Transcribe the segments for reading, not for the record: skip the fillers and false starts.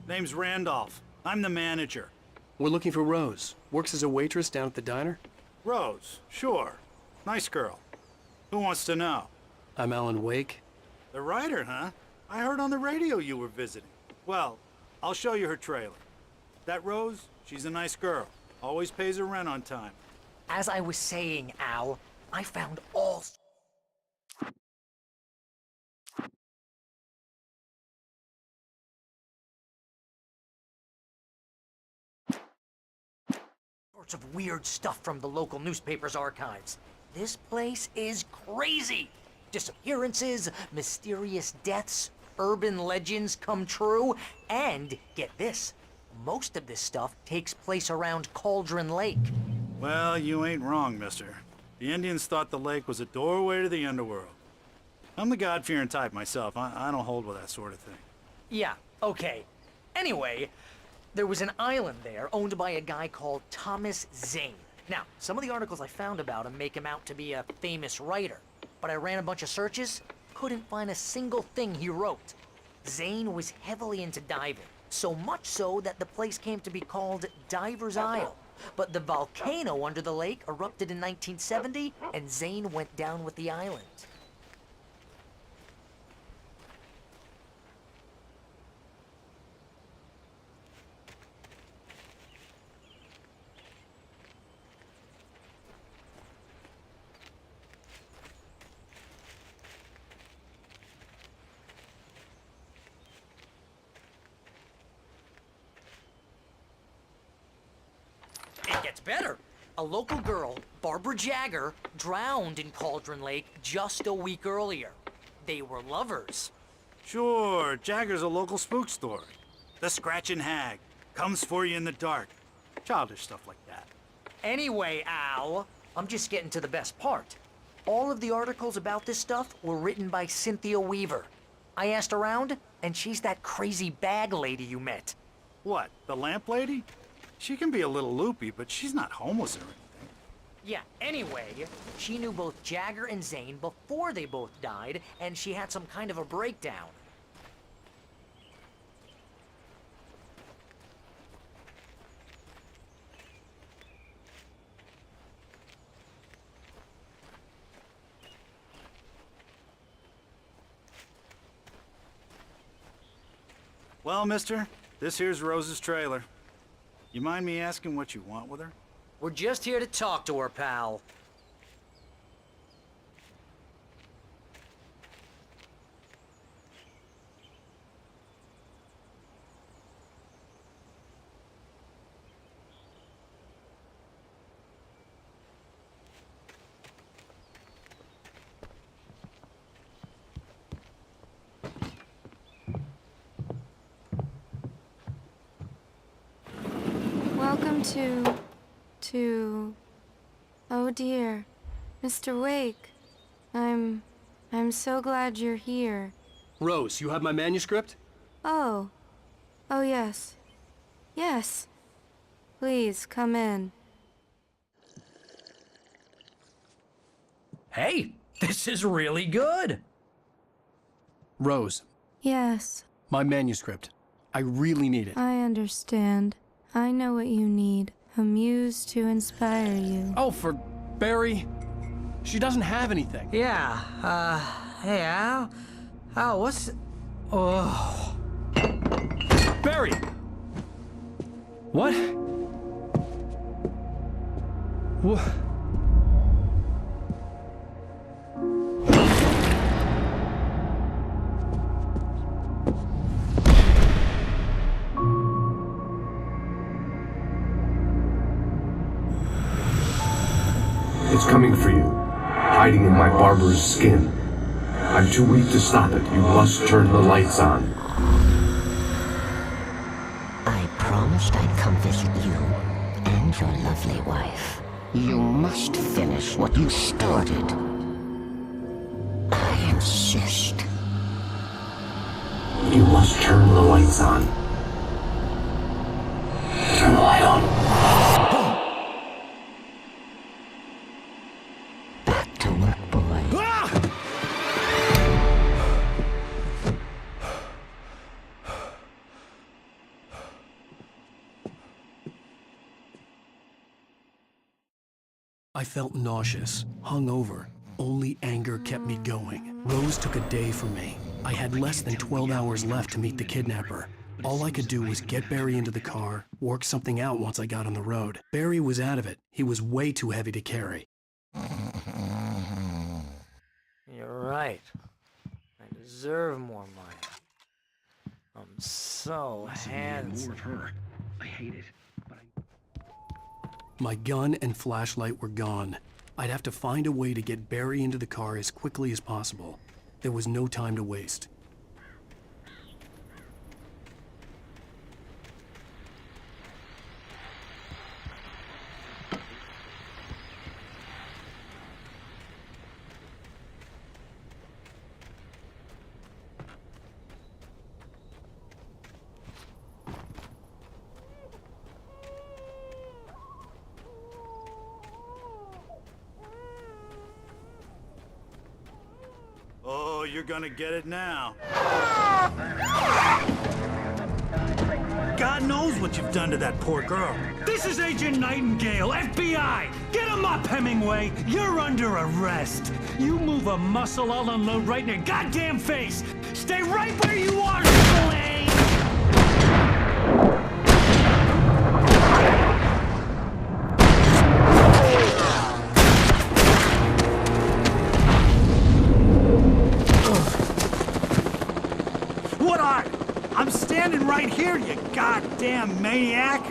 Name's Randolph. I'm the manager. We're looking for Rose. Works as a waitress down at the diner. Rose, sure. Nice girl. Who wants to know? I'm Alan Wake. The writer, huh? I heard on the radio you were visiting. Well, I'll show you her trailer. That Rose, she's a nice girl. Always pays her rent on time. As I was saying, Al, I found all sorts of weird stuff from the local newspaper's archives. This place is crazy. Disappearances, mysterious deaths, urban legends come true, and get this, most of this stuff takes place around Cauldron Lake. Well, you ain't wrong, mister. The Indians thought the lake was a doorway to the underworld. I'm the God-fearing type myself. I don't hold with that sort of thing. Yeah, okay. Anyway, there was an island there owned by a guy called Thomas Zane. Now, some of the articles I found about him make him out to be a famous writer, but I ran a bunch of searches, couldn't find a single thing he wrote. Zane was heavily into diving, so much so that the place came to be called Diver's Isle. But the volcano under the lake erupted in 1970, and Zane went down with the island. It gets better. A local girl, Barbara Jagger, drowned in Cauldron Lake just a week earlier. They were lovers. Sure, Jagger's a local spook story. The Scratching Hag. Comes for you in the dark. Childish stuff like that. Anyway, Al, I'm just getting to the best part. All of the articles about this stuff were written by Cynthia Weaver. I asked around, and she's that crazy bag lady you met. What, the lamp lady? She can be a little loopy, but she's not homeless or anything. Yeah, anyway, she knew both Jagger and Zane before they both died, and she had some kind of a breakdown. Well, mister, this here's Rose's trailer. You mind me asking what you want with her? We're just here to talk to her, pal. Welcome to... Oh dear, Mr. Wake. I'm so glad you're here. Rose, you have my manuscript? Oh. Oh yes. Yes. Please, come in. Hey, this is really good. Rose, Yes, my manuscript. I really need it. I understand. I know what you need. A muse to inspire you. Oh, for Barry. She doesn't have anything. Yeah, hey, Al? Al, what's... Oh... Barry! What? What? It's coming for you, hiding in my barber's skin. I'm too weak to stop it. You must turn the lights on. I promised I'd come visit you and your lovely wife. You must finish what you started. I insist. You must turn the lights on. Turn the light on. Back to work, boy. I felt nauseous, hungover. Only anger kept me going. Rose took a day from me. I had less than 12 hours left to meet the kidnapper. All I could do was get Barry into the car, work something out once I got on the road. Barry was out of it. He was way too heavy to carry. You're right. I deserve more money. I'm so handsome. I hate it, but My gun and flashlight were gone. I'd have to find a way to get Barry into the car as quickly as possible. There was no time to waste. Oh, you're gonna get it now. God knows what you've done to that poor girl. This is Agent Nightingale, FBI! Get him up, Hemingway! You're under arrest! You move a muscle, I'll unload right in your goddamn face! Stay right where you are, Slane! What are you? I'm standing right here, you goddamn maniac!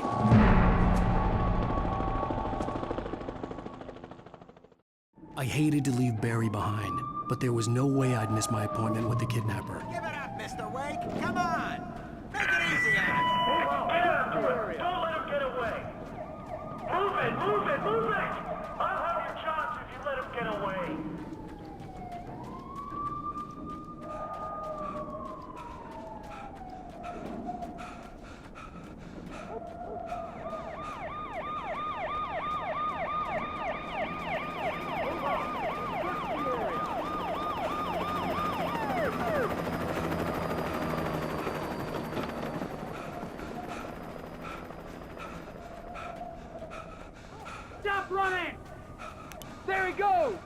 I hated to leave Barry behind, but there was no way I'd miss my appointment with the kidnapper. Give it up, Mr. Wake. Come on. Make it easy on him. Get after him. Don't let him get away. Move it, move it, move it! I'll have your chance if you let him get away. Stop running! There he goes!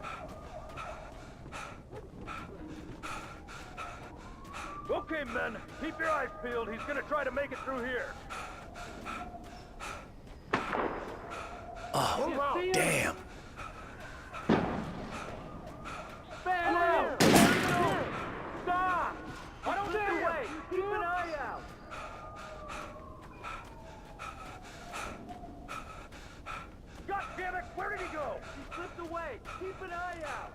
Okay, men, keep your eyes peeled. He's gonna try to make it through here. Oh, damn. Fan out! Stop! I don't get away. Keep an eye out. God damn it! Where did he go? He slipped away. Keep an eye out.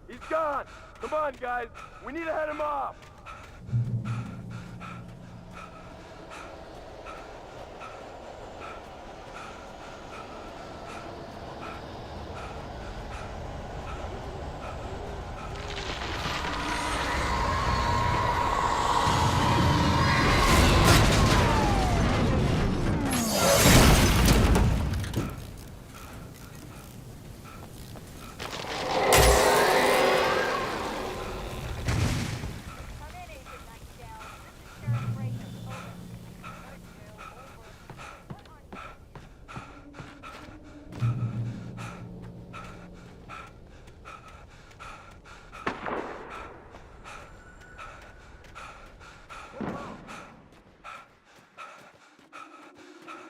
He's gone. Come on, guys. We need to head him off.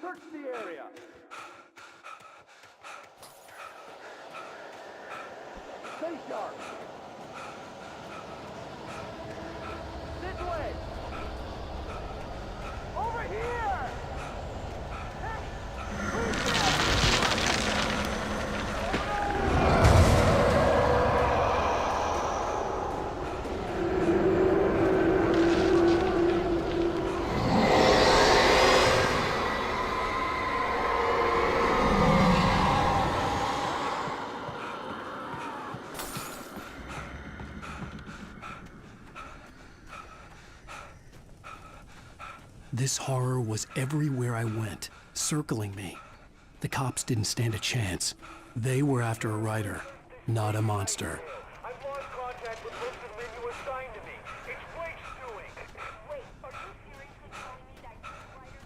Search the area. Stay sharp. This way. Over here. Hey, who's there? This horror was everywhere I went, circling me. The cops didn't stand a chance. They were after a writer, not a monster. I've lost contact with most of the men you assigned to me. It's Wake's doing. Wait, are you seriously telling me that writers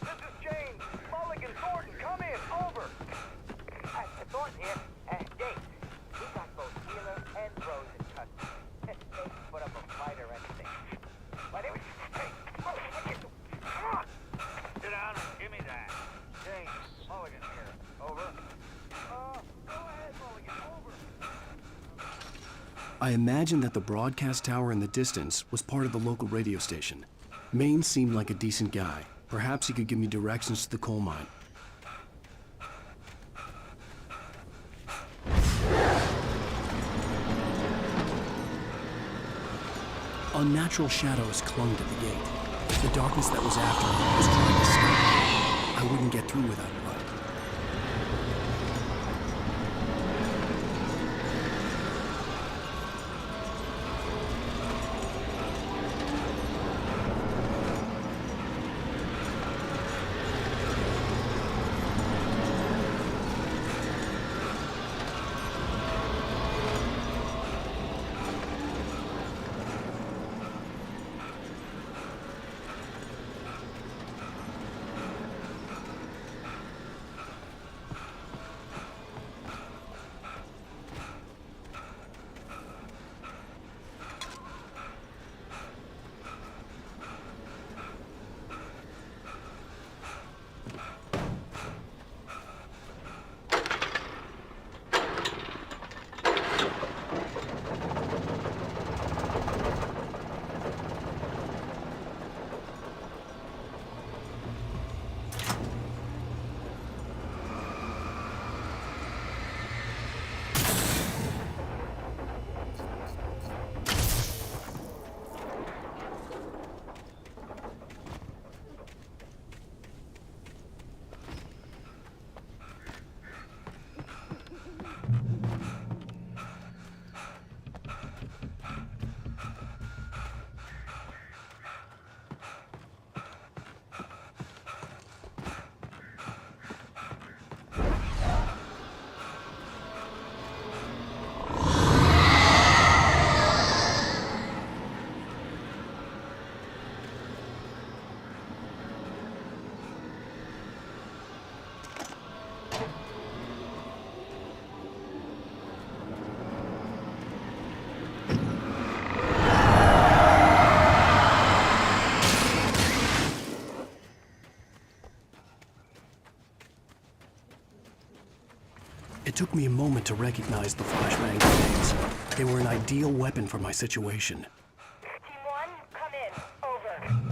This is James. Mulligan, Thornton, come in. Over. Thornton here. Dave, we got both Wheeler and Rose in custody. They can put up a fight or anything. But it was... Hey, Mulligan, come on! Sit down and give me that. James, Mulligan here. Over. Go ahead, Mulligan. Over. I imagined that the broadcast tower in the distance was part of the local radio station. Maine seemed like a decent guy. Perhaps he could give me directions to the coal mine. Unnatural shadows clung to the gate. The darkness that was after me was trying to stop me. I wouldn't get through without a light. It took me a moment to recognize the flashbang grenades. They were an ideal weapon for my situation. Team 1, come in. Over.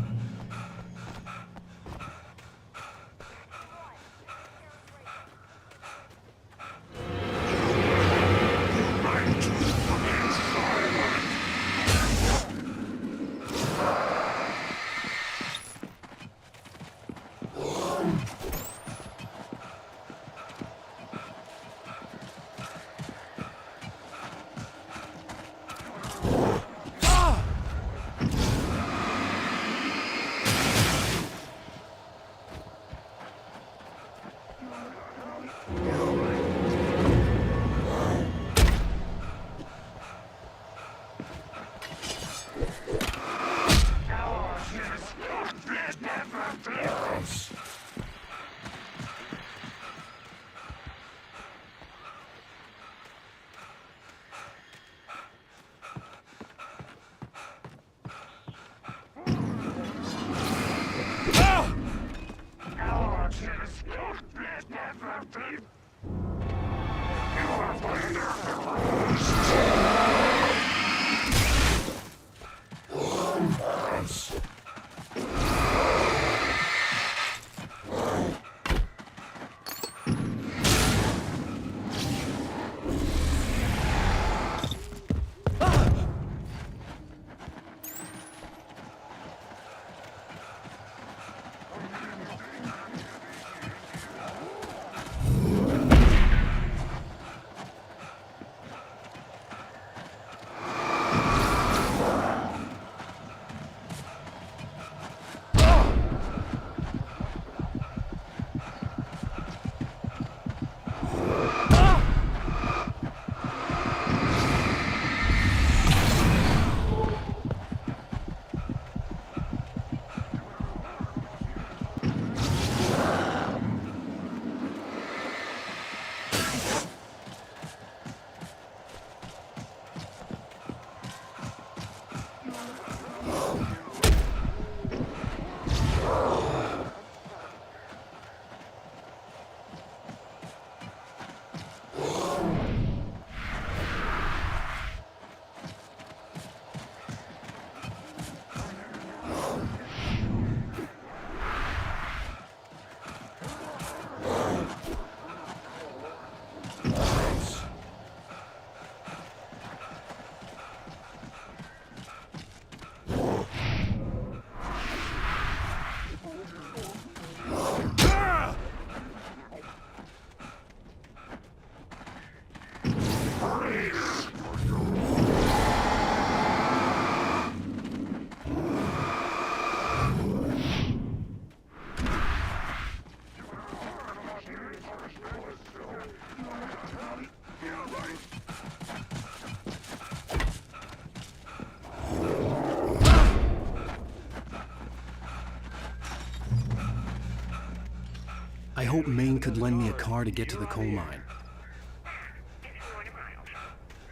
I hope Maine could lend me a car to get to the coal mine.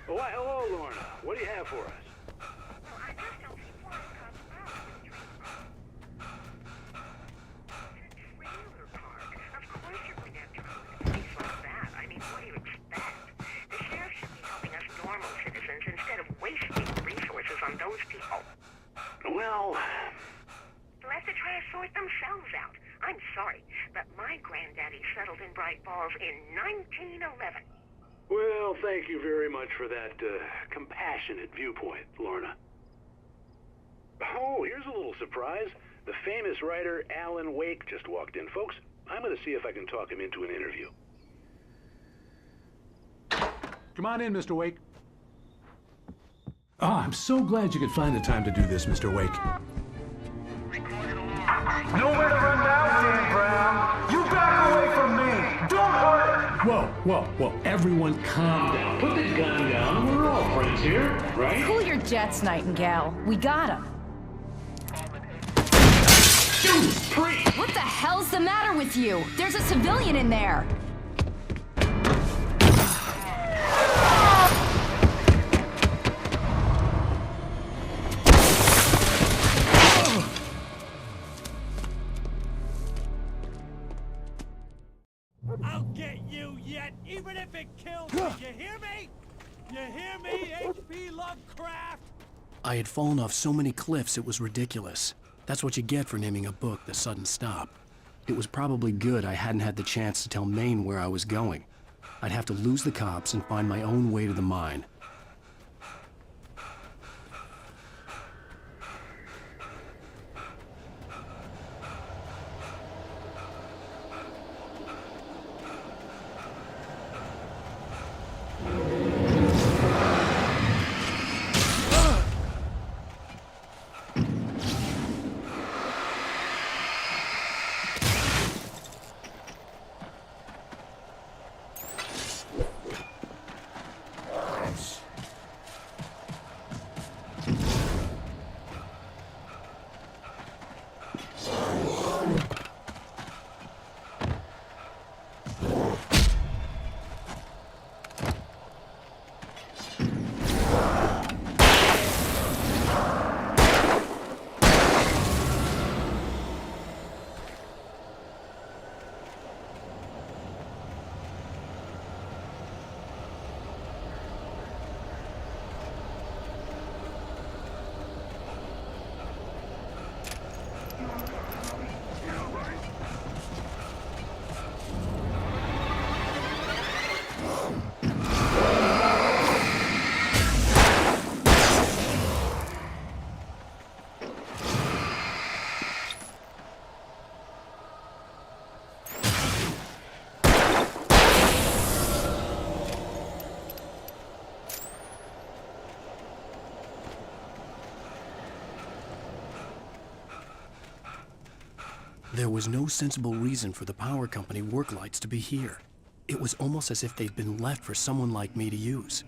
Oh, hello, Lorna. What do you have for us? Well, they'll have to try to sort themselves out. I'm sorry, but my granddaddy settled in Bright Falls in 1911. well, thank you very much for that compassionate viewpoint, Lorna. Oh, here's a little surprise. The famous writer Alan Wake just walked in. Folks, I'm going to see if I can talk him into an interview. Come on in, Mr. Wake. Oh, I'm so glad you could find the time to do this, Mr. Wake. Nowhere to run now, Dan Brown. You back away from me. Don't hurt her. Whoa. Everyone calm down. Put the gun down. We're all friends here, right? Cool your jets, Nightingale. We got him. Judas Priest! What the hell's the matter with you? There's a civilian in there. I'll get you yet, even if it kills me. You hear me? You hear me, H.P. Lovecraft? I had fallen off so many cliffs it was ridiculous. That's what you get for naming a book The Sudden Stop. It was probably good I hadn't had the chance to tell Maine where I was going. I'd have to lose the cops and find my own way to the mine. There was no sensible reason for the power company work lights to be here. It was almost as if they'd been left for someone like me to use.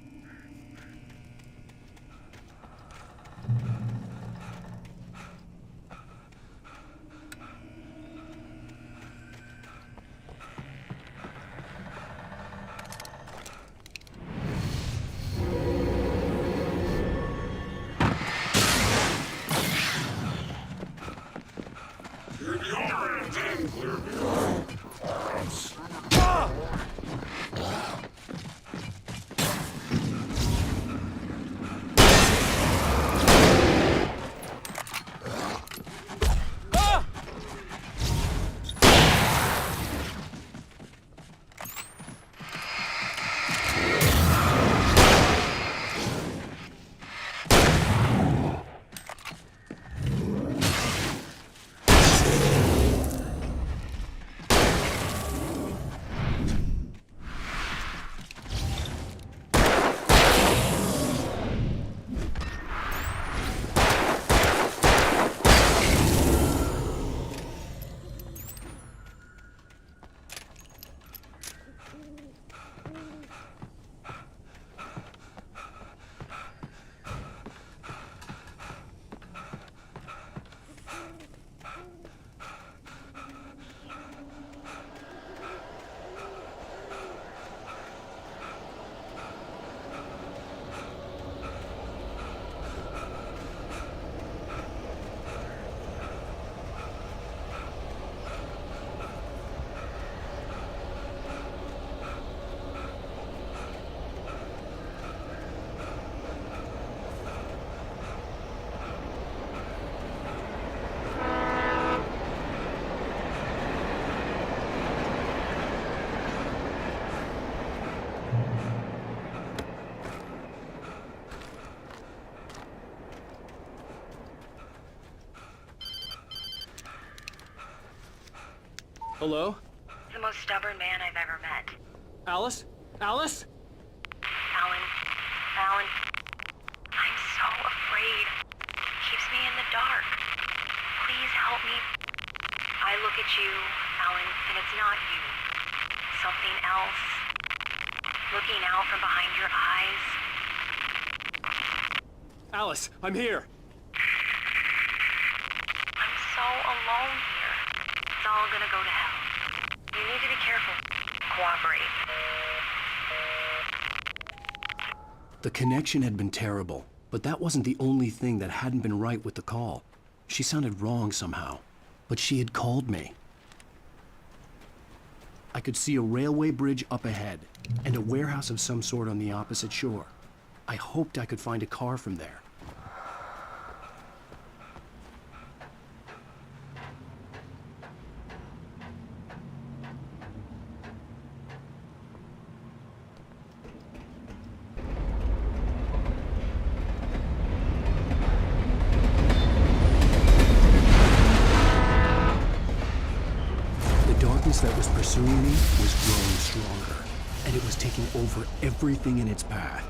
Hello? The most stubborn man I've ever met. Alice? Alice? Alan. Alan. I'm so afraid. It keeps me in the dark. Please help me. I look at you, Alan, and it's not you. Something else. Looking out from behind your eyes. Alice, I'm here. I'm so alone here. It's all gonna go to hell. You need to be careful. Cooperate. The connection had been terrible, but that wasn't the only thing that hadn't been right with the call. She sounded wrong somehow, but she had called me. I could see a railway bridge up ahead, and a warehouse of some sort on the opposite shore. I hoped I could find a car from there. That was pursuing me was growing stronger, and it was taking over everything in its path.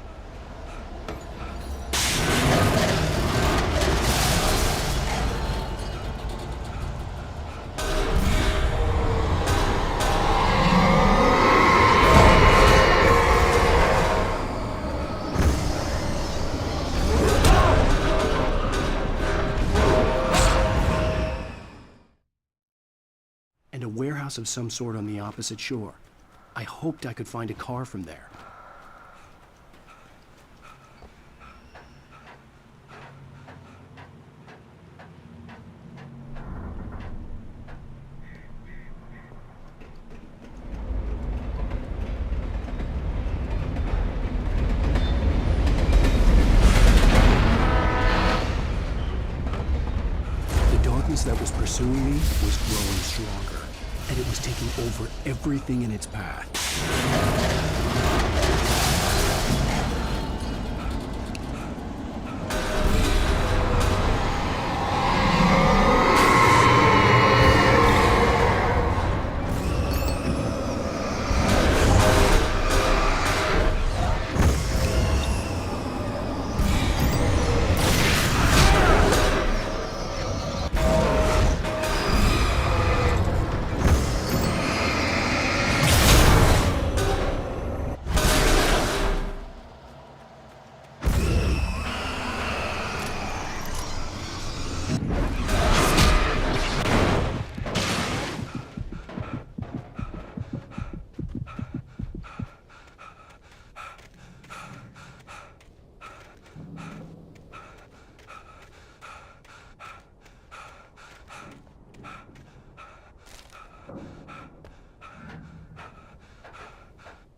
And a warehouse of some sort on the opposite shore. I hoped I could find a car from there. The darkness that was pursuing me was growing stronger, and it was taking over everything in its path.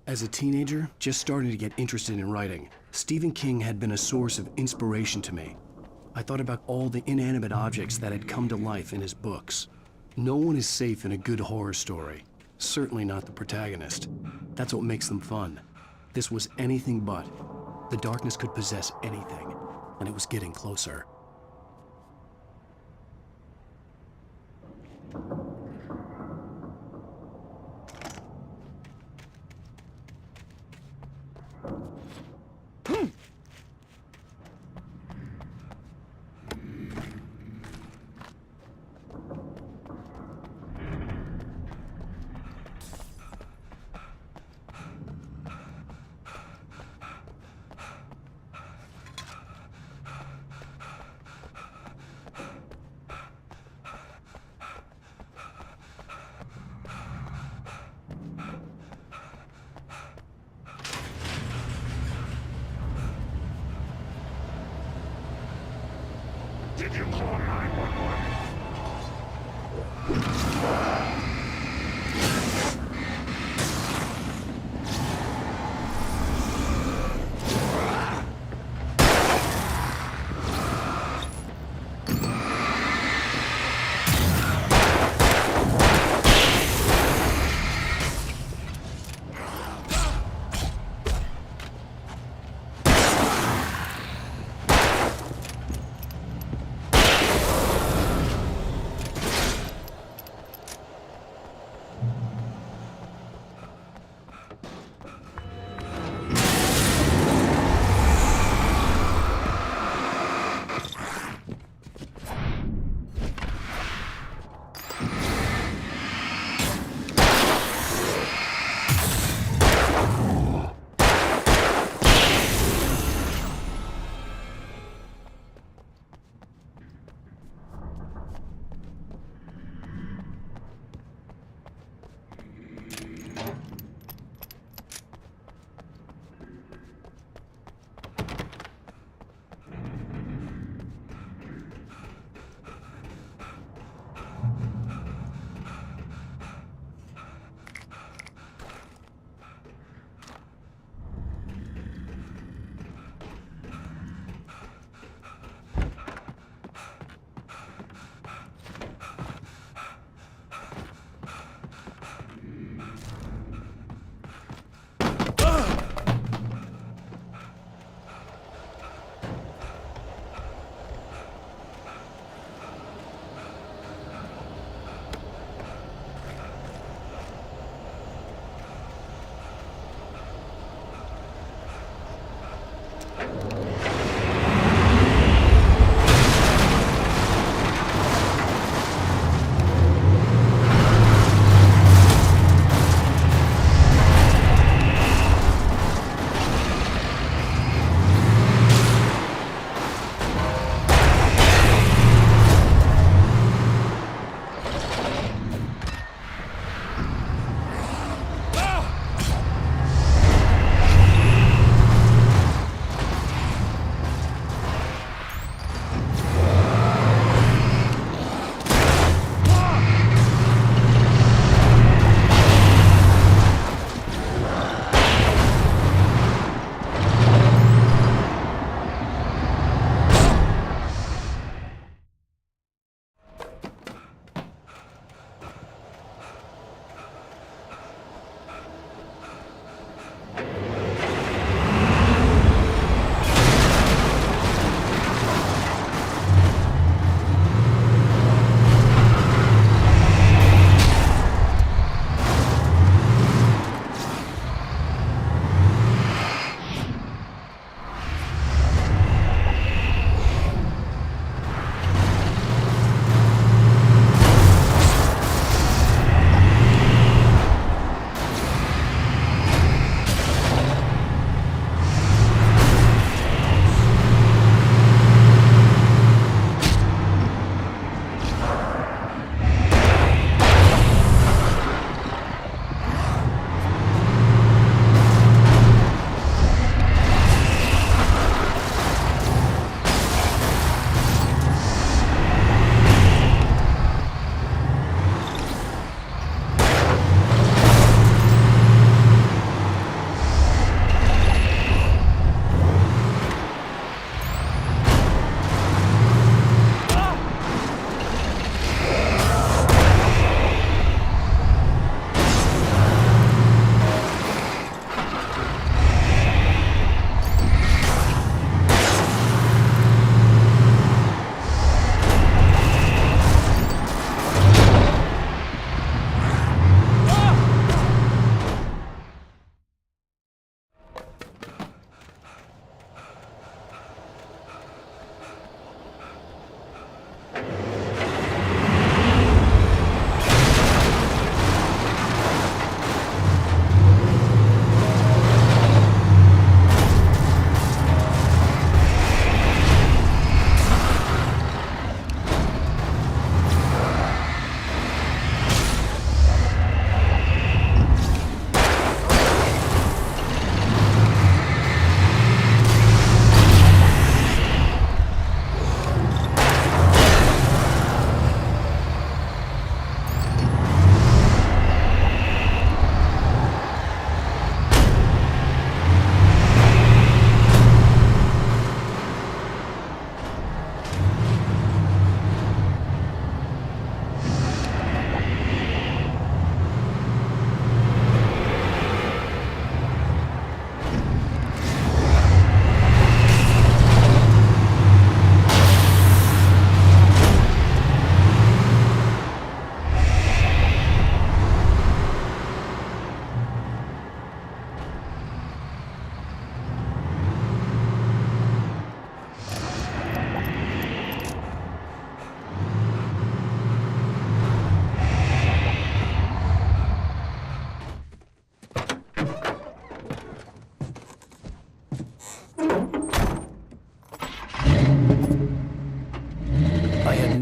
As a teenager, just starting to get interested in writing, Stephen King had been a source of inspiration to me. I thought about all the inanimate objects that had come to life in his books. No one is safe in a good horror story. Certainly not the protagonist. That's what makes them fun. This was anything but. The darkness could possess anything, and it was getting closer. Did you call 911?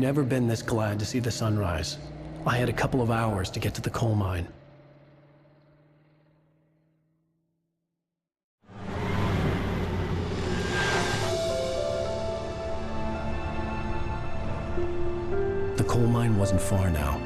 never been this glad to see the sunrise. I had a couple of hours to get to the coal mine. The coal mine wasn't far now.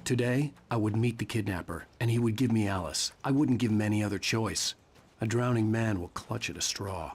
Today, I would meet the kidnapper, and he would give me Alice. I wouldn't give him any other choice. A drowning man will clutch at a straw.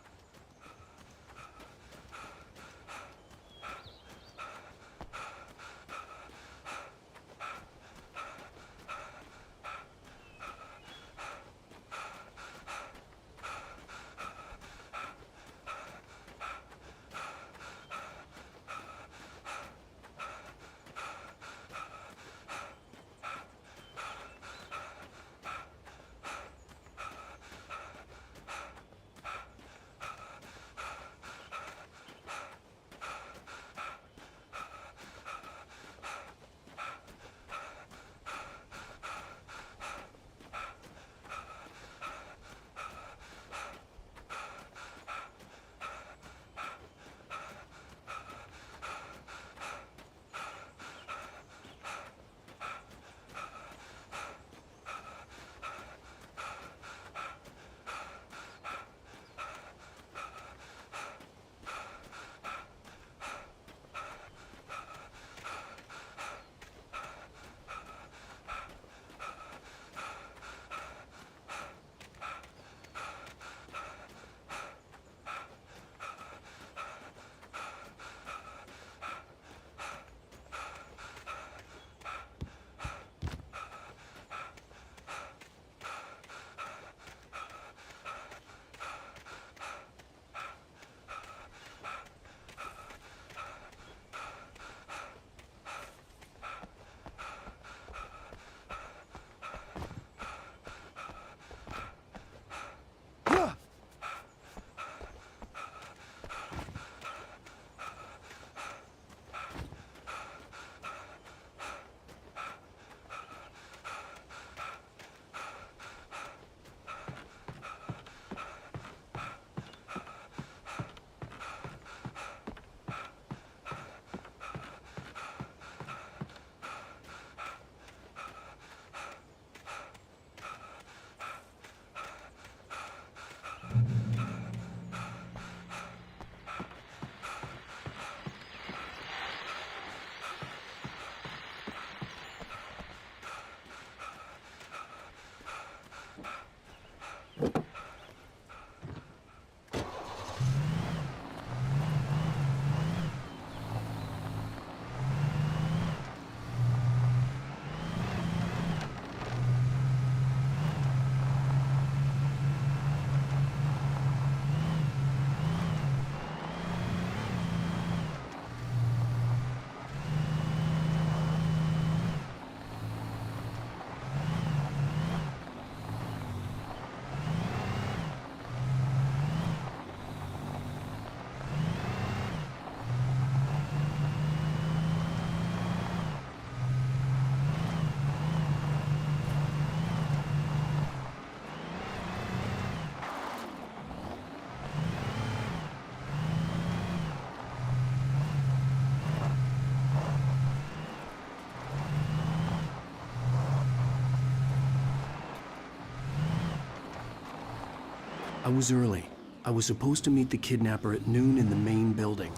I was early. I was supposed to meet the kidnapper at noon in the main building.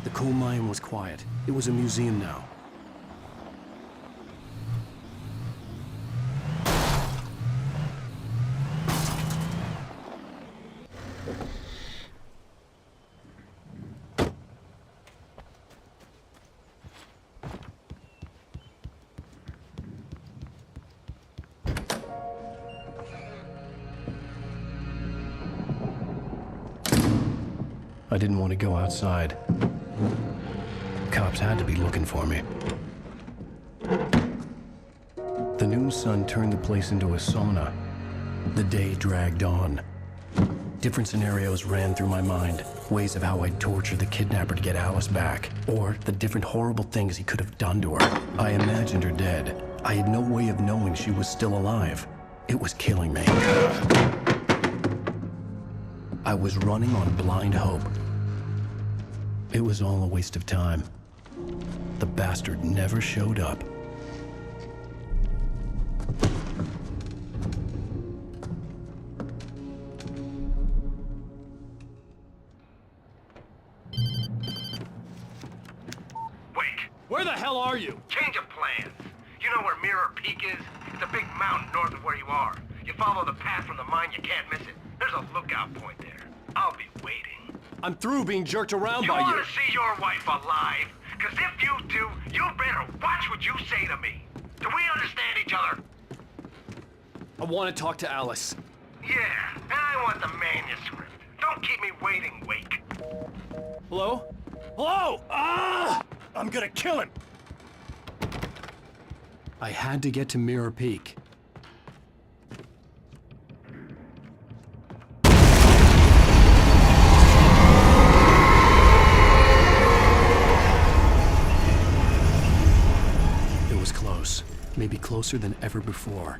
The coal mine was quiet. It was a museum now. I didn't want to go outside. Cops had to be looking for me. The noon sun turned the place into a sauna. The day dragged on. Different scenarios ran through my mind. Ways of how I'd torture the kidnapper to get Alice back. Or the different horrible things he could have done to her. I imagined her dead. I had no way of knowing she was still alive. It was killing me. I was running on blind hope. It was all a waste of time. The bastard never showed up. Where the hell are you? Change of plans. You know where Mirror Peak is? It's a big mountain north of where you are. You follow the path from the mine, you can't miss it. There's a lookout point there. I'll be waiting. I'm through being jerked around by You you. want to see your wife alive? Because if you do, you better watch what you say to me. Do we understand each other? I want to talk to Alice. Yeah, and I want the manuscript. Don't keep me waiting, Wake. Hello? Hello! I'm gonna kill him! I had to get to Mirror Peak. It was close. Maybe closer than ever before.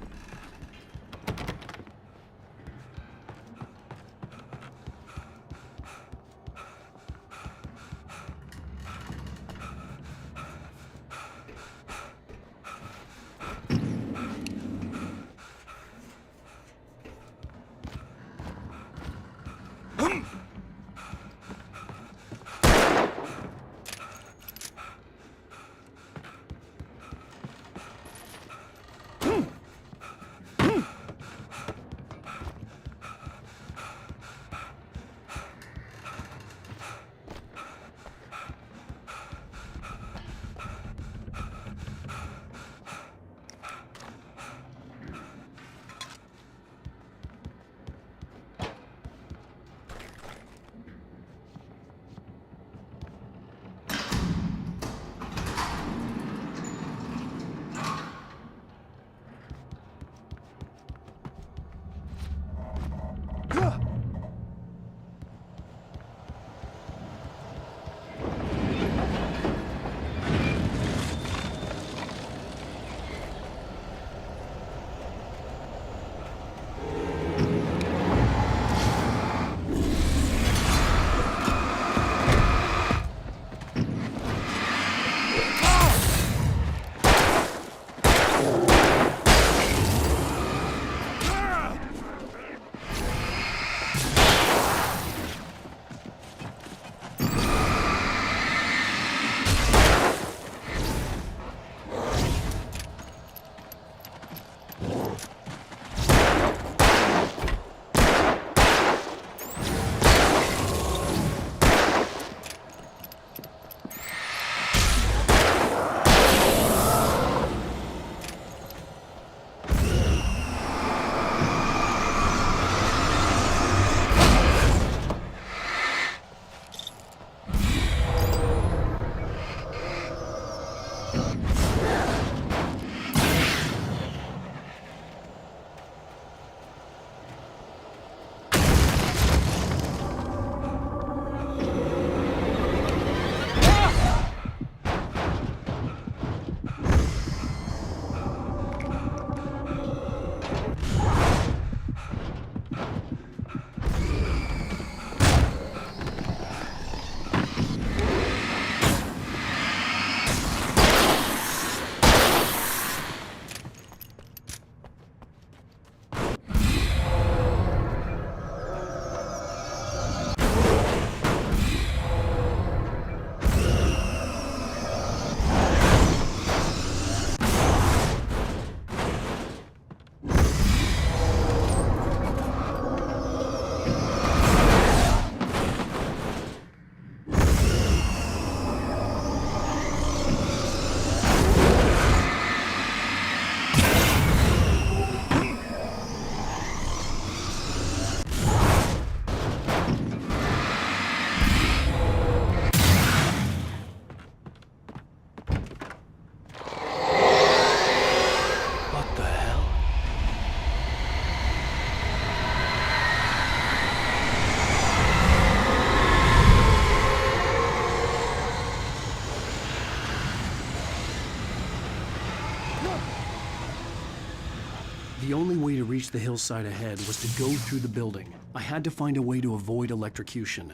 The only way to reach the hillside ahead was to go through the building. I had to find a way to avoid electrocution.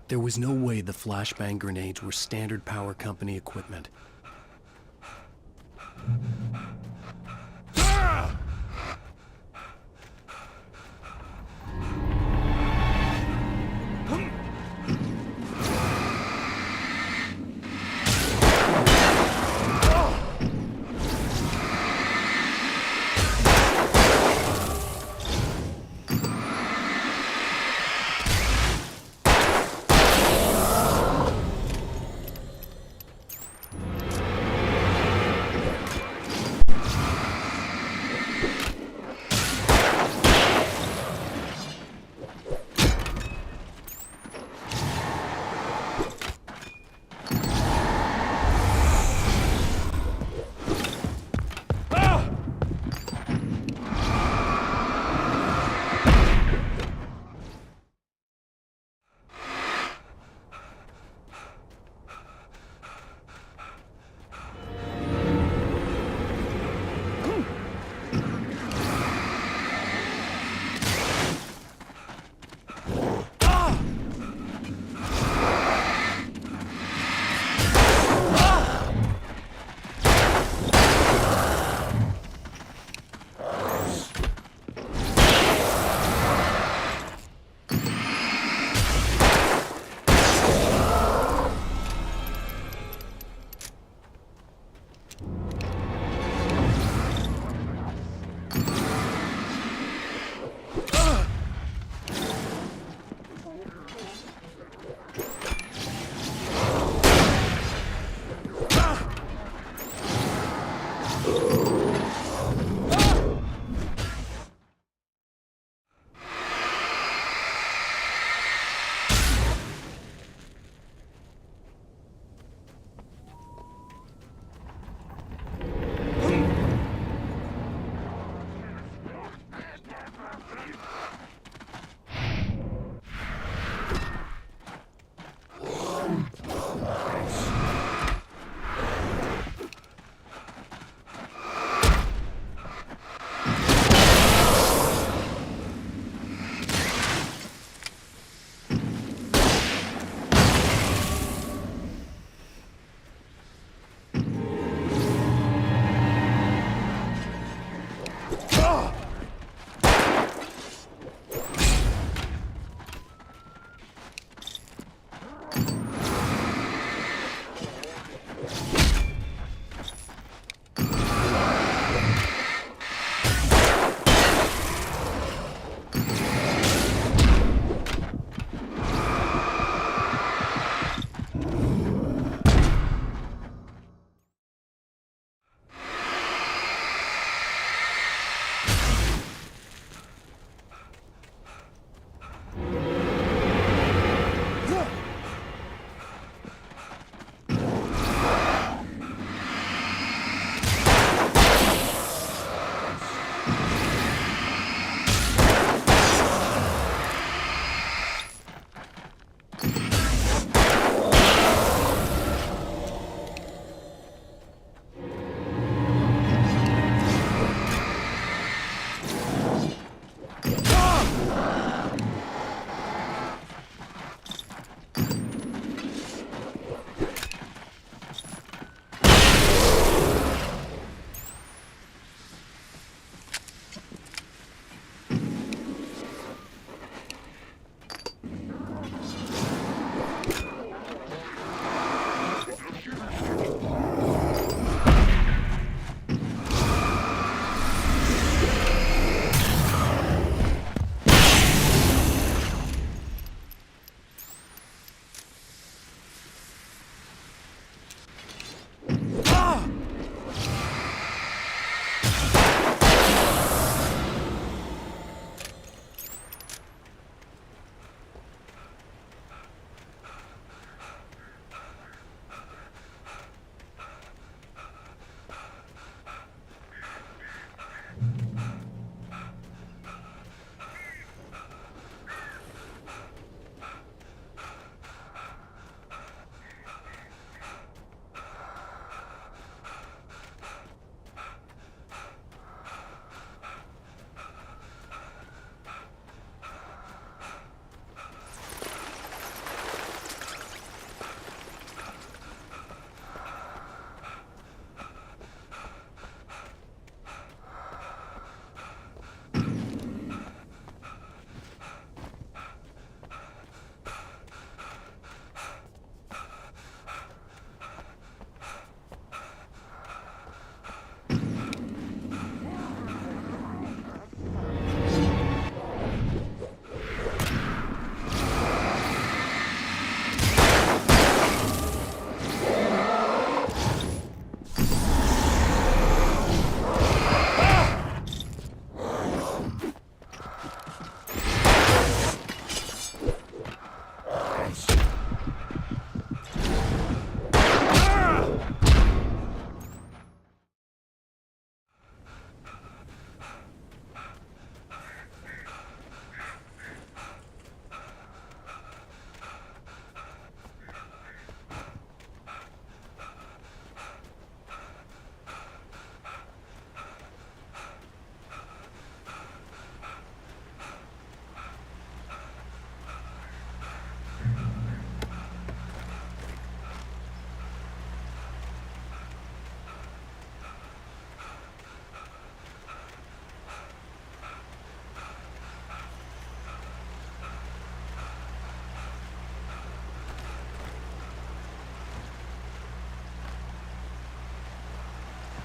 There was no way the flashbang grenades were standard power company equipment.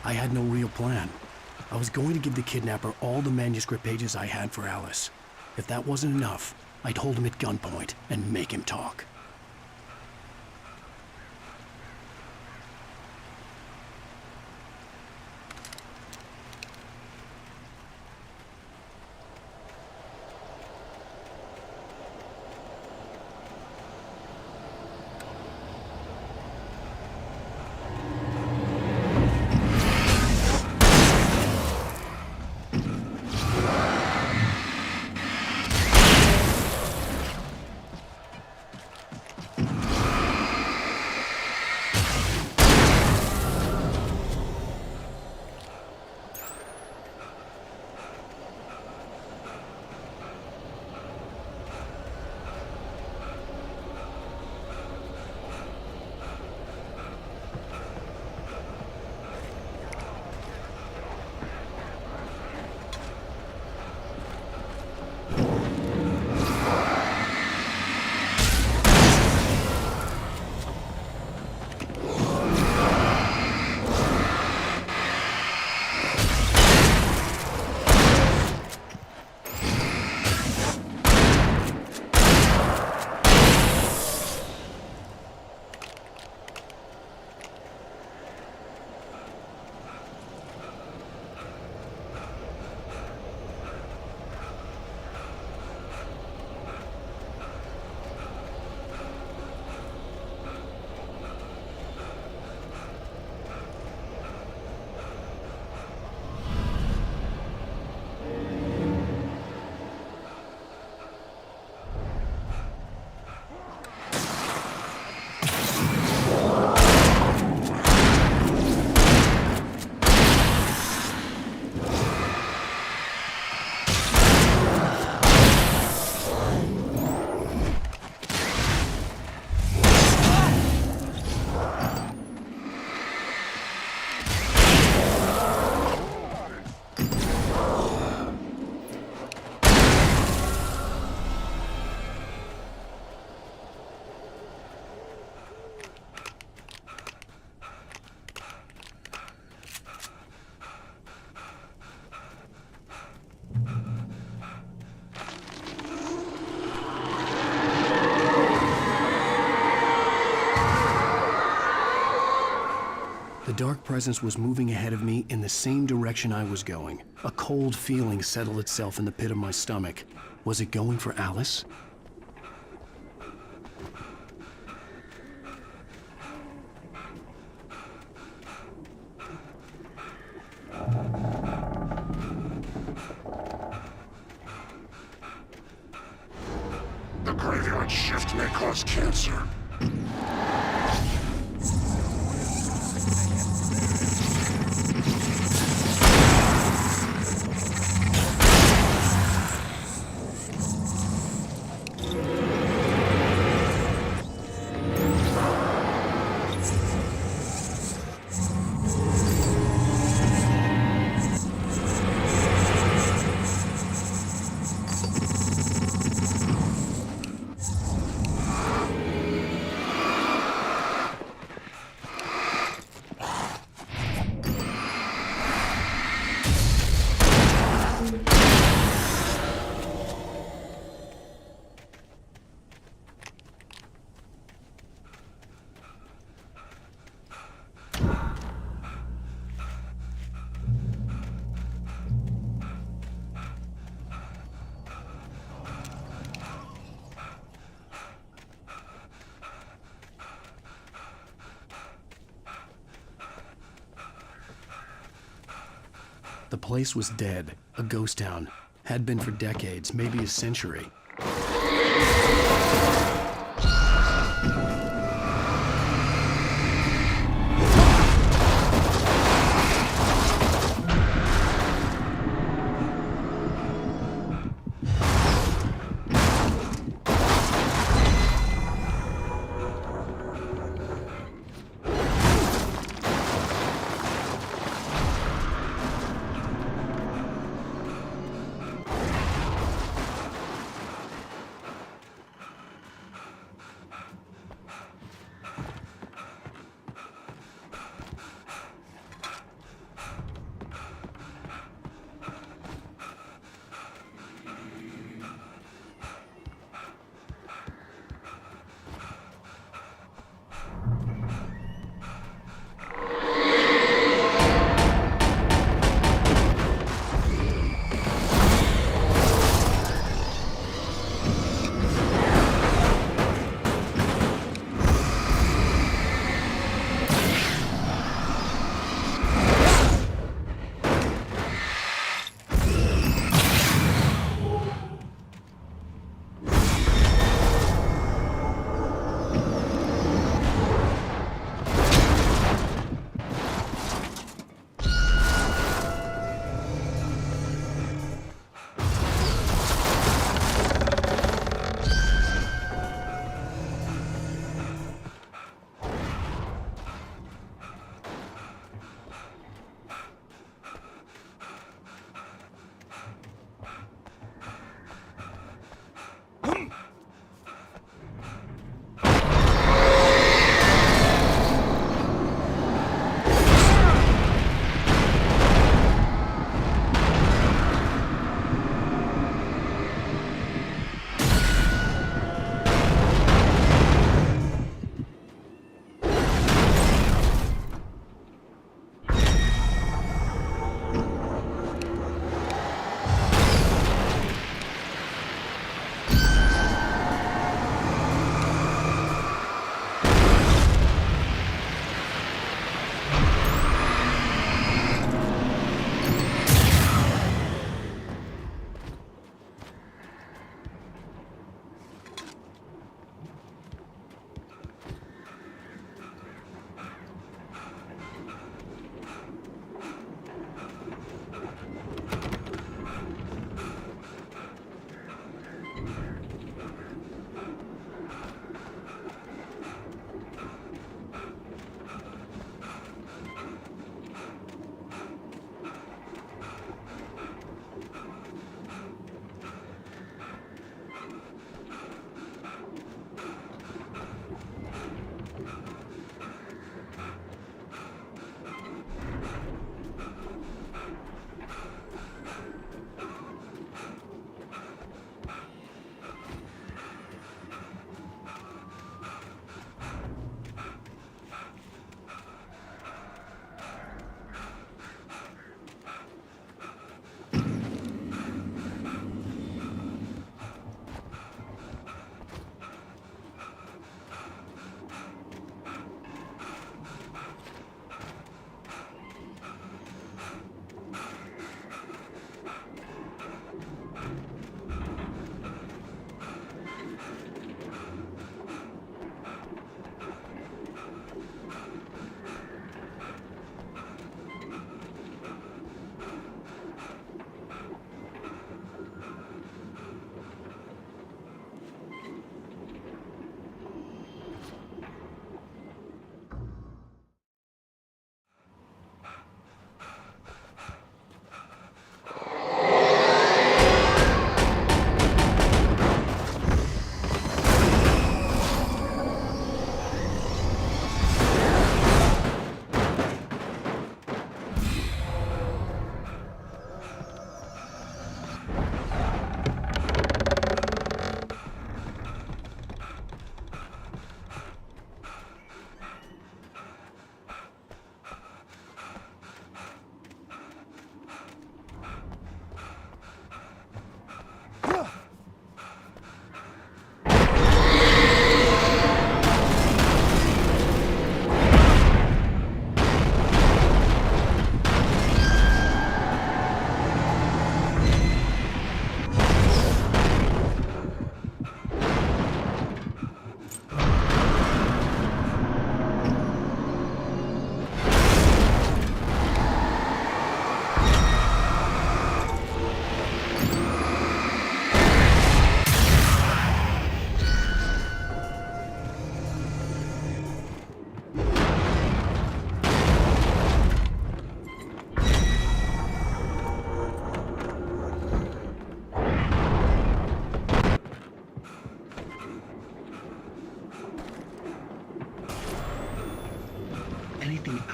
I had no real plan. I was going to give the kidnapper all the manuscript pages I had for Alice. If that wasn't enough, I'd hold him at gunpoint and make him talk. The dark presence was moving ahead of me in the same direction I was going. A cold feeling settled itself in the pit of my stomach. Was it going for Alice? The graveyard shift may cause cancer. The place was dead, a ghost town. Had been for decades, maybe a century.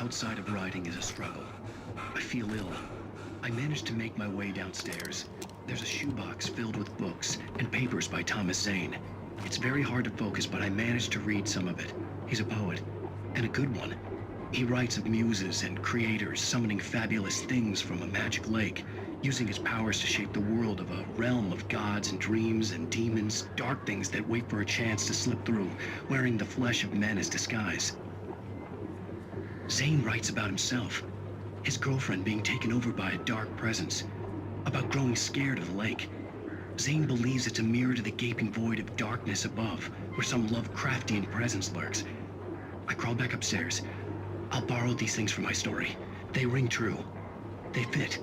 outside of riding is a struggle. I feel ill. I managed to make my way downstairs. There's a shoebox filled with books and papers by Thomas Zane. It's very hard to focus, but I managed to read some of it. He's a poet, and a good one. He writes of muses and creators summoning fabulous things from a magic lake, using his powers to shape the world of a realm of gods and dreams and demons, dark things that wait for a chance to slip through, wearing the flesh of men as disguise. Zane writes about himself, his girlfriend being taken over by a dark presence, about growing scared of the lake. Zane believes it's a mirror to the gaping void of darkness above, where some Lovecraftian presence lurks. I crawl back upstairs. I'll borrow these things for my story. They ring true. They fit.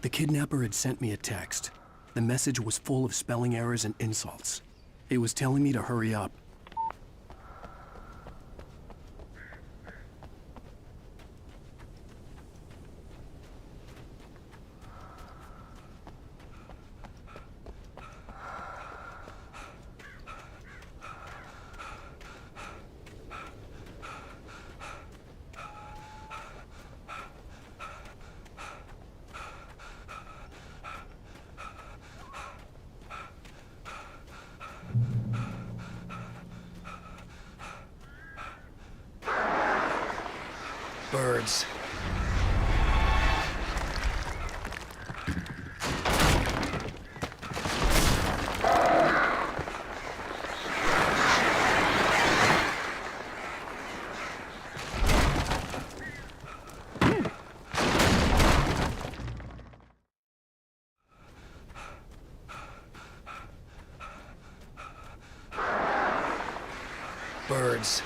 The kidnapper had sent me a text. The message was full of spelling errors and insults. It was telling me to hurry up. Birds. Birds.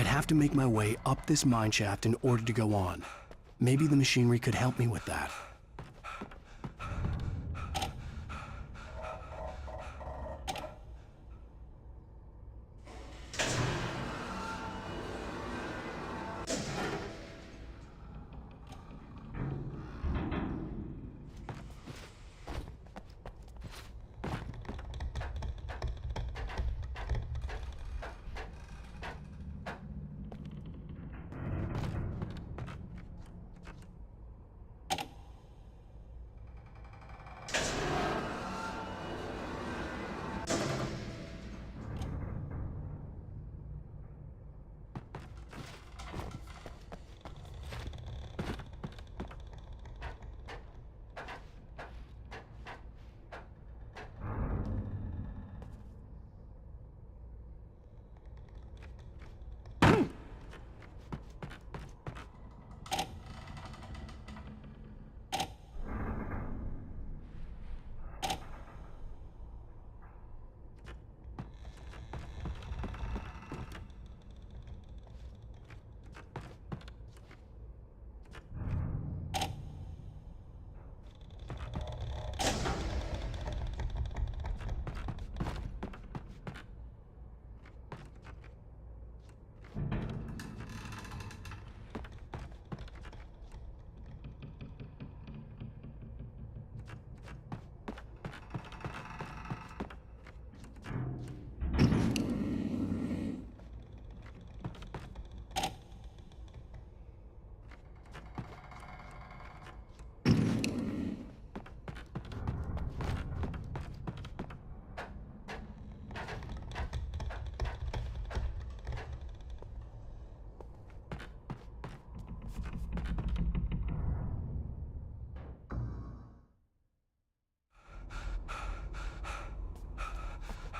I'd have to make my way up this mine shaft in order to go on. Maybe the machinery could help me with that.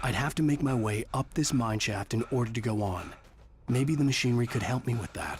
I'd have to make my way up this mine shaft in order to go on. Maybe the machinery could help me with that.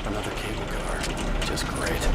Another cable car. Just great.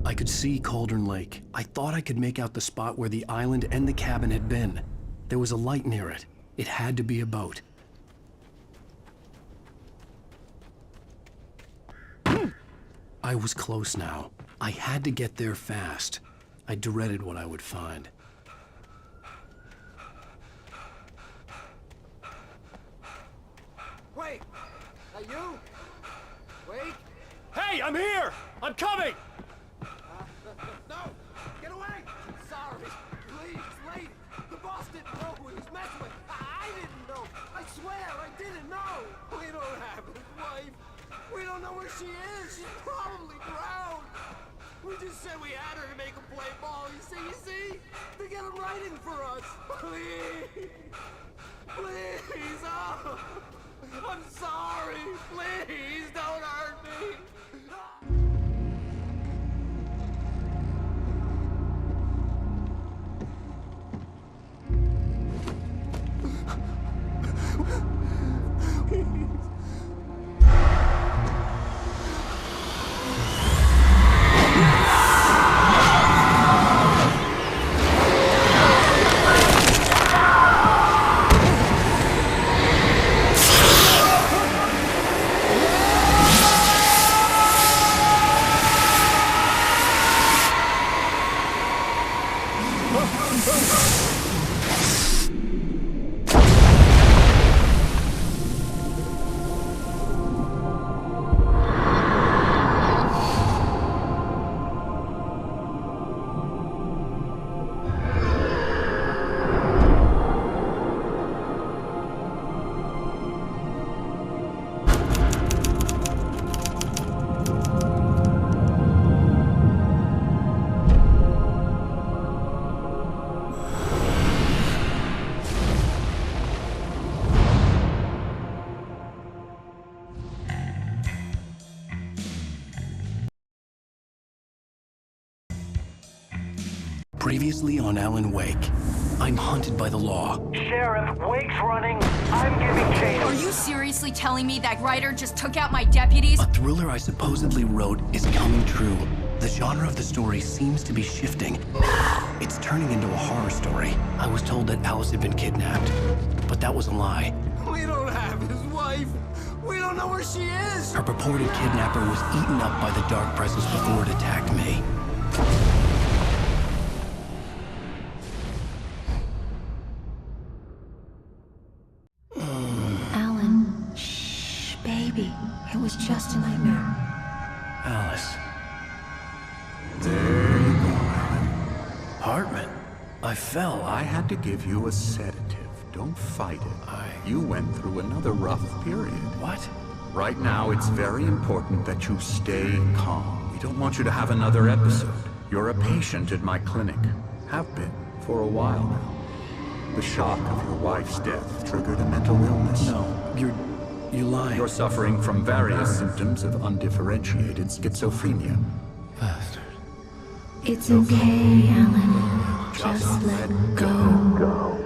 I could see Cauldron Lake. I thought I could make out the spot where the island and the cabin had been. There was a light near it. It had to be a boat. I was close now. I had to get there fast. I dreaded what I would find. Wait! That you? Wait! Hey, I'm here! I'm coming! No! Get away! Sorry! Please, lady! The boss didn't know who he was messing with! I didn't know! I swear, I didn't know! We don't have his wife! We don't know where she is! She's probably drowned! We just said we had her to make him play ball, you see? To get him writing for us! Please! Please! Oh! I'm sorry! Please, don't hurt me! Previously on Alan Wake, I'm hunted by the law. Sheriff, Wake's running. I'm giving chase. Are you seriously telling me that writer just took out my deputies? A thriller I supposedly wrote is coming true. The genre of the story seems to be shifting. It's turning into a horror story. I was told that Alice had been kidnapped, but that was a lie. We don't have his wife. We don't know where she is. Her purported kidnapper was eaten up by the dark presence before it attacked me. Alan, shh, baby. It was just a nightmare. Alice. There you go, Alan. Hartman. I fell. I had to give you a sedative. Don't fight it. You went through another rough period. What? Right now, it's very important that you stay calm. We don't want you to have another episode. You're a patient at my clinic. Have been for a while now. The shock of your wife's death triggered a mental illness. No, you're lying. You're suffering from various symptoms of undifferentiated schizophrenia. Bastard. It's okay, Alan. Just let go.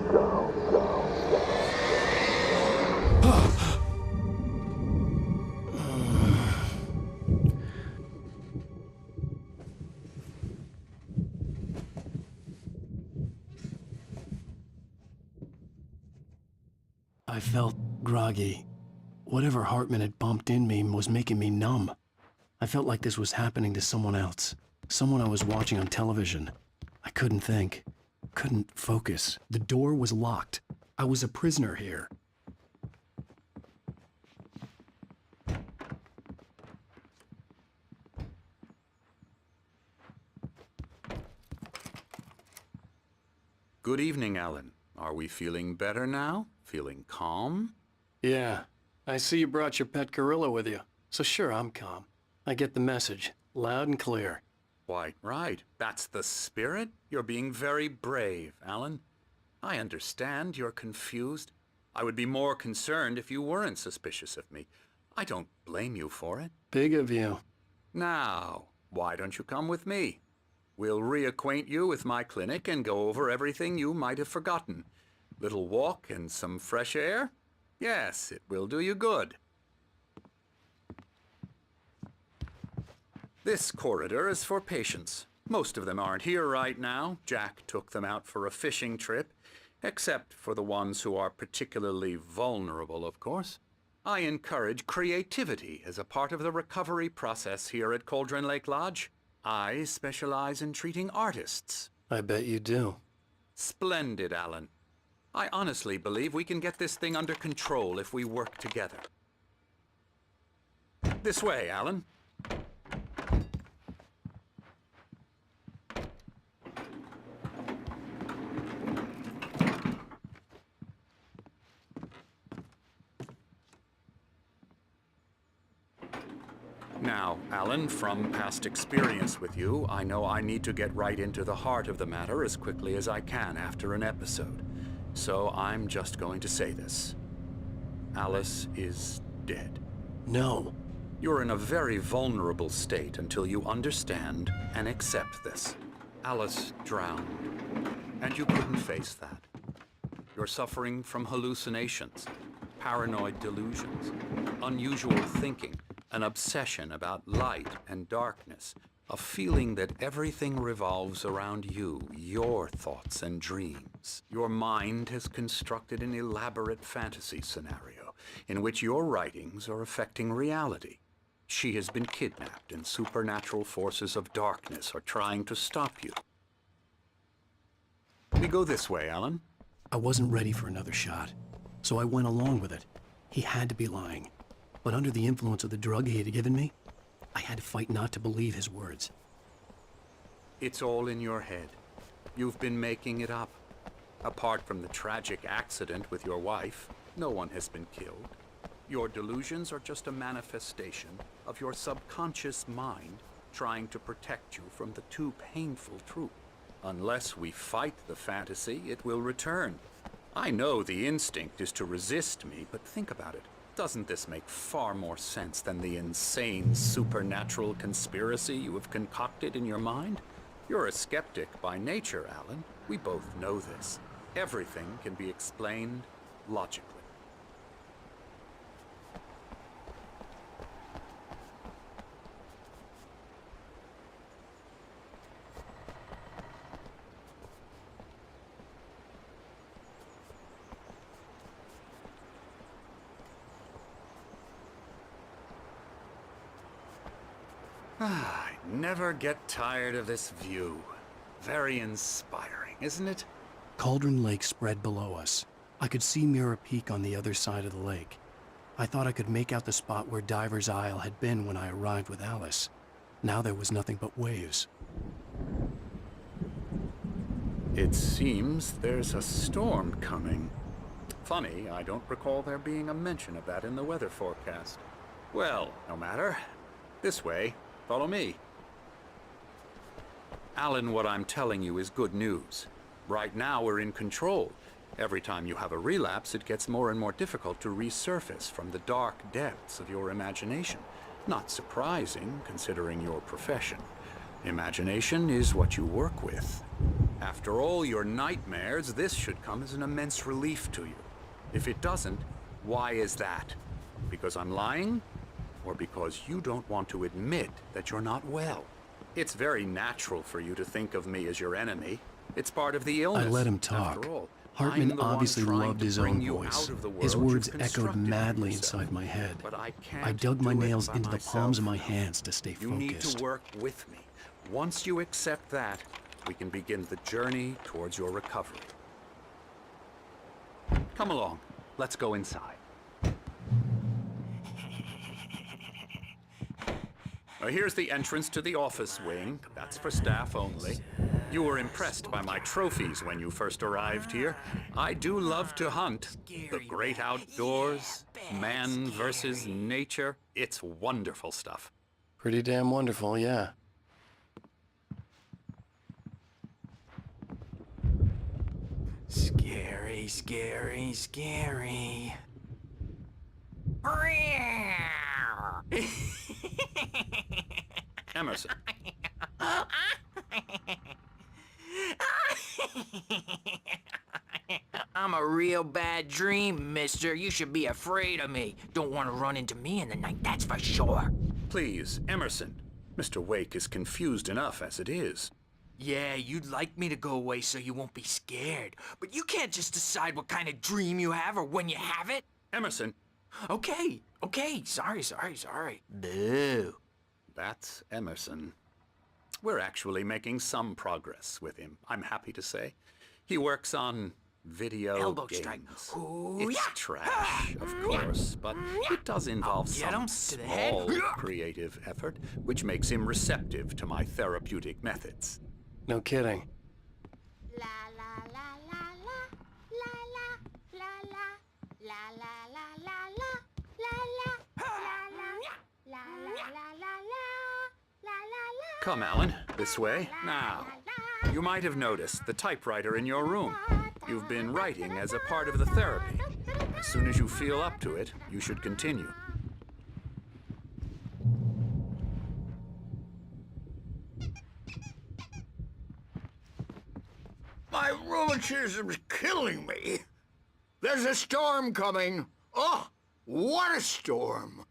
I felt groggy. Whatever Hartman had bumped in me was making me numb. I felt like this was happening to someone else. Someone I was watching on television. I couldn't think. Couldn't focus. The door was locked. I was a prisoner here. Good evening, Alan. Are we feeling better now? Feeling calm? Yeah. I see you brought your pet gorilla with you. So sure, I'm calm. I get the message. Loud and clear. Quite right. That's the spirit. You're being very brave, Alan. I understand you're confused. I would be more concerned if you weren't suspicious of me. I don't blame you for it. Big of you. Now, why don't you come with me? We'll reacquaint you with my clinic and go over everything you might have forgotten. Little walk and some fresh air? Yes, it will do you good. This corridor is for patients. Most of them aren't here right now. Jack took them out for a fishing trip, except for the ones who are particularly vulnerable, of course. I encourage creativity as a part of the recovery process here at Cauldron Lake Lodge. I specialize in treating artists. I bet you do. Splendid, Alan. I honestly believe we can get this thing under control if we work together. This way, Alan. Now, Alan, from past experience with you, I know I need to get right into the heart of the matter as quickly as I can after an episode. So I'm just going to say this. Alice is dead. No. You're in a very vulnerable state until you understand and accept this. Alice drowned, and you couldn't face that. You're suffering from hallucinations, paranoid delusions, unusual thinking, an obsession about light and darkness, a feeling that everything revolves around you, your thoughts and dreams. Your mind has constructed an elaborate fantasy scenario in which your writings are affecting reality. She has been kidnapped and supernatural forces of darkness are trying to stop you. We go this way, Alan. I wasn't ready for another shot, so I went along with it. He had to be lying. But under the influence of the drug he had given me, I had to fight not to believe his words. It's all in your head. You've been making it up. Apart from the tragic accident with your wife, no one has been killed. Your delusions are just a manifestation of your subconscious mind trying to protect you from the too painful truth. Unless we fight the fantasy, it will return. I know the instinct is to resist me, but think about it. Doesn't this make far more sense than the insane supernatural conspiracy you have concocted in your mind? You're a skeptic by nature, Alan. We both know this. Everything can be explained logically. I never get tired of this view. Very inspiring, isn't it? Cauldron Lake spread below us. I could see Mirror Peak on the other side of the lake. I thought I could make out the spot where Diver's Isle had been when I arrived with Alice. Now there was nothing but waves. It seems there's a storm coming. Funny, I don't recall there being a mention of that in the weather forecast. Well, no matter. This way. Follow me. Alan, what I'm telling you is good news. Right now, we're in control. Every time you have a relapse, it gets more and more difficult to resurface from the dark depths of your imagination. Not surprising, considering your profession. Imagination is what you work with. After all your nightmares, this should come as an immense relief to you. If it doesn't, why is that? Because I'm lying? Or because you don't want to admit that you're not well? It's very natural for you to think of me as your enemy. It's part of the illness. I let him talk. After all, Hartman obviously loved his own voice. His words echoed madly inside my head. I dug my nails into the palms of my hands to stay focused. You need to work with me. Once you accept that, we can begin the journey towards your recovery. Come along. Let's go inside. Here's the entrance to the office wing. That's for staff only. You were impressed by my trophies when you first arrived here. I do love to hunt. The great outdoors, man versus nature. It's wonderful stuff. Pretty damn wonderful, yeah. Scary, scary, scary. Emerson. I'm a real bad dream, mister. You should be afraid of me. Don't want to run into me in the night, that's for sure. Please, Emerson. Mr. Wake is confused enough as it is. Yeah, you'd like me to go away so you won't be scared. But you can't just decide what kind of dream you have or when you have it. Emerson. Okay, sorry. Boo. That's Emerson. We're actually making some progress with him, I'm happy to say. He works on video Elbow games. strike. It's trash, of course, but it does involve some small creative effort, which makes him receptive to my therapeutic methods. No kidding. Come, Alan, this way. Now, you might have noticed the typewriter in your room. You've been writing as a part of the therapy. As soon as you feel up to it, you should continue. My rheumatism's killing me. There's a storm coming. Oh, what a storm.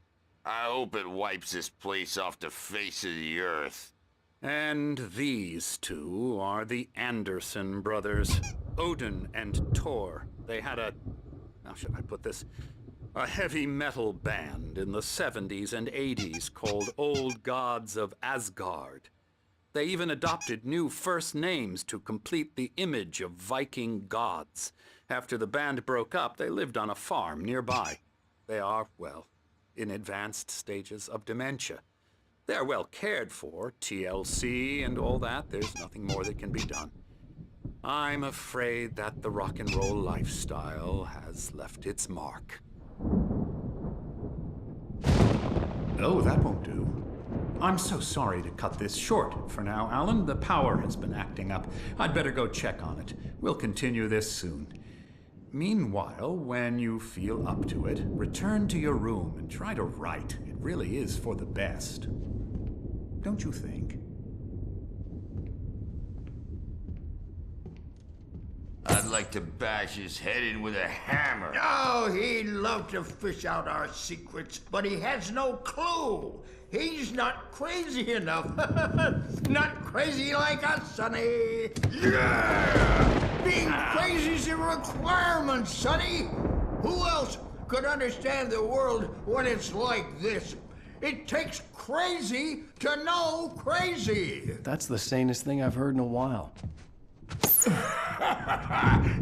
I hope it wipes this place off the face of the earth. And these two are the Anderson brothers, Odin and Tor. They had how should I put this? A heavy metal band in the 70s and 80s called Old Gods of Asgard. They even adopted new first names to complete the image of Viking gods. After the band broke up, they lived on a farm nearby. They are, well, in advanced stages of dementia. They're well cared for, TLC and all that. There's nothing more that can be done. I'm afraid that the rock and roll lifestyle has left its mark. Oh, that won't do. I'm so sorry to cut this short for now, Alan. The power has been acting up. I'd better go check on it. We'll continue this soon. Meanwhile, when you feel up to it, return to your room and try to write. It really is for the best. Don't you think? I'd like to bash his head in with a hammer. Oh, he'd love to fish out our secrets, but he has no clue. He's not crazy enough. Not crazy like us, Sonny. Yeah! Being crazy's a requirement, Sonny. Who else could understand the world when it's like this? It takes crazy to know crazy. That's the sanest thing I've heard in a while.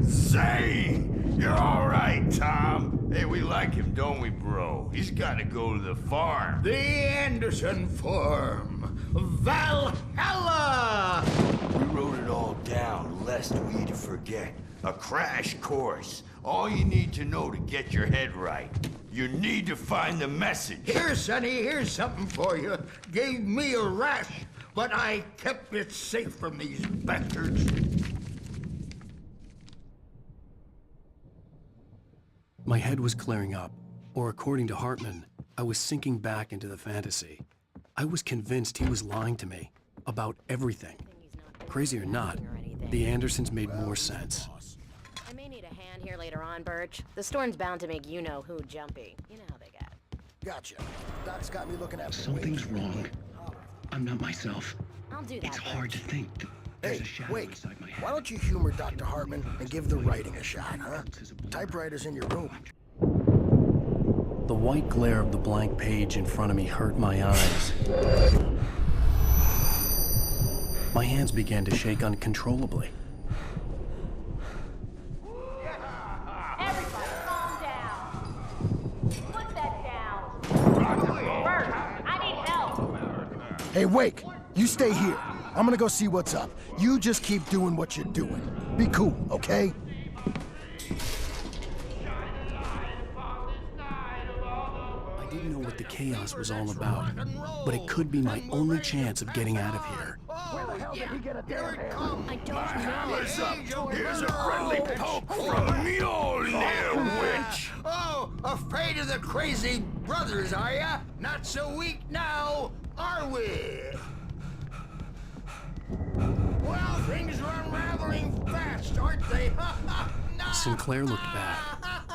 Zane! You're all right, Tom. Hey, we like him, don't we, bro? He's got to go to the farm. The Anderson farm. Valhalla! We wrote it all down, lest we forget. A crash course. All you need to know to get your head right. You need to find the message. Here, Sonny, here's something for you. Gave me a rash, but I kept it safe from these bastards. My head was clearing up, or according to Hartman, I was sinking back into the fantasy. I was convinced he was lying to me about everything. Crazy or not, the Andersons made more sense. I may need a hand here later on, Birch. The storm's bound to make you-know-who jumpy. You know how they get. Gotcha. Doc's got me looking at me. Something's wrong. I'm not myself. I'll do that. It's hard to think that there's a shadow Wait, inside my head. why don't you humor Dr. Hartman and give the writing a shot, huh? Typewriter's in your room. The white glare of the blank page in front of me hurt my eyes. My hands began to shake uncontrollably. Everybody, calm down. Put that down. Bert, I need help. Hey, Wake, you stay here. I'm gonna go see what's up. You just keep doing what you're doing. Be cool, okay? I didn't know what the chaos was all about, but it could be my only chance of getting out of here. Where the hell did he get a damn hammer? I don't know. Here's a friendly poke from Mjolnir, witch! Oh, afraid of the crazy brothers, are ya? Not so weak now, are we? Well, things are unraveling fast, aren't they? Sinclair looked bad.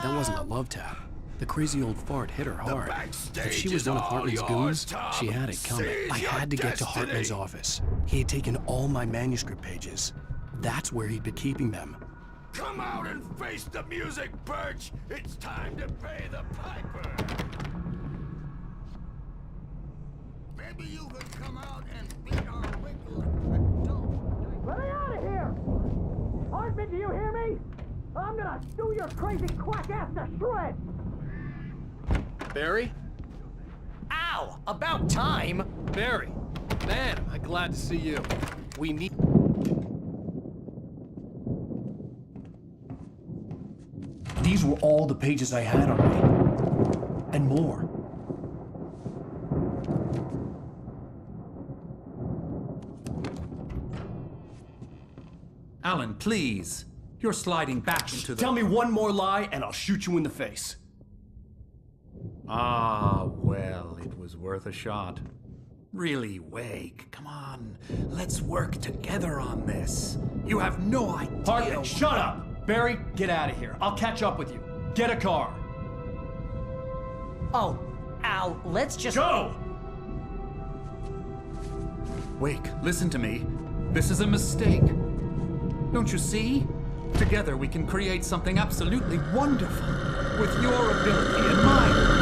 That wasn't a love tap. The crazy old fart hit her hard. If she was one of Hartman's goons, she had it coming. I had to get to Hartman's office. He had taken all my manuscript pages. That's where he'd been keeping them. Come out and face the music, Birch! It's time to pay the piper! Maybe you could come out and beat our regular Let me out of here! Hartman, do you hear me? I'm gonna stew your crazy quack ass to shreds! Barry? Ow! About time! Barry! Man, am I glad to see you. We need... These were all the pages I had on me. And more. Alan, please. You're sliding back into the... Tell me one more lie and I'll shoot you in the face. Ah, well, it was worth a shot. Really, Wake, come on. Let's work together on this. You have no idea... Hartman, shut up! Barry, get out of here. I'll catch up with you. Get a car. Oh, Al, let's just... Go! Wake, listen to me. This is a mistake. Don't you see? Together we can create something absolutely wonderful. With your ability and mine.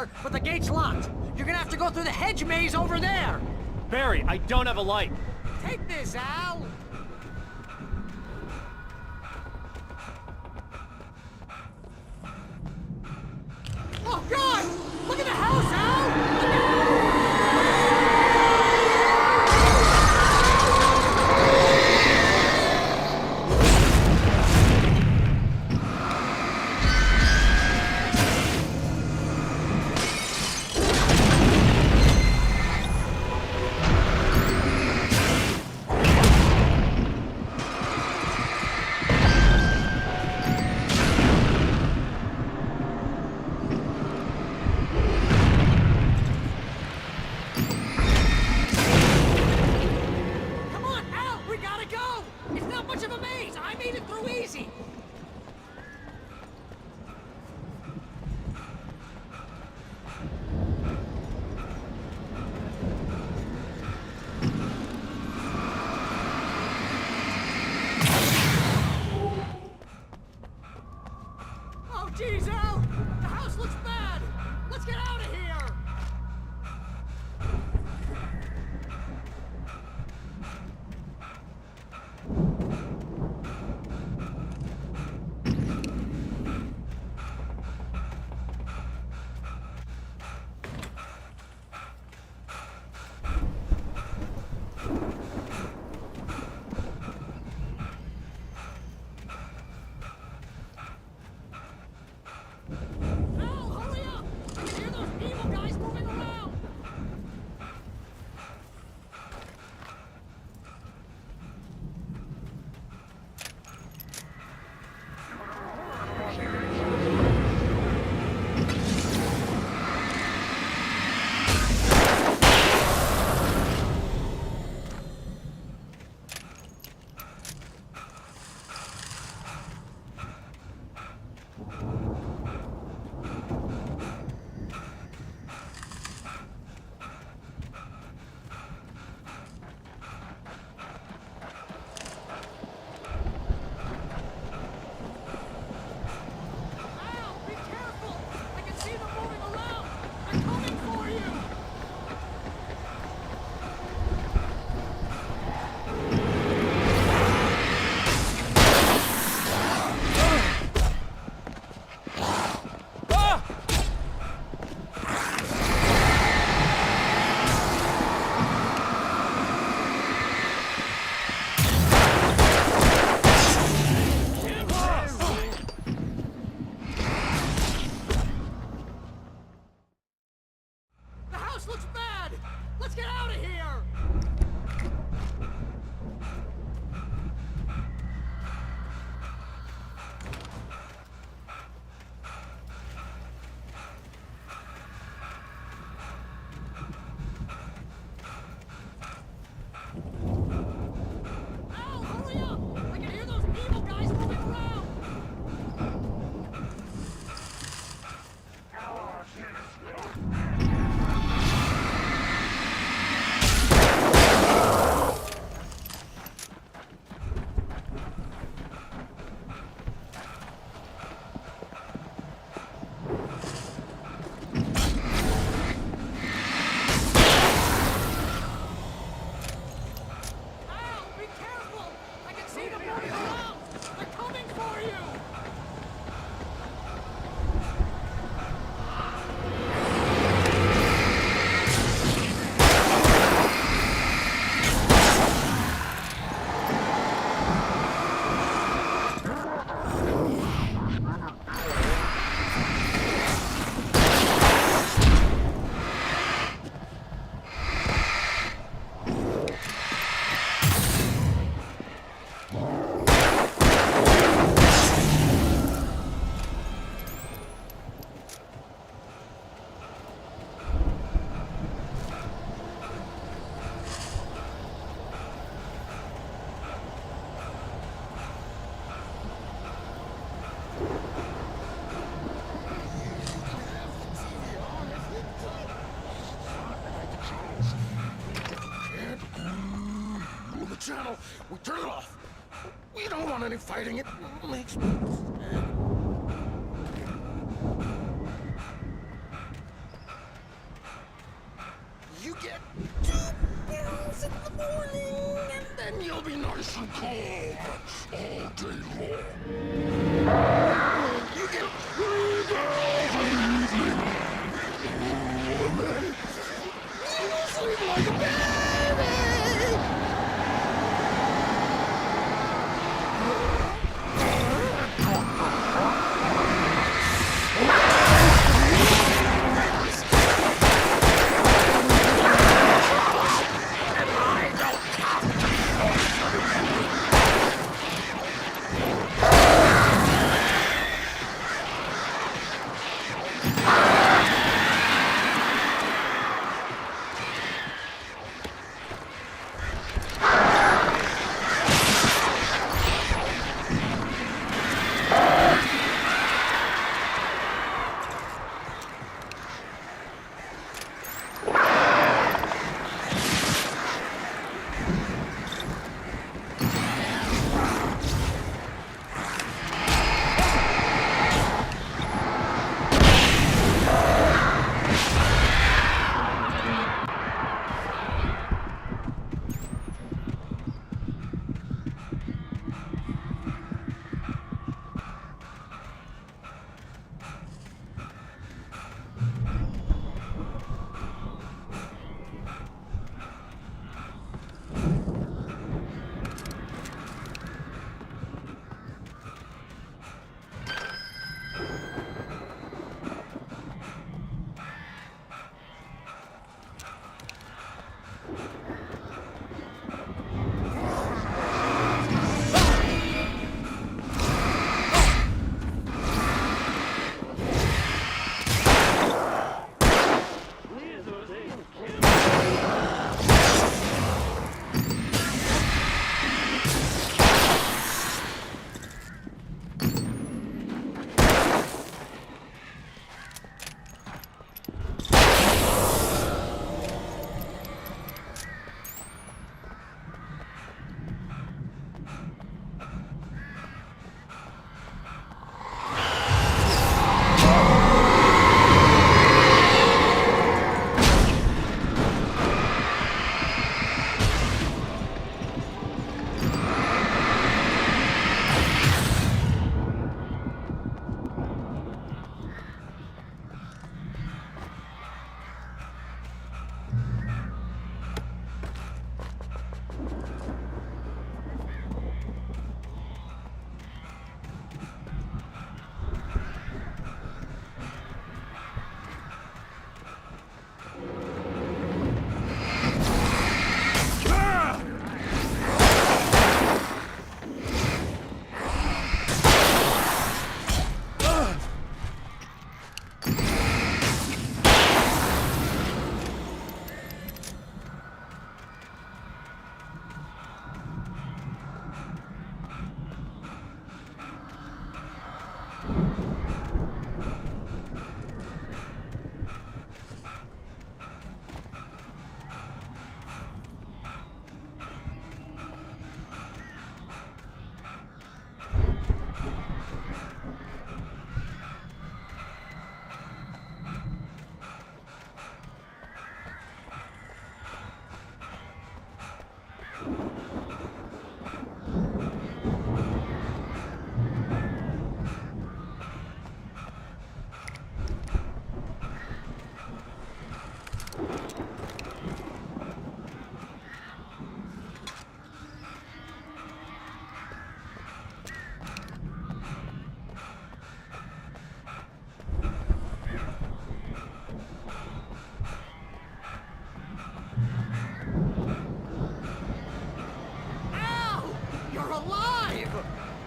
door, but the gate's locked. You're gonna have to go through the hedge maze over there. Barry, I don't have a light. Take this, Al. Oh, God! Look at the house, Al! Come on, Al! We gotta go! It's not much of a maze! I made it through easy! Oh, geez, Al! The house looks bad! Let's get out of here! Al, hurry up! I can hear those evil guys moving around! Al, be careful! I can see them moving around! They're coming for you! The house looks bad! Let's get out of here! Al, hurry up! I can hear those evil guys moving around! Al, be careful! I can see them moving around! They're coming for you! The channel. We turn it off. We don't want any fighting. It makes me sad. I'll be nice and calm all day long. You get 3 girls an evening. And then you sleep like a baby.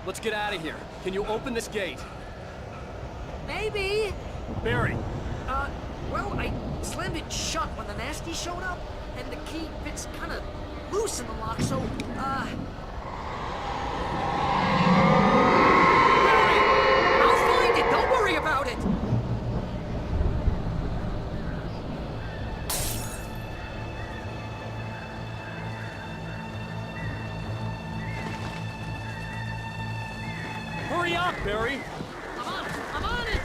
Let's get out of here. Can you open this gate? Maybe. Barry. Well, I slammed it shut when the nasty showed up, and the key fits kind of loose in the lock, so, Barry, I'll find it. Don't worry about it. Hurry up, Barry! I'm on it!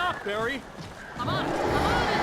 stop, Barry. I'm on it! I'm on it!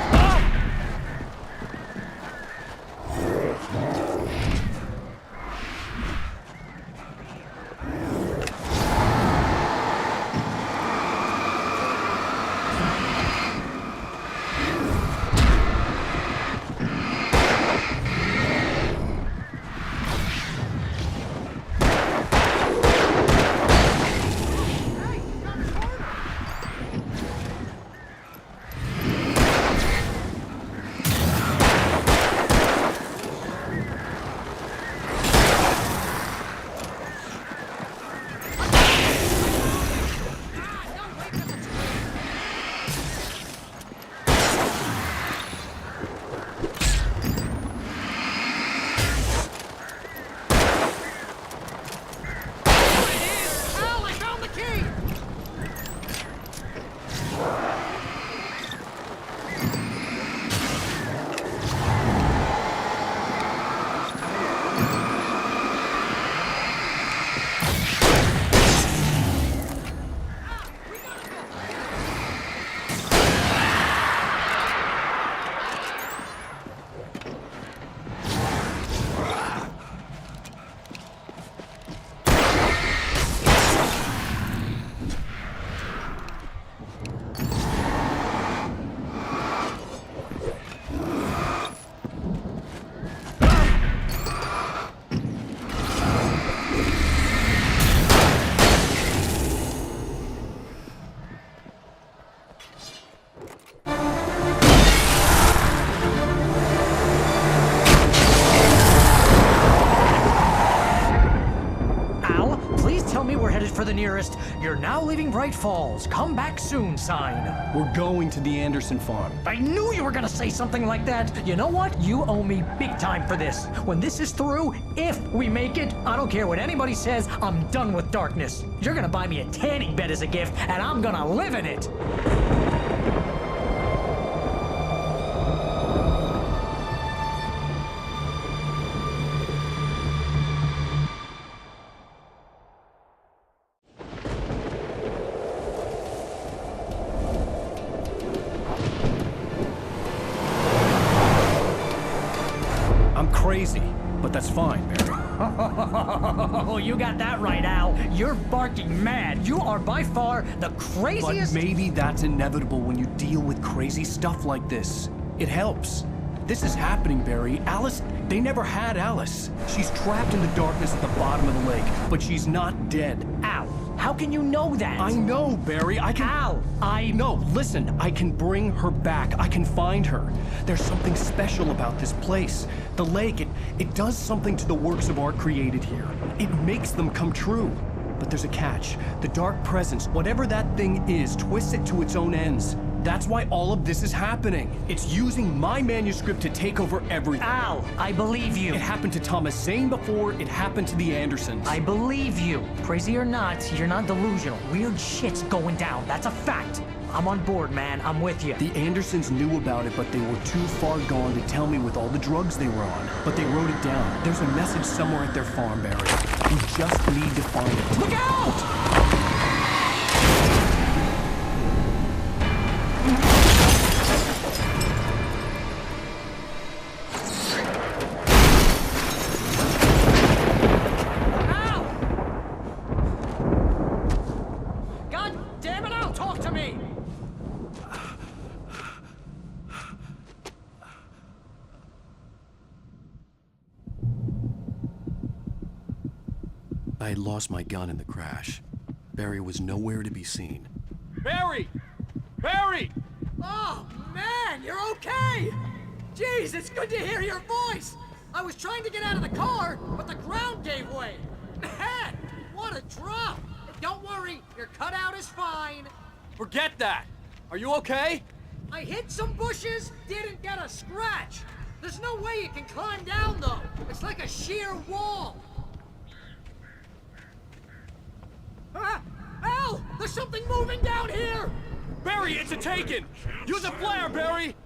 For the nearest, "You're now leaving Bright Falls. Come back soon" sign. We're going to the Anderson farm. I knew you were gonna say something like that. You know what? You owe me big time for this. When this is through, if we make it, I don't care what anybody says, I'm done with darkness. You're gonna buy me a tanning bed as a gift, and I'm gonna live in it. Crazy, but that's fine, Barry. Oh, you got that right, Al. You're barking mad. You are by far the craziest... But maybe that's inevitable when you deal with crazy stuff like this. It helps. This is happening, Barry. Alice, they never had Alice. She's trapped in the darkness at the bottom of the lake, but she's not dead. Al, how can you know that? I know, Barry. I can... Al, No, listen. I can bring her back. I can find her. There's something special about this place. The lake, it does something to the works of art created here. It makes them come true. But there's a catch. The dark presence, whatever that thing is, twists it to its own ends. That's why all of this is happening. It's using my manuscript to take over everything. Al, I believe you. It happened to Thomas Zane before, it happened to the Andersons. I believe you. Crazy or not, you're not delusional. Weird shit's going down. That's a fact. I'm on board, man. I'm with you. The Andersons knew about it, but they were too far gone to tell me with all the drugs they were on. But they wrote it down. There's a message somewhere at their farm, Barry. We just need to find it. Look out! I had lost my gun in the crash. Barry was nowhere to be seen. Barry! Barry! Oh, man, you're okay! Jeez, it's good to hear your voice! I was trying to get out of the car, but the ground gave way. Man, what a drop! Don't worry, your cutout is fine. Forget that! Are you okay? I hit some bushes, didn't get a scratch. There's no way you can climb down, though. It's like a sheer wall. Al! There's something moving down here! Barry, it's a Taken! Use a flare, Barry!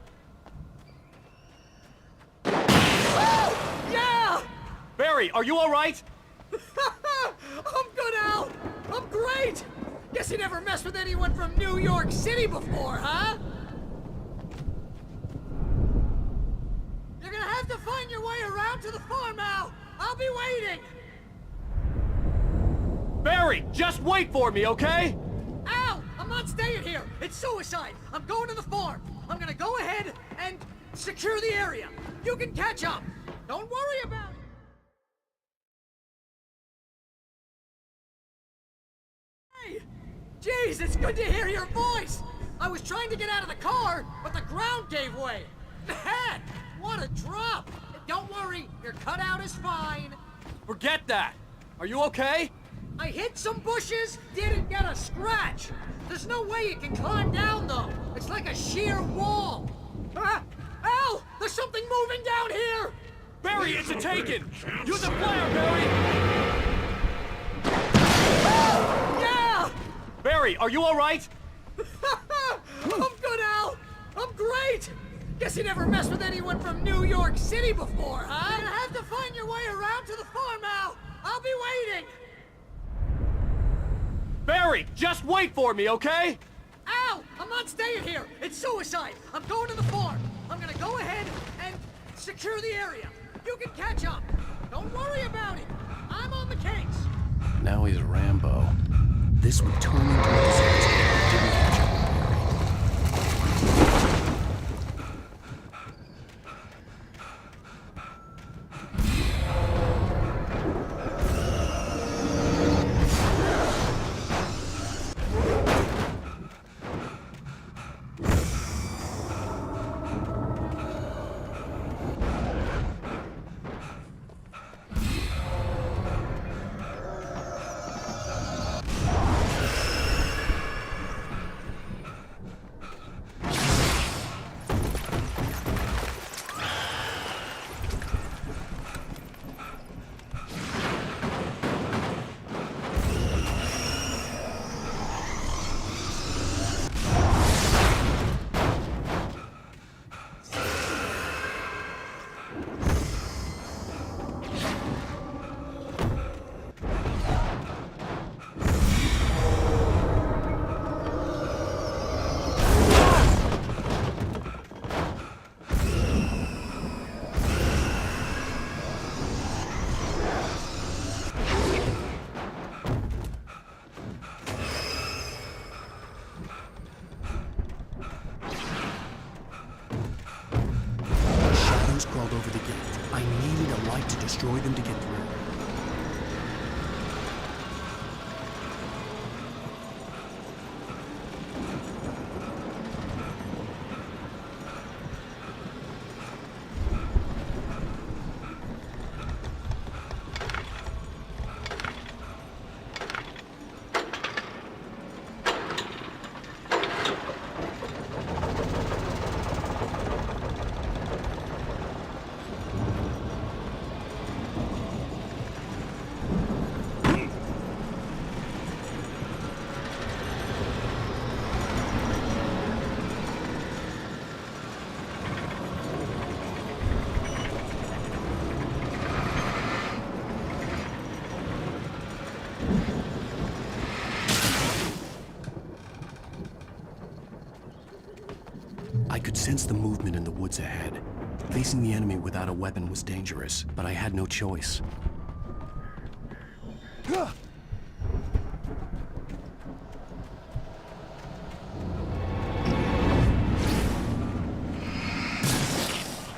Oh! Yeah! Barry, are you alright? I'm good, Al! I'm great! Guess you never messed with anyone from New York City before, huh? You're gonna have to find your way around to the farm, Al. I'll be waiting. Barry, just wait for me, okay? Al, I'm not staying here. It's suicide. I'm going to the farm. I'm gonna go ahead and secure the area. You can catch up. Don't worry about it. Hey! Jeez, it's good to hear your voice! I was trying to get out of the car, but the ground gave way. Man, what a drop! Don't worry, your cutout is fine. Forget that! Are you okay? I hit some bushes, didn't get a scratch. There's no way you can climb down, though. It's like a sheer wall. Ah! Al! There's something moving down here! Barry, it's a taken! Use a flare, Barry! Yeah! Barry, are you alright? I'm good, Al! I'm great! Guess you never messed with anyone from New York City before, huh? You're gonna have to find your way around to the farm, Al! I'll be waiting! Barry, just wait for me, okay? Al! I'm not staying here! It's suicide! I'm going to the farm! I'm gonna go ahead and secure the area. You can catch up. Don't worry about it. I'm on the case. Now he's Rambo. This would turn into a disaster if I didn't catch up. Crawled over the gate. I needed a light to destroy them to get through. I could sense the movement in the woods ahead. Facing the enemy without a weapon was dangerous, but I had no choice.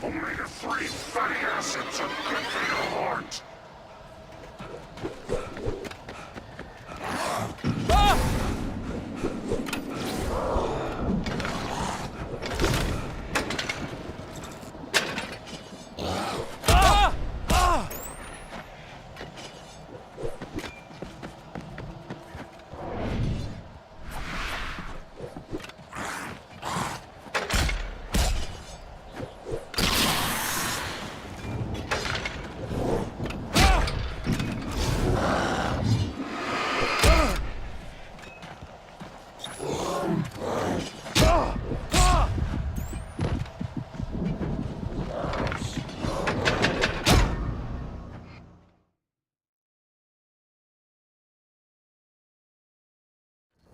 Omega-3 fatty acids are good for your heart.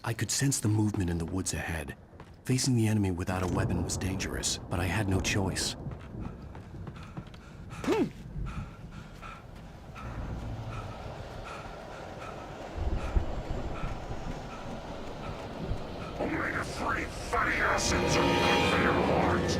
I could sense the movement in the woods ahead. Facing the enemy without a weapon was dangerous, but I had no choice. Omega-3 fatty acids are good for your heart.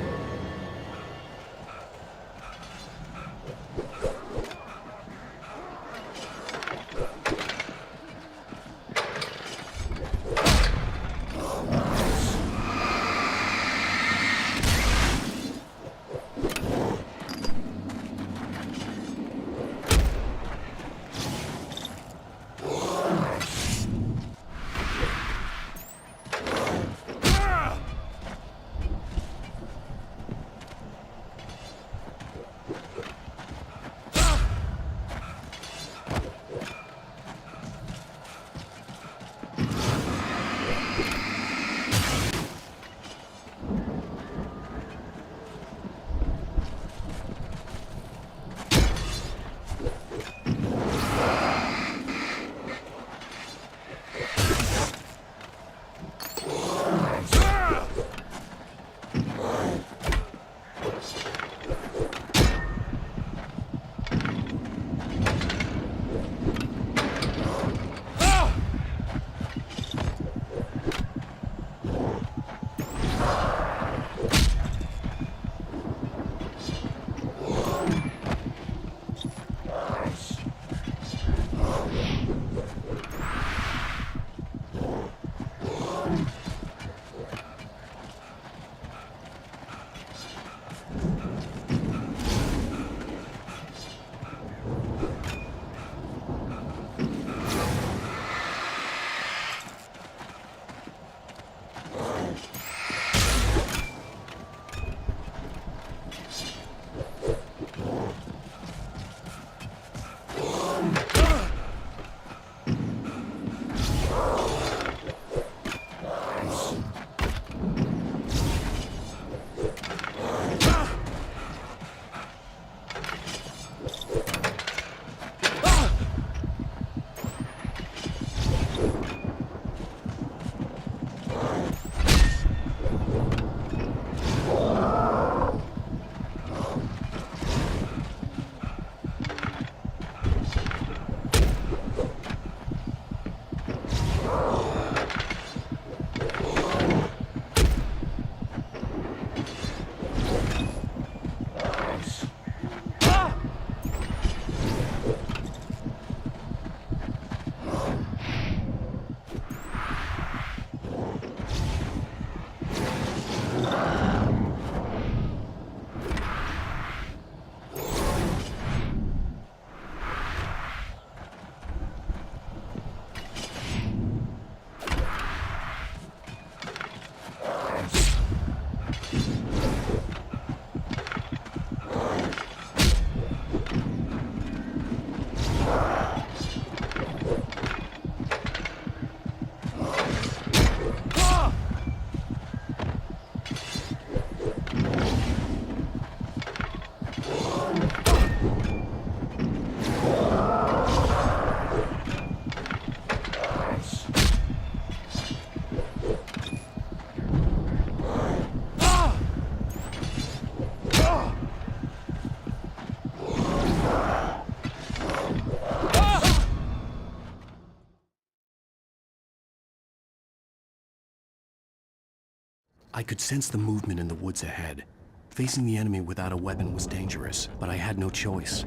I could sense the movement in the woods ahead. Facing the enemy without a weapon was dangerous, but I had no choice.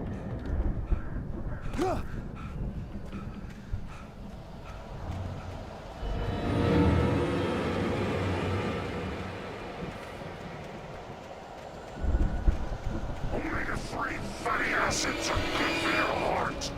Omega-3 fatty acids are good for your heart.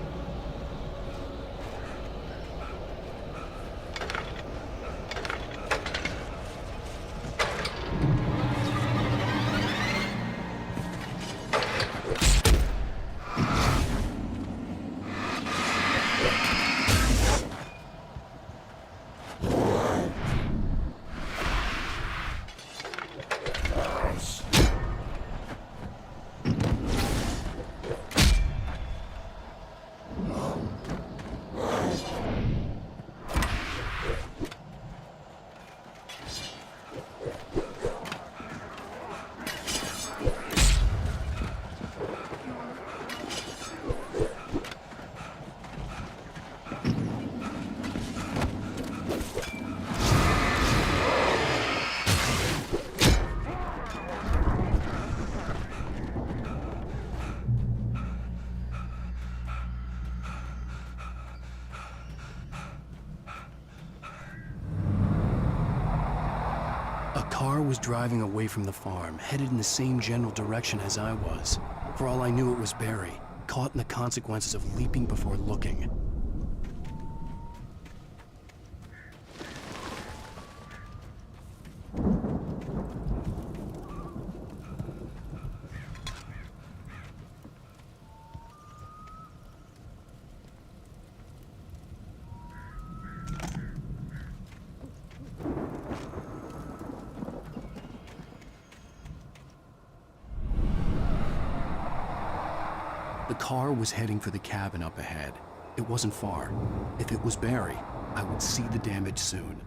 A car was driving away from the farm, headed in the same general direction as I was. For all I knew, it was Barry, caught in the consequences of leaping before looking. The car was heading for the cabin up ahead. It wasn't far. If it was Barry, I would see the damage soon.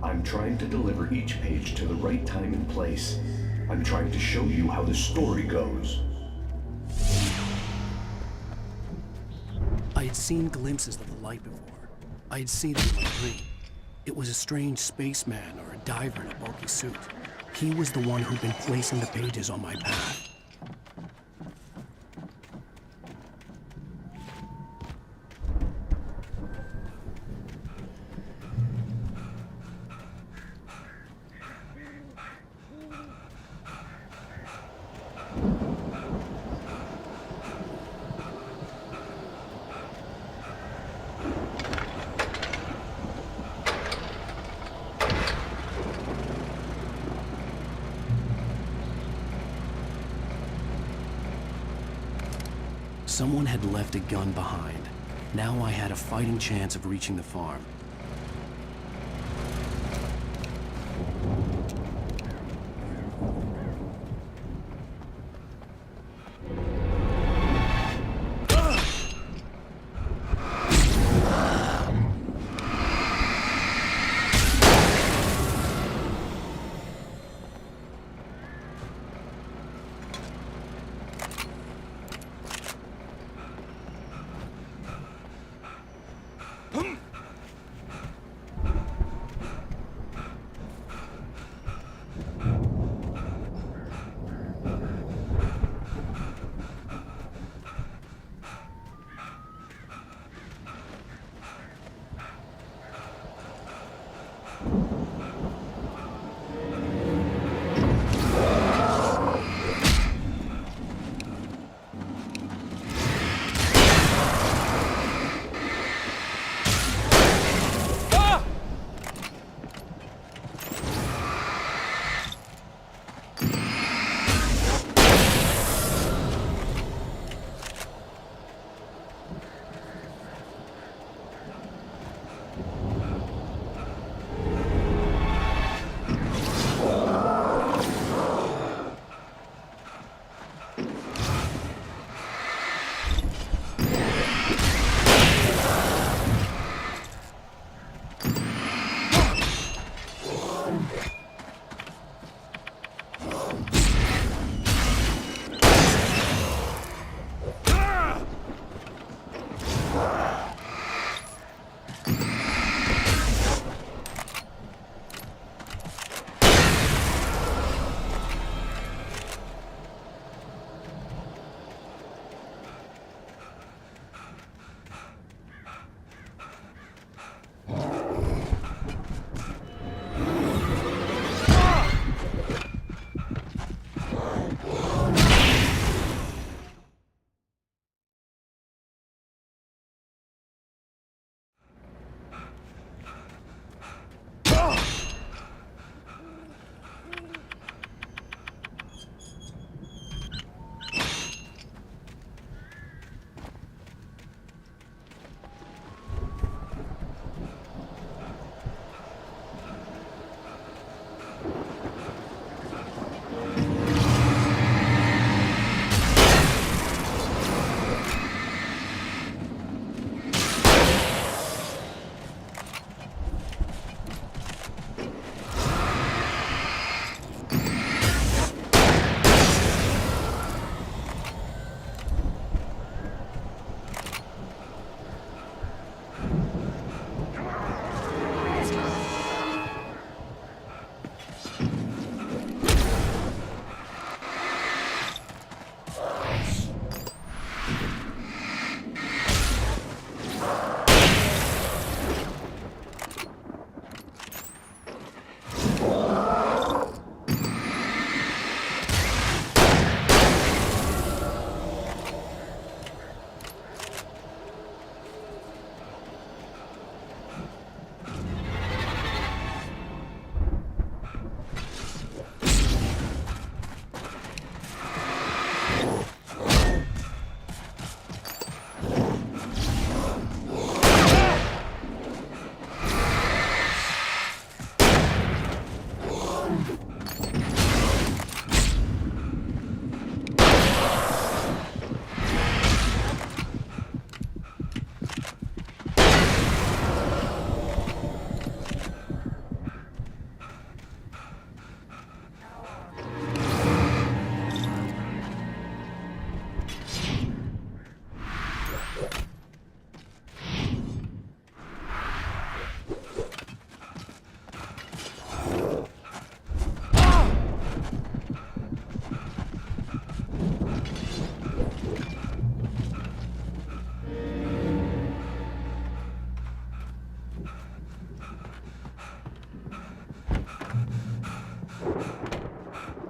I'm trying to deliver each page to the right time and place. I'm trying to show you how the story goes. I had seen glimpses of the light before. I had seen it in my dream. It was a strange spaceman or a diver in a bulky suit. He was the one who'd been placing the pages on my path. Someone had left a gun behind. Now I had a fighting chance of reaching the farm.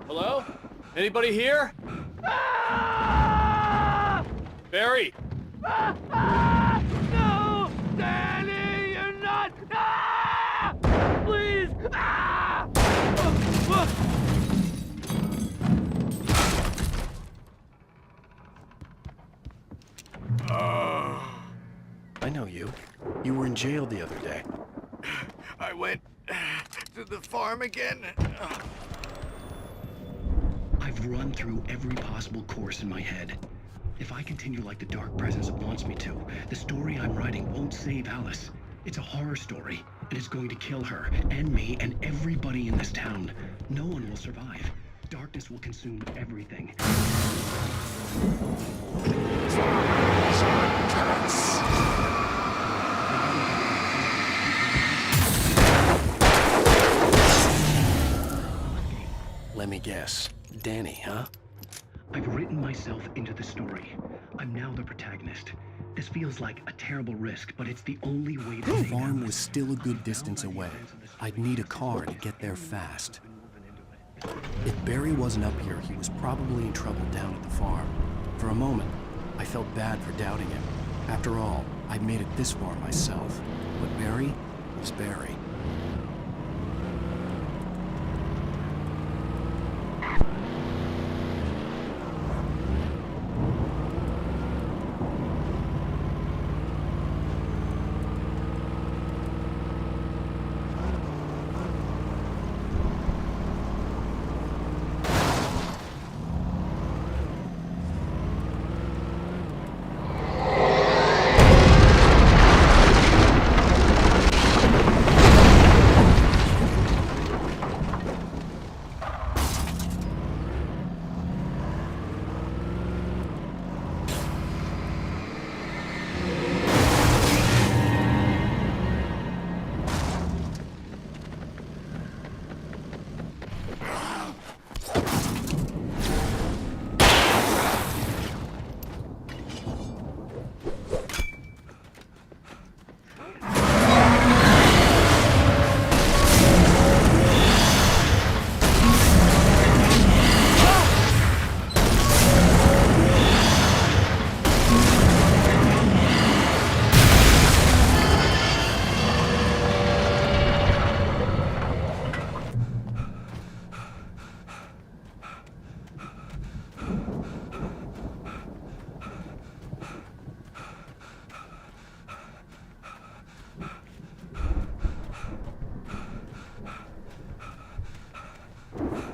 Hello? Anybody here? Barry! No! Danny, you're not! Please! I know you. You were in jail the other day. I went to the farm again. I've run through every possible course in my head. If I continue like the Dark Presence wants me to, the story I'm writing won't save Alice. It's a horror story, and it's going to kill her, and me, and everybody in this town. No one will survive. Darkness will consume everything. Let me guess. Danny, huh? I've written myself into the story. I'm now the protagonist. This feels like a terrible risk, but it's the only way to... The farm was still a good distance away. I'd need a car to get there fast. If Barry wasn't up here, he was probably in trouble down at the farm. For a moment, I felt bad for doubting him. After all, I'd made it this far myself. But Barry was Barry.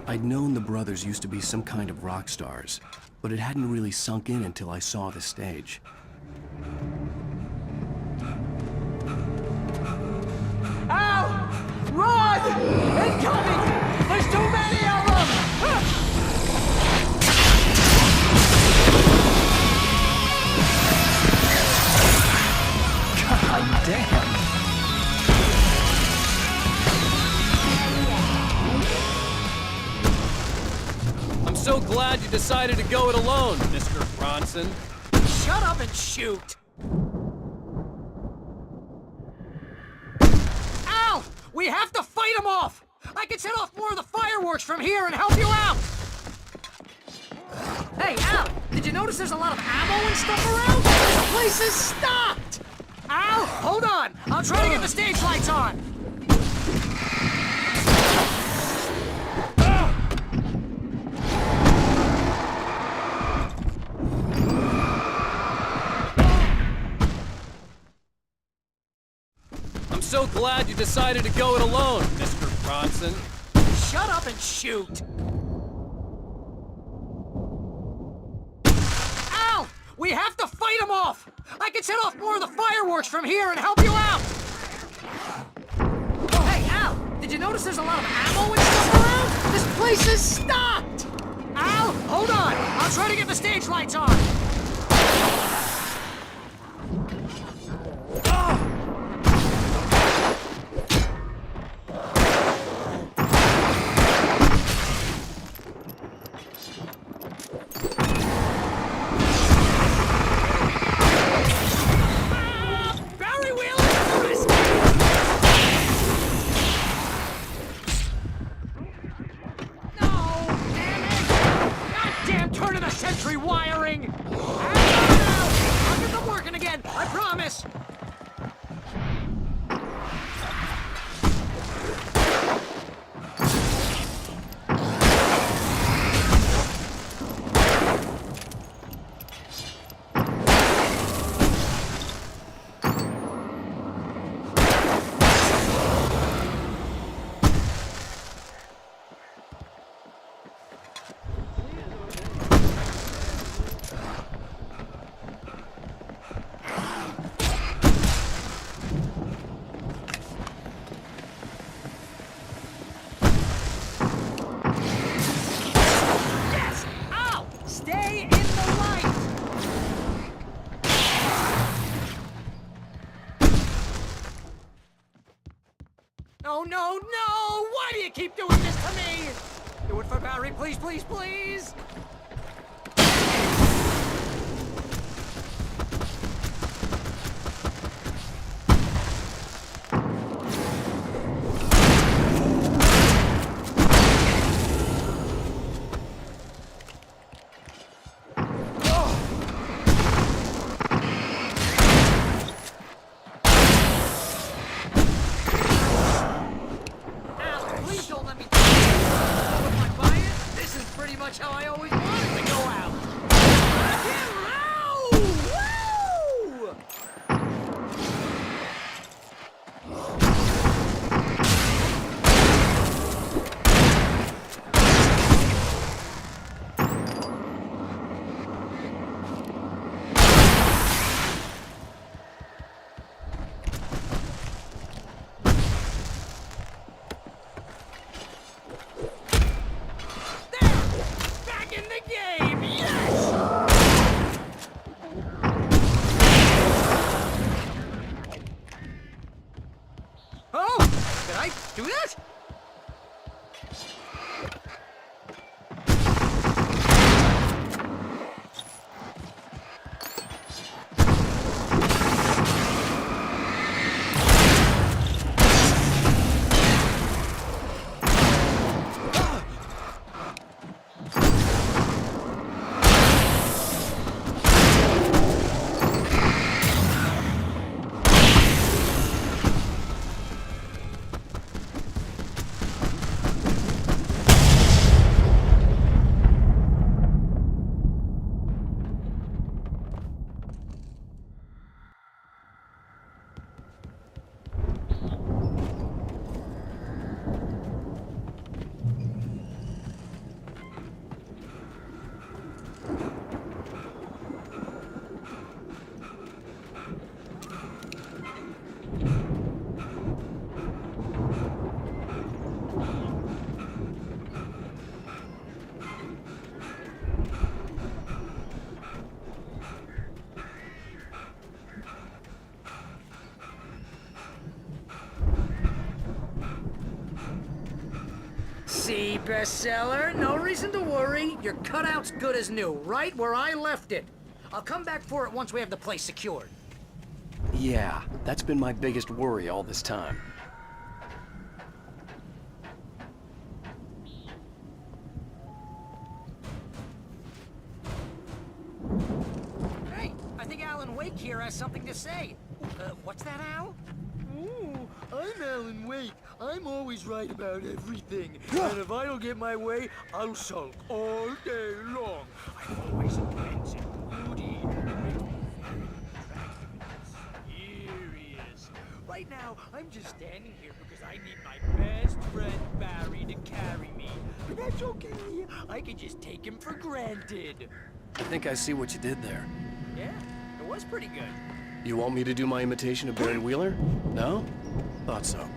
I'd known the brothers used to be some kind of rock stars, but it hadn't really sunk in until I saw the stage. Ow! Run! Incoming! There's too many of them! God damn! I'm so glad you decided to go it alone, Mr. Bronson. Shut up and shoot! Al! We have to fight them off! I can set off more of the fireworks from here and help you out! Hey, Al! Did you notice there's a lot of ammo and stuff around? This place is stocked! Al, hold on! I'll try to get the stage lights on! I'm so glad you decided to go it alone, Mr. Bronson. Shut up and shoot! Al! We have to fight them off! I can set off more of the fireworks from here and help you out! Hey, Al! Did you notice there's a lot of ammo and stuff around? This place is stocked! Al, hold on! I'll try to get the stage lights on! turn to the sentry wiring! I'll get them working again, I promise! No, no, no! Why do you keep doing this to me? Do it for Barry, please, please, please! How I always wanted to go out. Do that? See, bestseller? No reason to worry. Your cutout's good as new, right where I left it. I'll come back for it once we have the place secured. Yeah, that's been my biggest worry all this time. Hey, I think Alan Wake here has something to say. What's that, Al? Ooh, I'm Alan Wake. I'm always right about everything. And if I don't get my way, I'll sulk all day long. I've always been moody. Serious. Right now, I'm just standing here because I need my best friend Barry to carry me. But that's okay. I can just take him for granted. I think I see what you did there. Yeah, it was pretty good. You want me to do my imitation of Barry Wheeler? No? Thought so.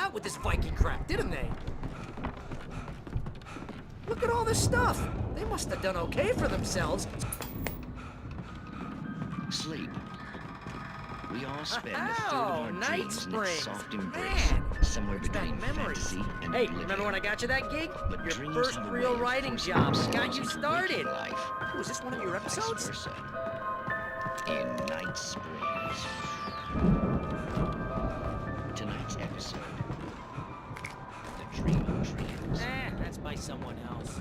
out with this Viking crap, didn't they? Look at all this stuff. They must have done okay for themselves. Sleep. We all spend a third of our Night dreams in Springs. its soft embrace, somewhere between fantasy and Hey, oblivion. remember when I got you that gig? But Your dreams first have a way real of writing forcing job. themselves Got you into started. waking life. Was this one of your episodes? Vice versa. In Night Springs. Tonight's episode. The Dream of Dreams. That's by someone else.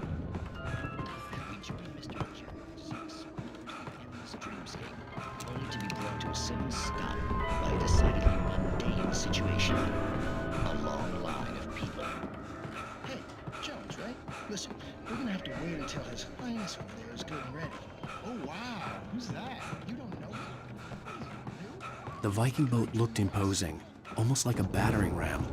We join Mr. Jones, explored the endless dreamscape, only to be brought to a sudden stop by a decidedly mundane situation. A long line of people. Hey, Jones, right? Listen, we're gonna have to wait until His Highness over there is good and ready. Oh, wow. Who's that? You don't know him? The Viking boat looked imposing, almost like a battering ram.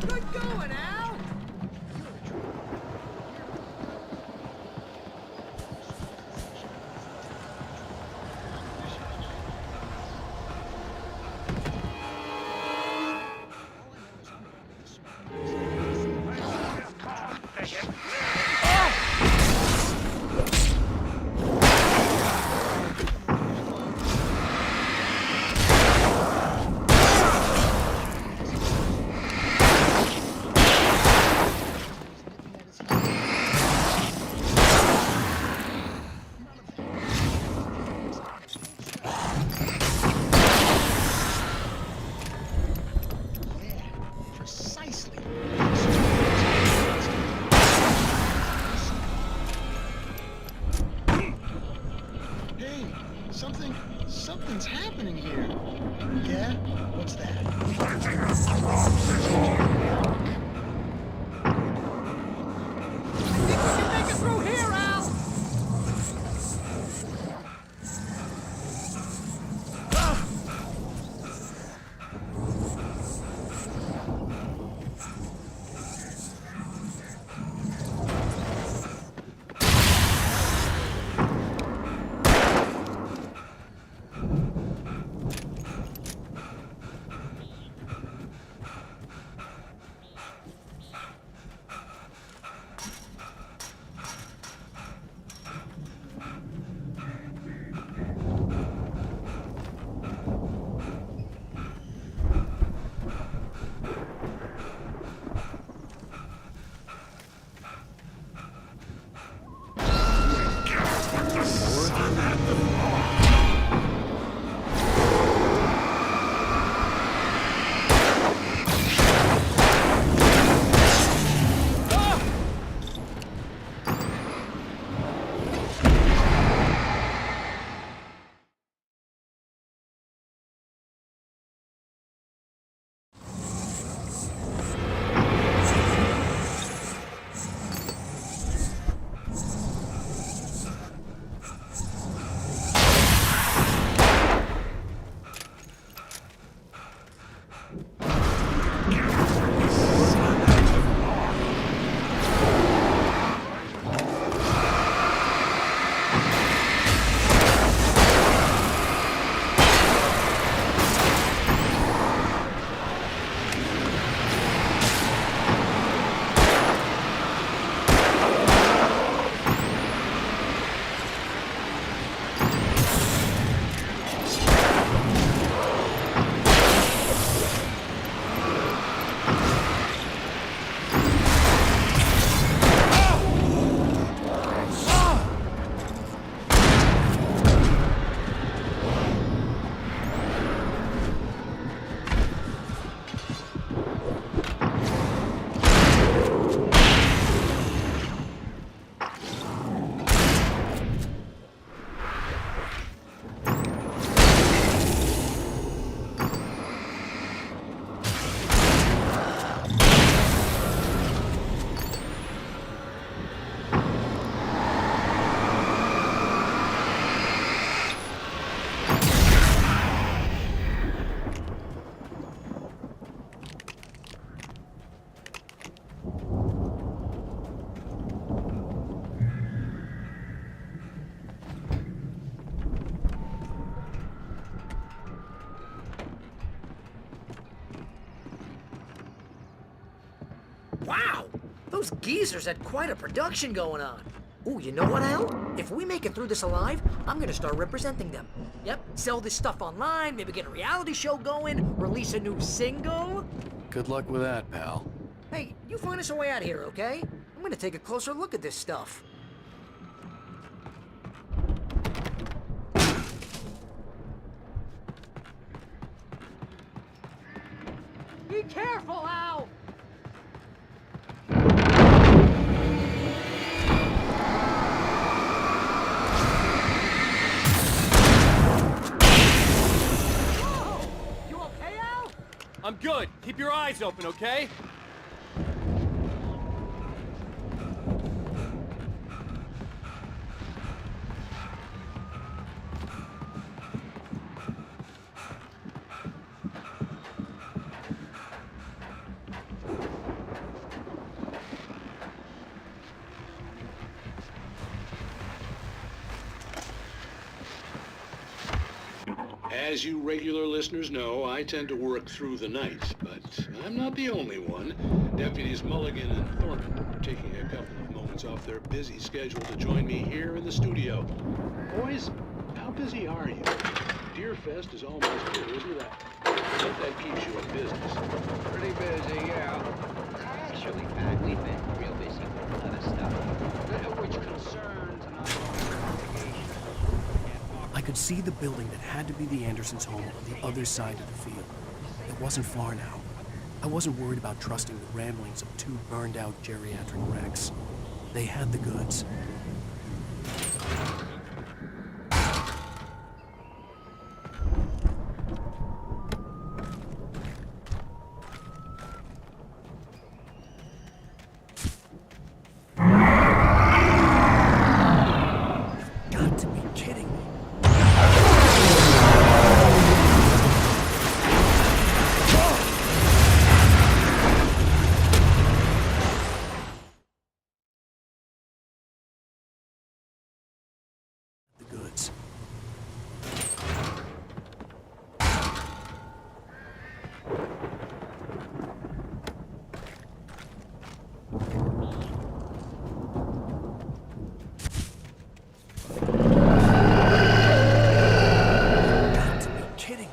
Good going, Al! Precisely. Hey, something's happening here. Yeah? What's that? Make it through here, Al! Wow! Those geezers had quite a production going on. Ooh, you know what, Al? If we make it through this alive, I'm gonna start representing them. Yep, sell this stuff online, maybe get a reality show going, release a new single. Good luck with that, pal. Hey, you find us a way out of here, okay? I'm gonna take a closer look at this stuff. Be careful, Al! I'm good. Keep your eyes open, okay? As you regular listeners know, I tend to work through the night, but I'm not the only one. Deputies Mulligan and Thornton are taking a couple of moments off their busy schedule to join me here in the studio. Boys, how busy are you? Deerfest is almost here, isn't it? I bet that keeps you in business. Pretty busy, yeah. Actually, Pat, we've been real busy with other stuff, which concerns an ongoing investigation. I could see the building that had to be the Andersons' home on the other side of the field. It wasn't far now. I wasn't worried about trusting the ramblings of two burned-out geriatric wrecks. They had the goods. Got to be kidding me. The goods. Got to be kidding me.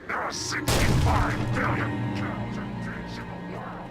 There are 65 billion cows and pigs in the world.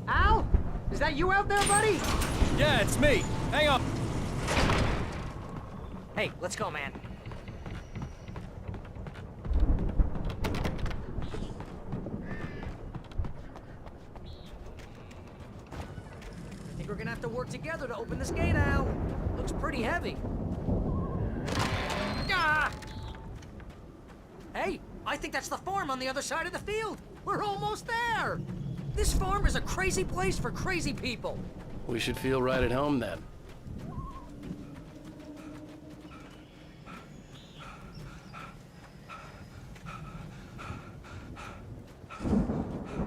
Al? Is that you out there, buddy? Yeah, it's me. Hang on. Hey, let's go, man. I think we're gonna have to work together to open this gate, Al. Looks pretty heavy. Ah! think that's the farm on the other side of the field. We're almost there. This farm is a crazy place for crazy people. We should feel right at home then.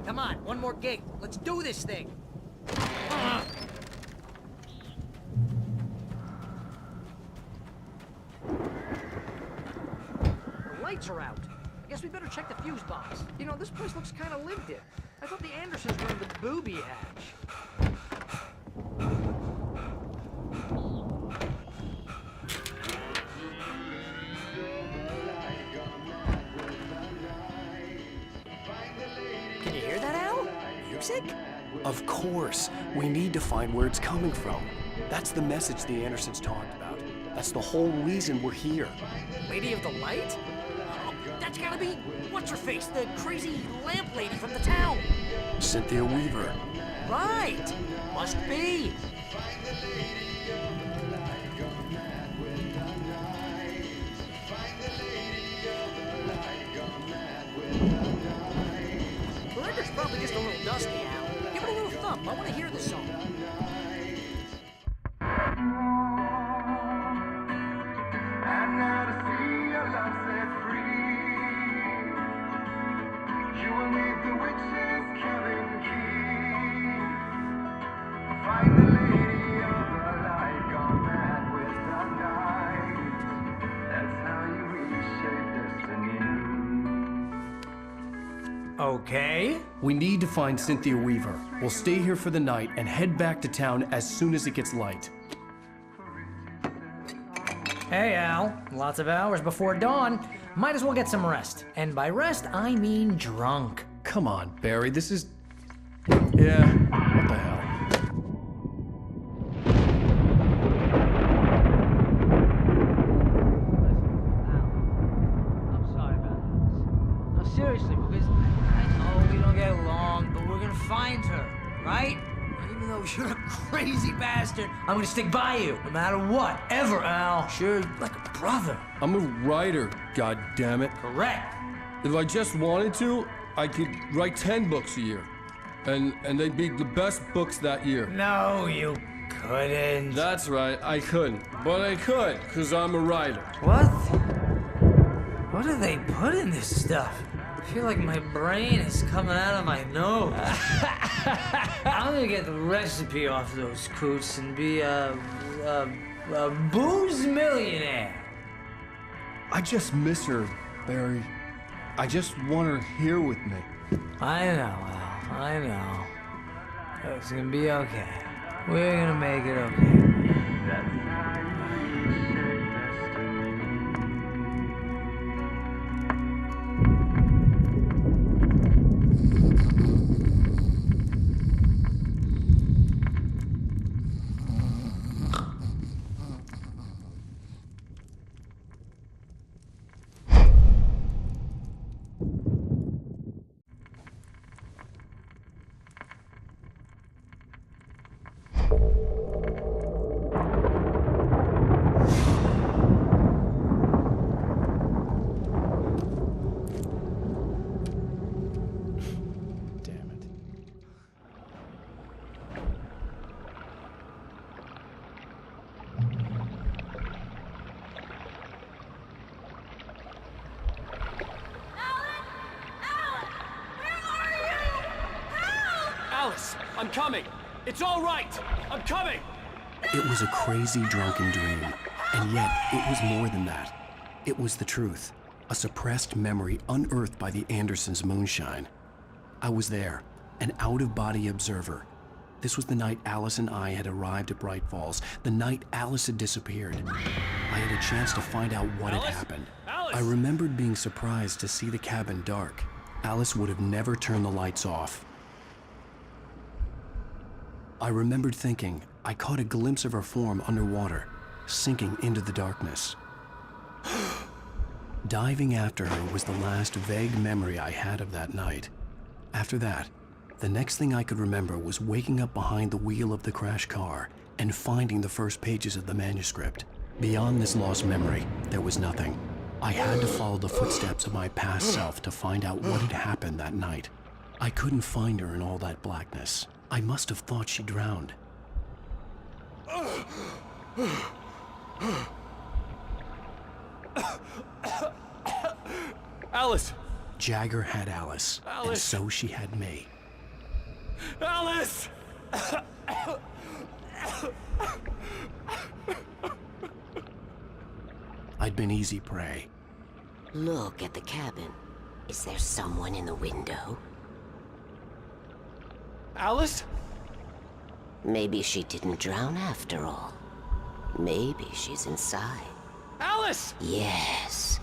Come on, one more gate. Let's do this thing. The lights are out. I guess we better check the fuse box. You know, this place looks kind of lived in. I thought the Andersons were in the booby hatch. Can you hear that, Al? Music? Of course. We need to find where it's coming from. That's the message the Andersons talked about. That's the whole reason we're here. Lady of the Light? Oh, that's gotta be what's-her-face, the crazy lamp lady from the town. Cynthia Weaver. Right. Must be. The record's probably just a little dusty, Al. Give it a little thump. I want to hear this song. Okay. We need to find Cynthia Weaver. We'll stay here for the night and head back to town as soon as it gets light. Hey, Al. Lots of hours before dawn. Might as well get some rest. And by rest, I mean drunk. Come on, Barry, this is... Yeah, what the hell? Seriously, because I know we don't get along, but we're gonna find her, right? Even though you're a crazy bastard, I'm gonna stick by you, no matter what, ever, Al. Sure, like a brother. I'm a writer, goddammit. Correct. If I just wanted to, I could write 10 books a year. And they'd be the best books that year. No, you couldn't. That's right, I couldn't. But I could, because I'm a writer. What? What do they put in this stuff? I feel like my brain is coming out of my nose. I'm gonna get the recipe off those coots and be a booze millionaire. I just miss her, Barry. I just want her here with me. I know, Al. I know. It's gonna be okay. We're gonna make it okay. Alice, I'm coming. It's all right. I'm coming. It was a crazy drunken dream, and yet it was more than that. It was the truth, a suppressed memory unearthed by the Andersons' moonshine. I was there, an out-of-body observer. This was the night Alice and I had arrived at Bright Falls, the night Alice had disappeared. I had a chance to find out what had happened. Alice! I remembered being surprised to see the cabin dark. Alice would have never turned the lights off. I remembered thinking I caught a glimpse of her form underwater, sinking into the darkness. Diving after her was the last vague memory I had of that night. After that, the next thing I could remember was waking up behind the wheel of the crash car and finding the first pages of the manuscript. Beyond this lost memory, there was nothing. I had to follow the footsteps of my past self to find out what had happened that night. I couldn't find her in all that blackness. I must have thought she drowned. Alice! Jagger had Alice, and Alice! so she had me. Alice! I'd been easy prey. Look at the cabin. Is there someone in the window? Alice? Maybe she didn't drown after all. Maybe she's inside. Alice! Yes.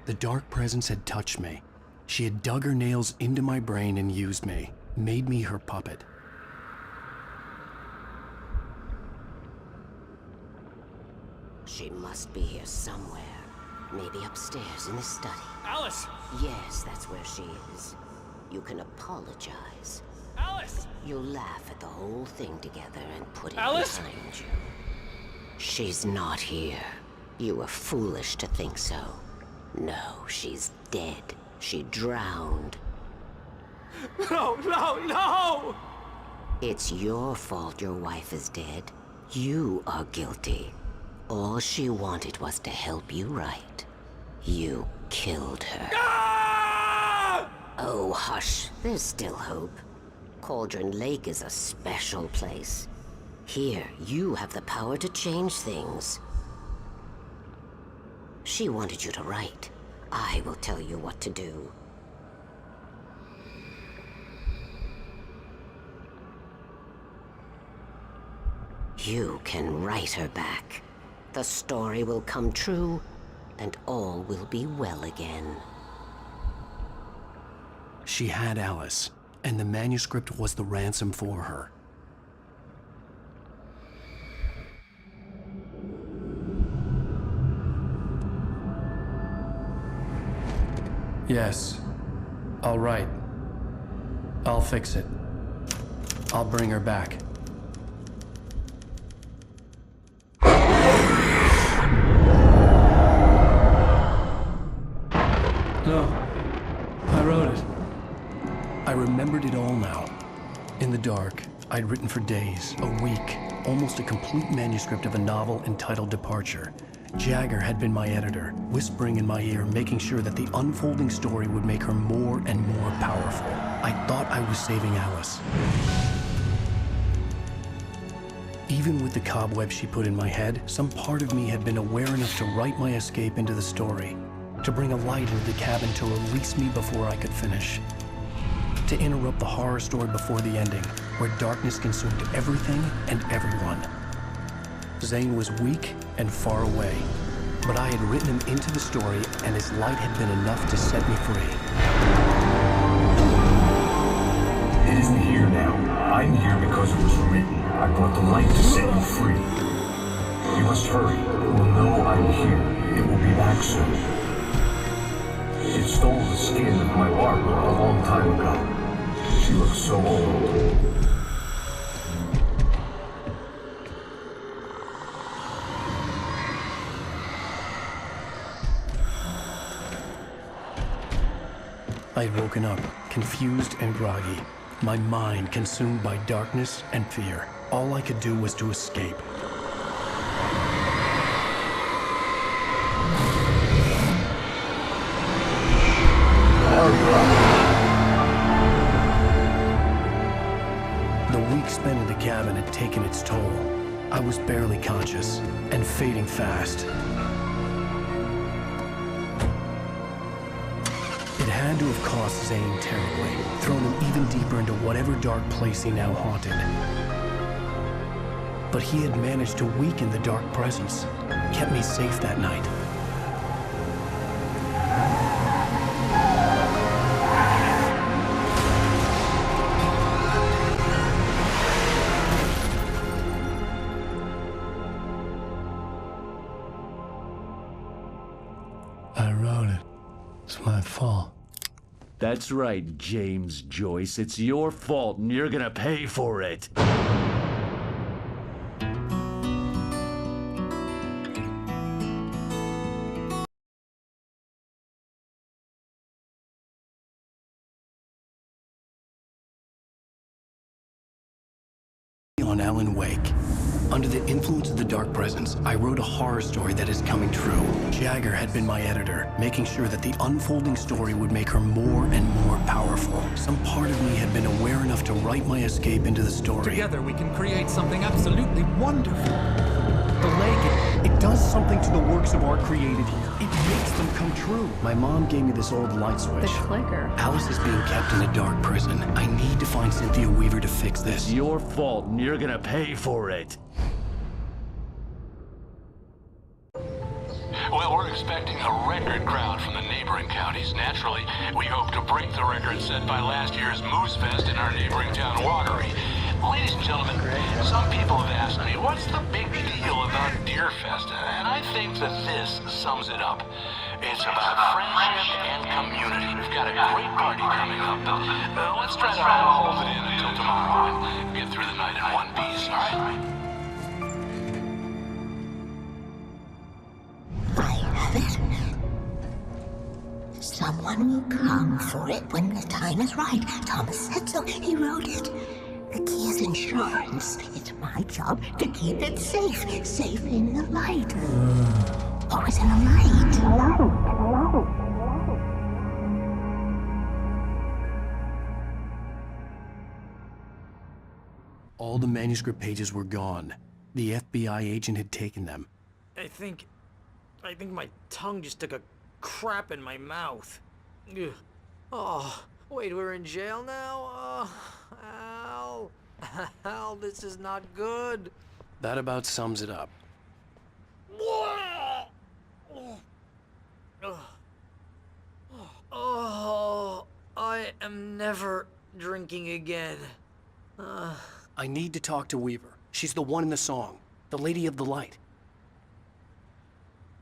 The dark presence had touched me. She had dug her nails into my brain and used me, made me her puppet. She must be here somewhere. Maybe upstairs in the study. Alice! Yes, that's where she is. You can apologize. Alice! You'll laugh at the whole thing together and put it Alice? behind you. She's not here. You were foolish to think so. No, she's dead. She drowned. No, no, no! It's your fault your wife is dead. You are guilty. All she wanted was to help you right. You killed her. Ah! Oh, hush. There's still hope. Cauldron Lake is a special place. Here, you have the power to change things. She wanted you to write. I will tell you what to do. You can write her back. The story will come true, and all will be well again. She had Alice, and the manuscript was the ransom for her. Yes. All right. I'll fix it. I'll bring her back. No. I wrote it. I remembered it all now. In the dark, I'd written for days, a week, almost a complete manuscript of a novel entitled Departure. Jagger had been my editor, whispering in my ear, making sure that the unfolding story would make her more and more powerful. I thought I was saving Alice. Even with the cobwebs she put in my head, some part of me had been aware enough to write my escape into the story, to bring a light into the cabin to release me before I could finish, to interrupt the horror story before the ending, where darkness consumed everything and everyone. Zane was weak and far away, but I had written him into the story, and his light had been enough to set me free. It isn't here now. I'm here because it was written. I brought the light to set you free. You must hurry. It will know I'm here. It will be back soon. It stole the skin of my barber a long time ago. She looks so old. I'd woken up, confused and groggy, my mind consumed by darkness and fear. All I could do was to escape. The week spent in the cabin had taken its toll. I was barely conscious and fading fast. It had to have cost Zane terribly, thrown him even deeper into whatever dark place he now haunted. But he had managed to weaken the dark presence, kept me safe that night. I wrote it. It's my fault. That's right, James Joyce. It's your fault, and you're gonna pay for it. On Alan Wake. Under the influence of the dark presence, I wrote a horror story that is coming true. Jagger had been my editor, making sure that the unfolding story would make her more and more powerful. Some part of me had been aware enough to write my escape into the story. Together we can create something absolutely wonderful. The lake, it does something to the works of art created here. It makes them come true. My mom gave me this old light switch. The clicker. Alice is being kept in a dark prison. I need to find Cynthia Weaver to fix this. It's your fault, and you're gonna pay for it. Well, we're expecting a record crowd from the neighboring counties. Naturally, we hope to break the record set by last year's Moose Fest in our neighboring town, Watery. Ladies and gentlemen, some people have asked me, what's the big deal about Deer Fest? And I think that this sums it up. It's about friendship and community. We've got a great party coming up, but let's try to hold it in until tomorrow and get through the night in one piece, all right? Someone will come for it when the time is right. Thomas said so. He wrote it. The key is insurance. It's my job to keep it safe. Safe in the light. Always in the light. All the manuscript pages were gone. The FBI agent had taken them. I think my tongue just took a crap in my mouth. Ugh. Oh, wait, we're in jail now? Al. Al, this is not good. That about sums it up. Oh, I am never drinking again. I need to talk to Weaver. She's the one in the song. The Lady of the Light.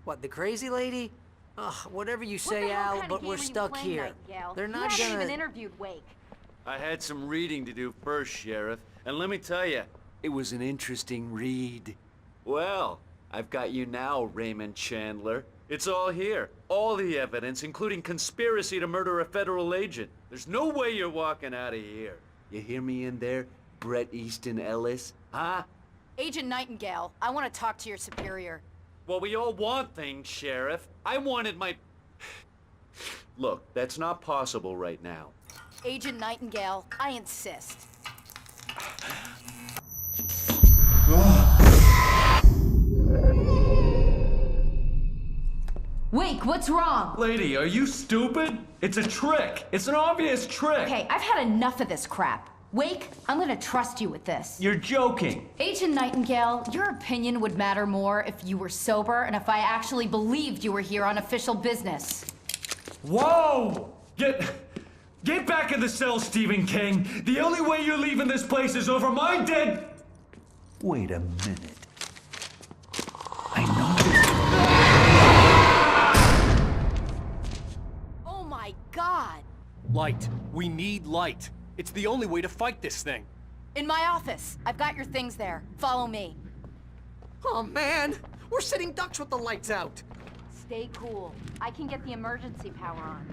What, the crazy lady? Ugh, whatever you say, Al, but we're stuck here. They're not you gonna... haven't even interviewed Wake. I had some reading to do first, Sheriff, and let me tell you, it was an interesting read. Well, I've got you now, Raymond Chandler. It's all here. All the evidence, including conspiracy to murder a federal agent. There's no way you're walking out of here. You hear me in there, Bret Easton Ellis? Huh? Agent Nightingale, I want to talk to your superior. Well, we all want things, Sheriff. I wanted my... Look, that's not possible right now. Agent Nightingale, I insist. Wake, what's wrong? Lady, are you stupid? It's a trick. It's an obvious trick. Okay, I've had enough of this crap. Wake, I'm gonna trust you with this. You're joking. Agent Nightingale, your opinion would matter more if you were sober and if I actually believed you were here on official business. Whoa! Get back in the cell, Stephen King. The only way you're leaving this place is over my dead... Wait a minute. I know... Oh my God! Light. We need light. It's the only way to fight this thing. In my office. I've got your things there. Follow me. Oh man, we're sitting ducks with the lights out. Stay cool. I can get the emergency power on.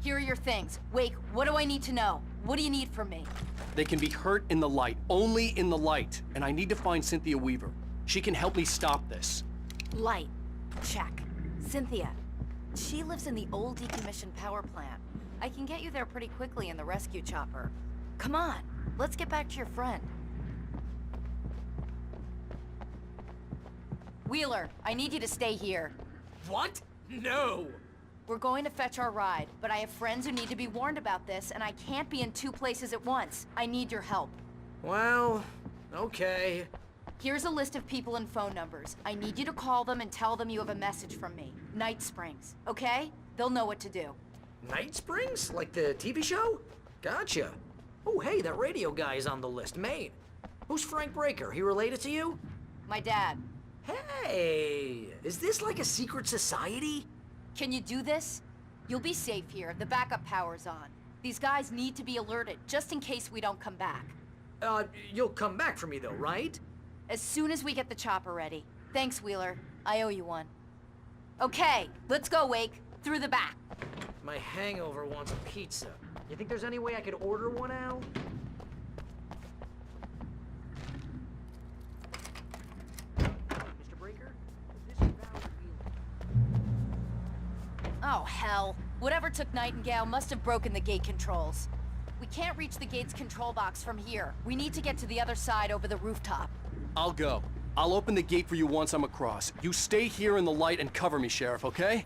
Here are your things. Wake, what do I need to know? What do you need from me? They can be hurt in the light, only in the light. And I need to find Cynthia Weaver. She can help me stop this. Light. Check. Cynthia. She lives in the old decommissioned power plant. I can get you there pretty quickly in the rescue chopper. Come on, let's get back to your friend. Wheeler, I need you to stay here. What? No. We're going to fetch our ride, but I have friends who need to be warned about this, and I can't be in 2 places at once. I need your help. Well, okay. Here's a list of people and phone numbers. I need you to call them and tell them you have a message from me. Night Springs, okay? They'll know what to do. Night Springs? Like the TV show? Gotcha. Oh, hey, that radio guy is on the list, Maine. Who's Frank Breaker? He related to you? My dad. Hey, is this like a secret society? Can you do this? You'll be safe here. The backup power's on. These guys need to be alerted, just in case we don't come back. You'll come back for me though, right? As soon as we get the chopper ready. Thanks, Wheeler. I owe you one. Okay, let's go, Wake. Through the back. My hangover wants a pizza. You think there's any way I could order one out? Mr. Breaker? Is this your valid feeling? Oh, hell. Whatever took Nightingale must have broken the gate controls. We can't reach the gate's control box from here. We need to get to the other side over the rooftop. I'll go. I'll open the gate for you once I'm across. You stay here in the light and cover me, Sheriff, okay?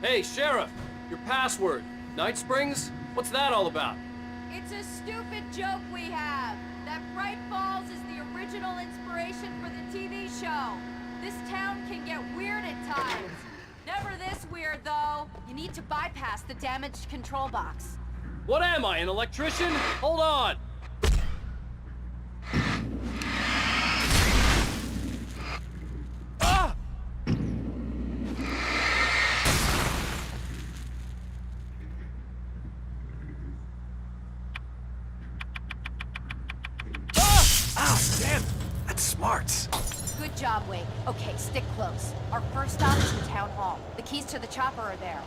Hey, Sheriff! Your password. Night Springs? What's that all about? It's a stupid joke we have. That Bright Falls is the original inspiration for the TV show. This town can get weird at times. Never this weird, though. You need to bypass the damaged control box. What am I, an electrician? Hold on! Ah! Ah! Ow, damn! That's smart. Good job, Wake. Okay, stick close. Our first stop is the town hall. The keys to the chopper are there.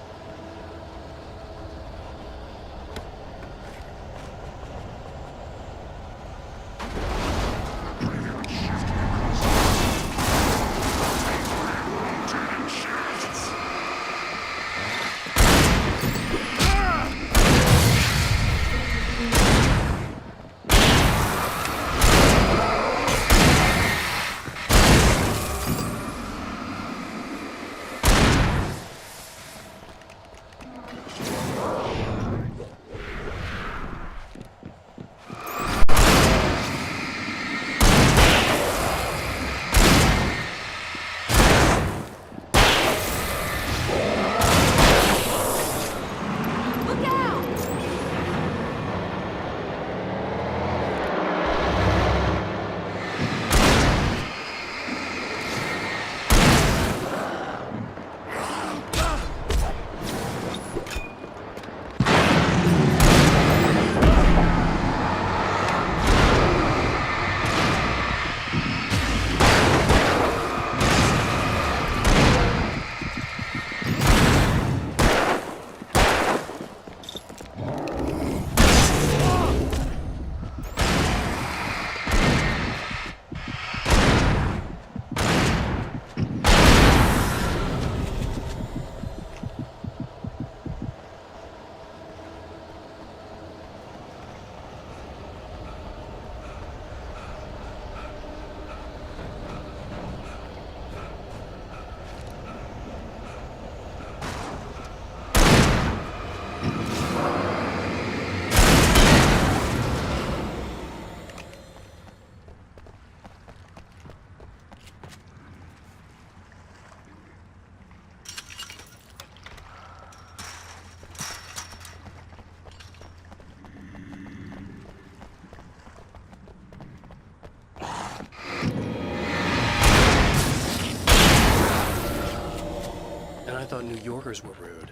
I thought New Yorkers were rude.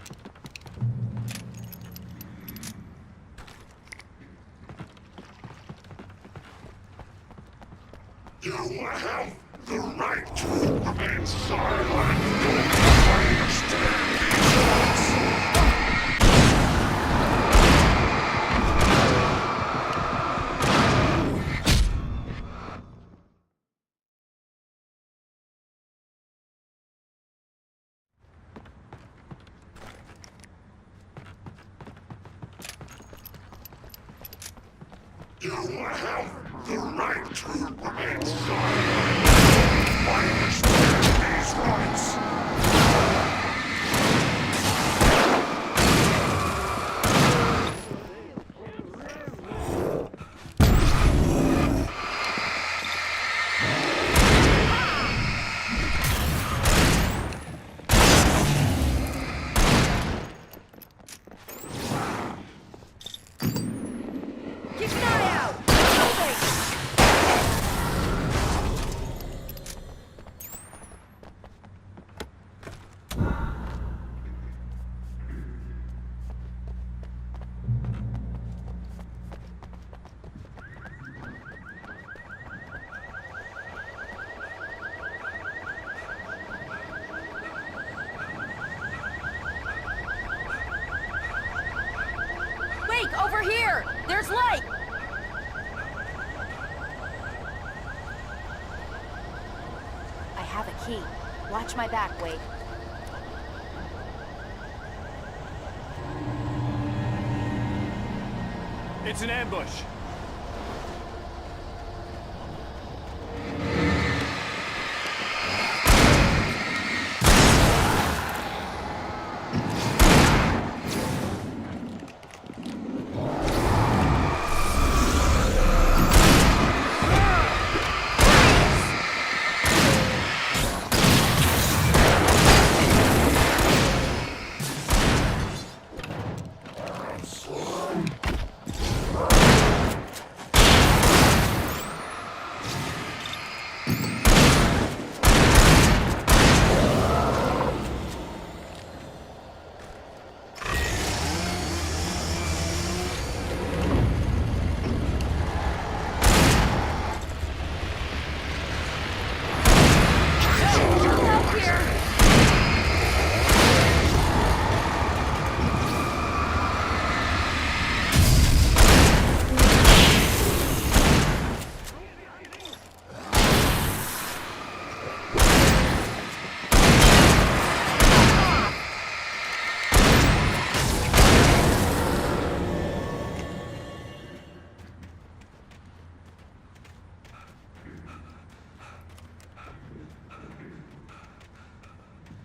You have the right to remain silent. I understand these words. You have the right to remain silent. I understand these rights. Keep an eye out! Moving! Wait, over here! There's light! I have a key. Watch my back, Wade. It's an ambush.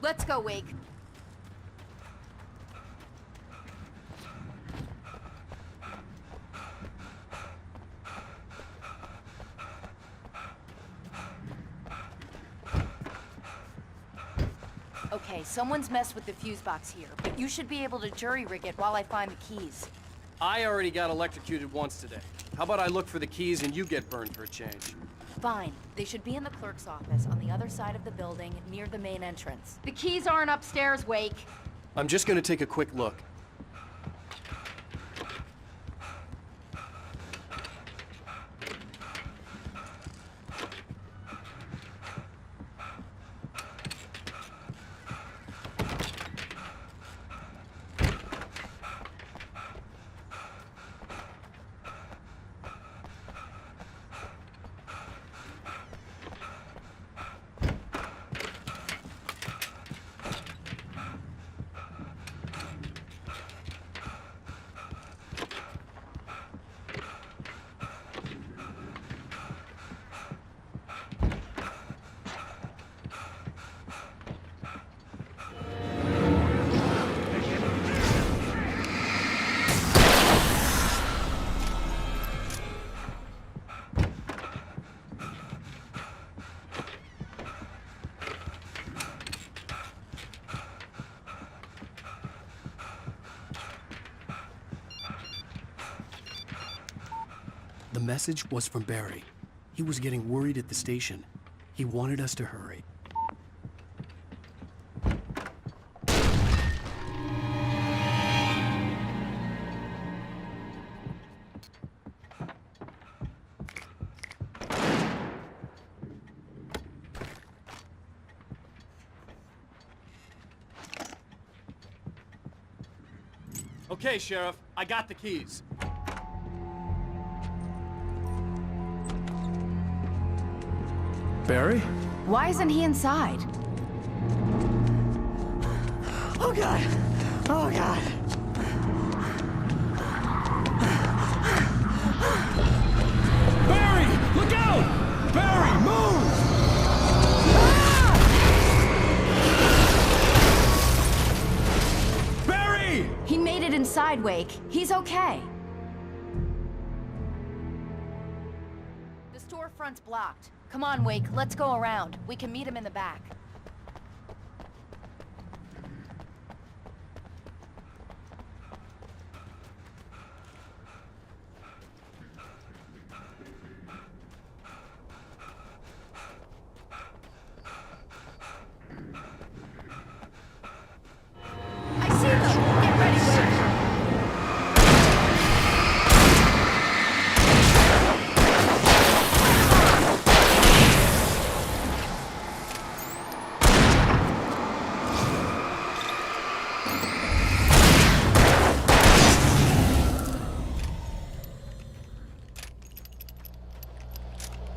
Let's go, Wake. Okay, someone's messed with the fuse box here, but you should be able to jury-rig it while I find the keys. I already got electrocuted once today. How about I look for the keys and you get burned for a change? Fine. They should be in the clerk's office on the other side of the building, near the main entrance. The keys aren't upstairs, Wake. I'm just gonna take a quick look. The message was from Barry. He was getting worried at the station. He wanted us to hurry. Okay, Sheriff, I got the keys. Barry? Why isn't he inside? Oh, God. Oh, God. Barry! Look out! Barry, move! Barry! He made it inside, Wake. He's okay. The storefront's blocked. Come on, Wake. Let's go around. We can meet him in the back. I see them! Get ready, Wake!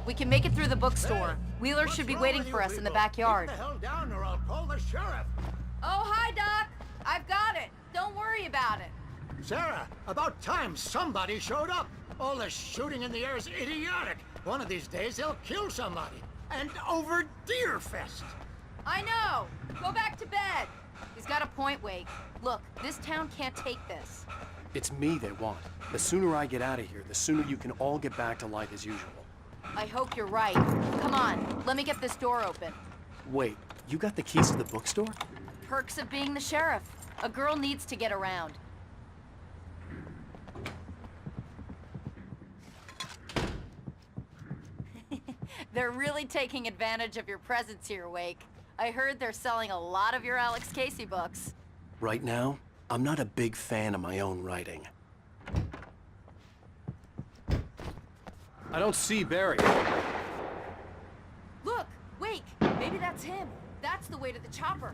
We can make it through the bookstore. Wheeler should be waiting for us in the backyard. Keep the hell down or I'll call the sheriff. Oh, hi, Doc. I've got it. Don't worry about it. Sarah, about time somebody showed up. All this shooting in the air is idiotic. One of these days they'll kill somebody. And over Deerfest. I know. Go back to bed. He's got a point, Wake. Look, this town can't take this. It's me they want. The sooner I get out of here, the sooner you can all get back to life as usual. I hope you're right. Come on, let me get this door open. Wait, you got the keys to the bookstore? Perks of being the sheriff. A girl needs to get around. They're really taking advantage of your presence here, Wake. I heard they're selling a lot of your Alex Casey books. Right now, I'm not a big fan of my own writing. I don't see Barry. Look, Wake, maybe that's him. That's the way to the chopper.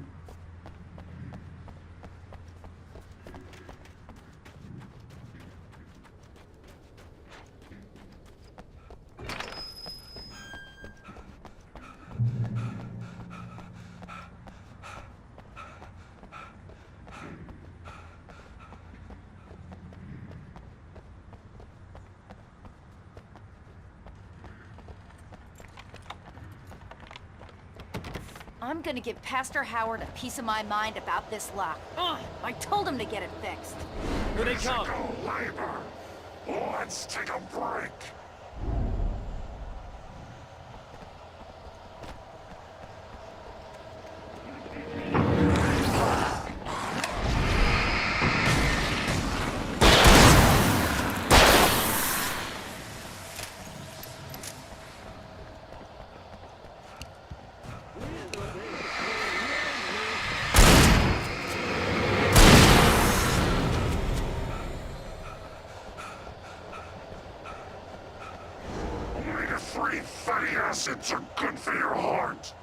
I'm gonna give Pastor Howard a piece of my mind about this lock. I told him to get it fixed. Here they come. Physical labor. Let's take a break. Omega-3 fatty acids are good for your heart.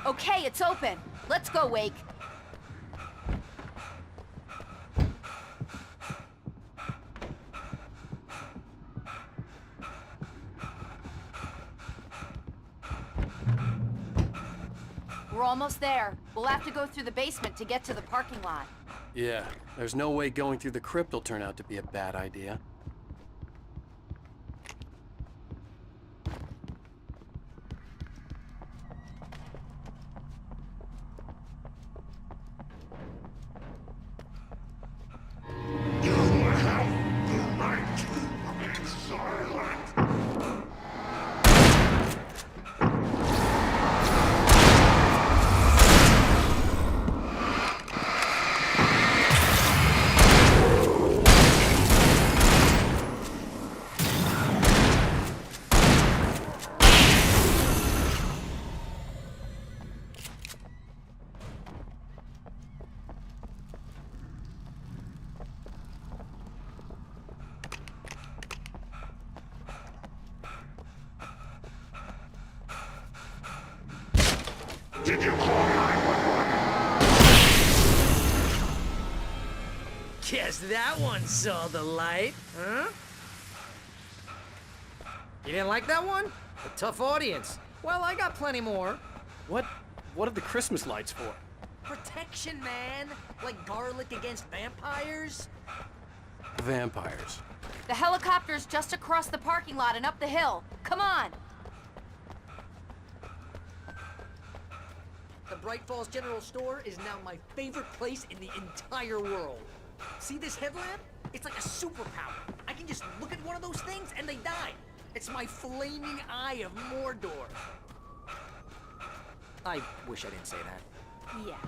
Okay, it's open. Let's go, Wake. We're almost there. We'll have to go through the basement to get to the parking lot. Yeah, there's no way going through the crypt will turn out to be a bad idea. Did you call 911? Guess that one saw the light, huh? You didn't like that one? A tough audience. Well, I got plenty more. What are the Christmas lights for? Protection, man. Like garlic against vampires. Vampires. The helicopter's just across the parking lot and up the hill. Come on. The Bright Falls General Store is now my favorite place in the entire world. See this headlamp? It's like a superpower. I can just look at one of those things and they die. It's my flaming eye of Mordor. I wish I didn't say that. Yeah.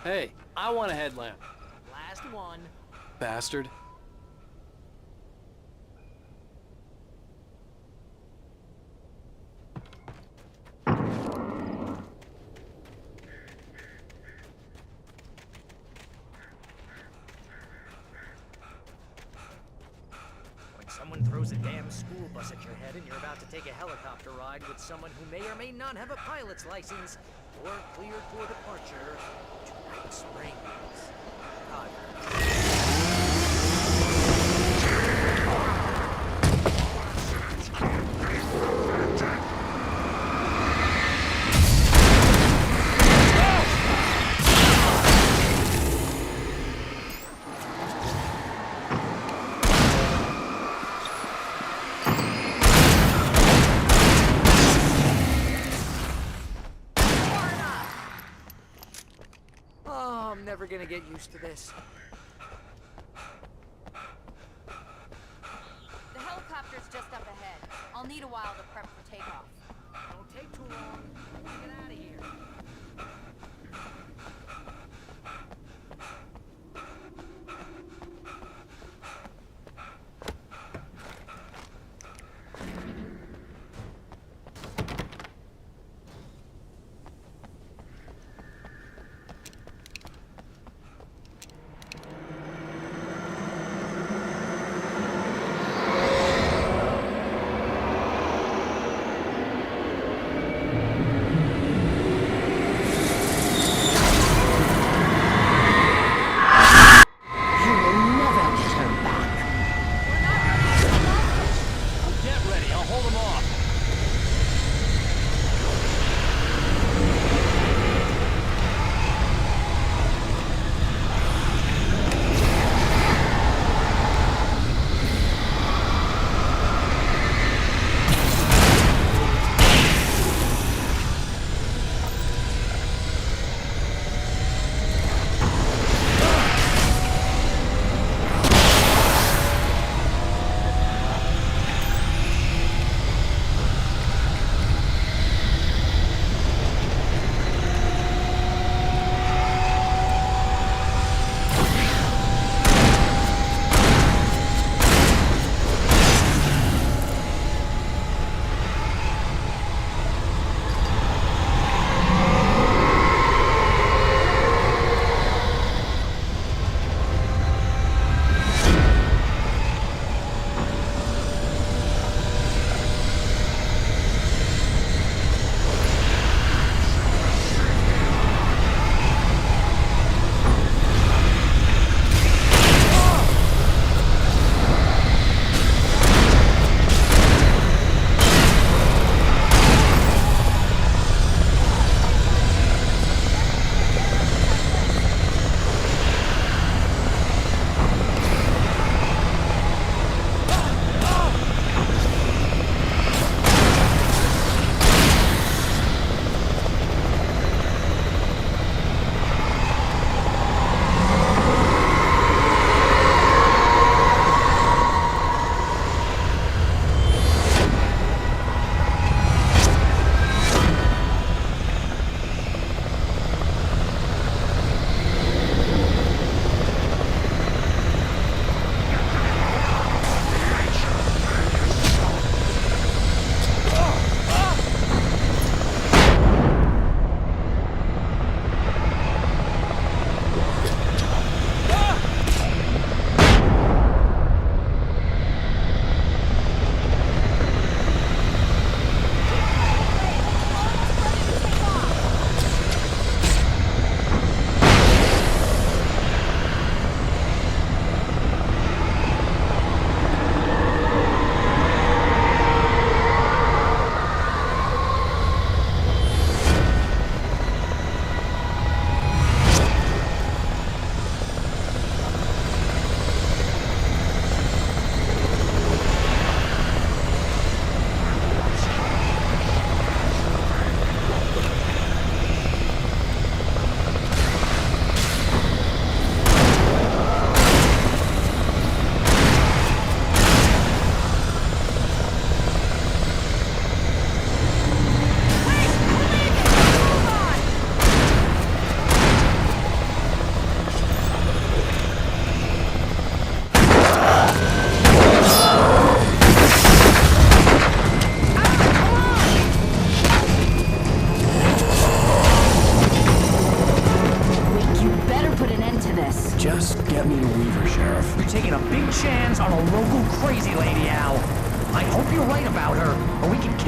Hey, I want a headlamp. Last one. Bastard. Someone throws a damn school bus at your head and you're about to take a helicopter ride with someone who may or may not have a pilot's license or cleared for departure to Night Springs. God. never gonna get used to this. The helicopter's just up ahead. I'll need a while to prep for takeoff. Don't take too long. Get out of here.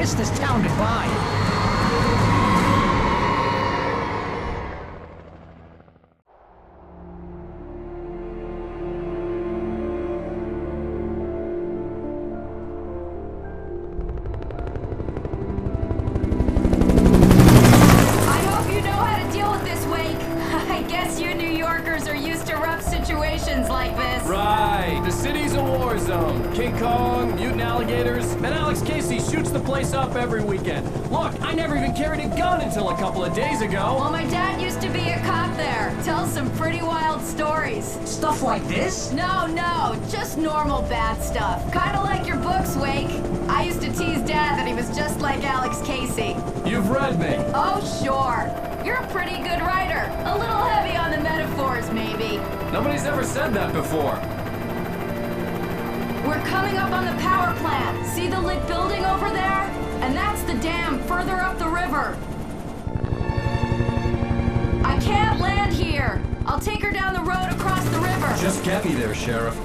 kiss this town goodbye. I hope you know how to deal with this, Wake. I guess you New Yorkers are used to rough situations. situations like this. Right. The city's a war zone. King Kong, mutant alligators, and Alex Casey shoots the place up every weekend. Look, I never even carried a gun until a couple of days ago. Well, my dad used to be a cop there. Tells some pretty wild stories. Stuff like this? No, just normal bad stuff. Kinda like your books, Wake. I used to tease Dad that he was just like Alex Casey. You've read me. Oh, sure. You're a pretty good writer. A little heavy on the metaphors, maybe. Nobody's ever said that before. We're coming up on the power plant. See the lit building over there? And that's the dam further up the river. I can't land here. I'll take her down the road across the river. Just get me there, Sheriff.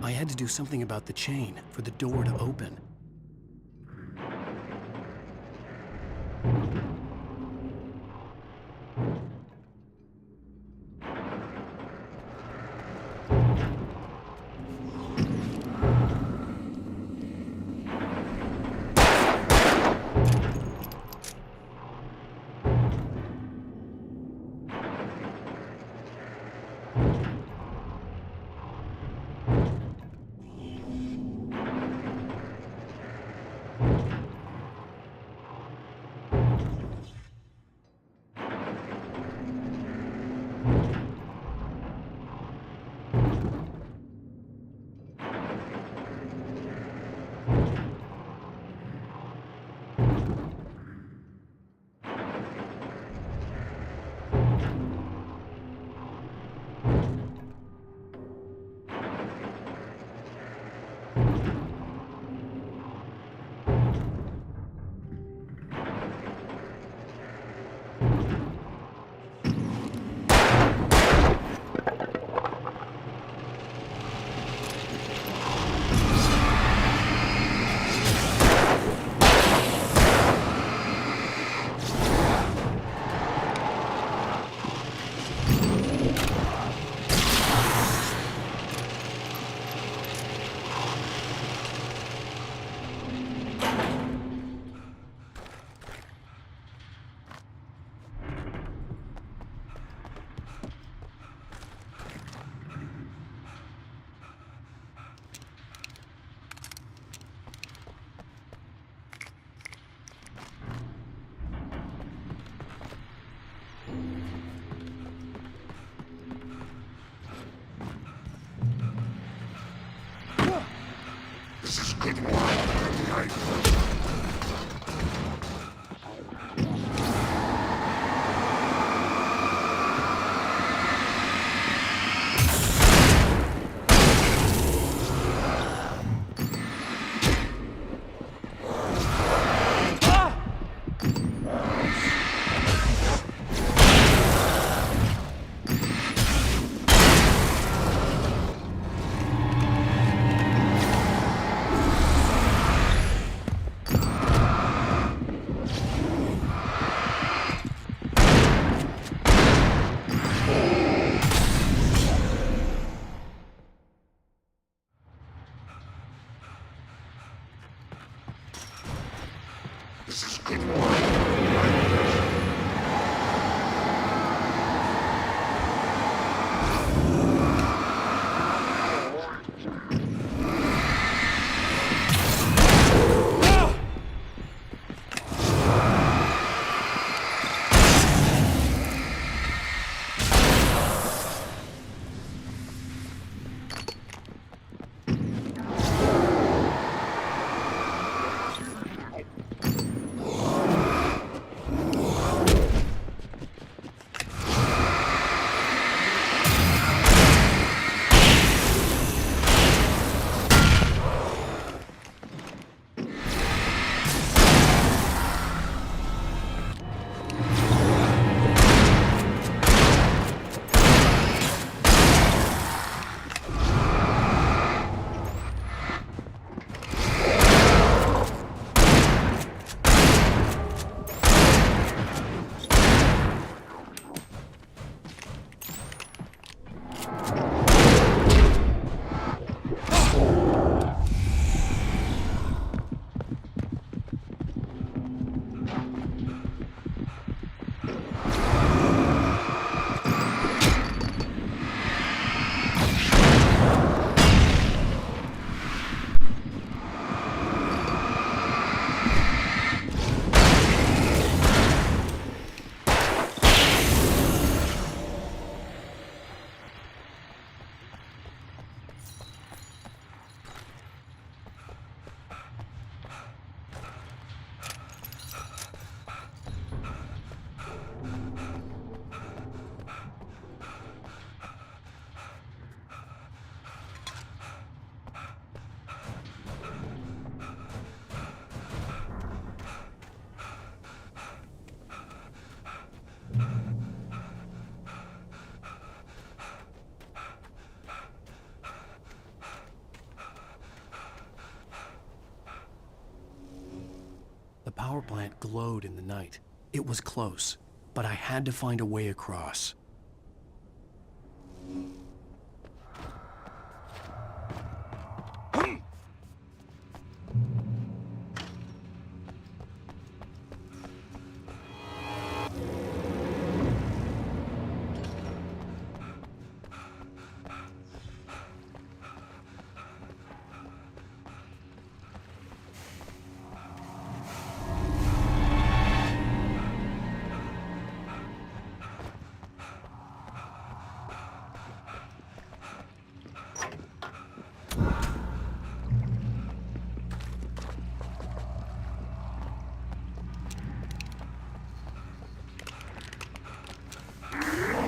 I had to do something about the chain for the door to open. This is good work, Andy. power plant glowed in the night. It was close, but I had to find a way across.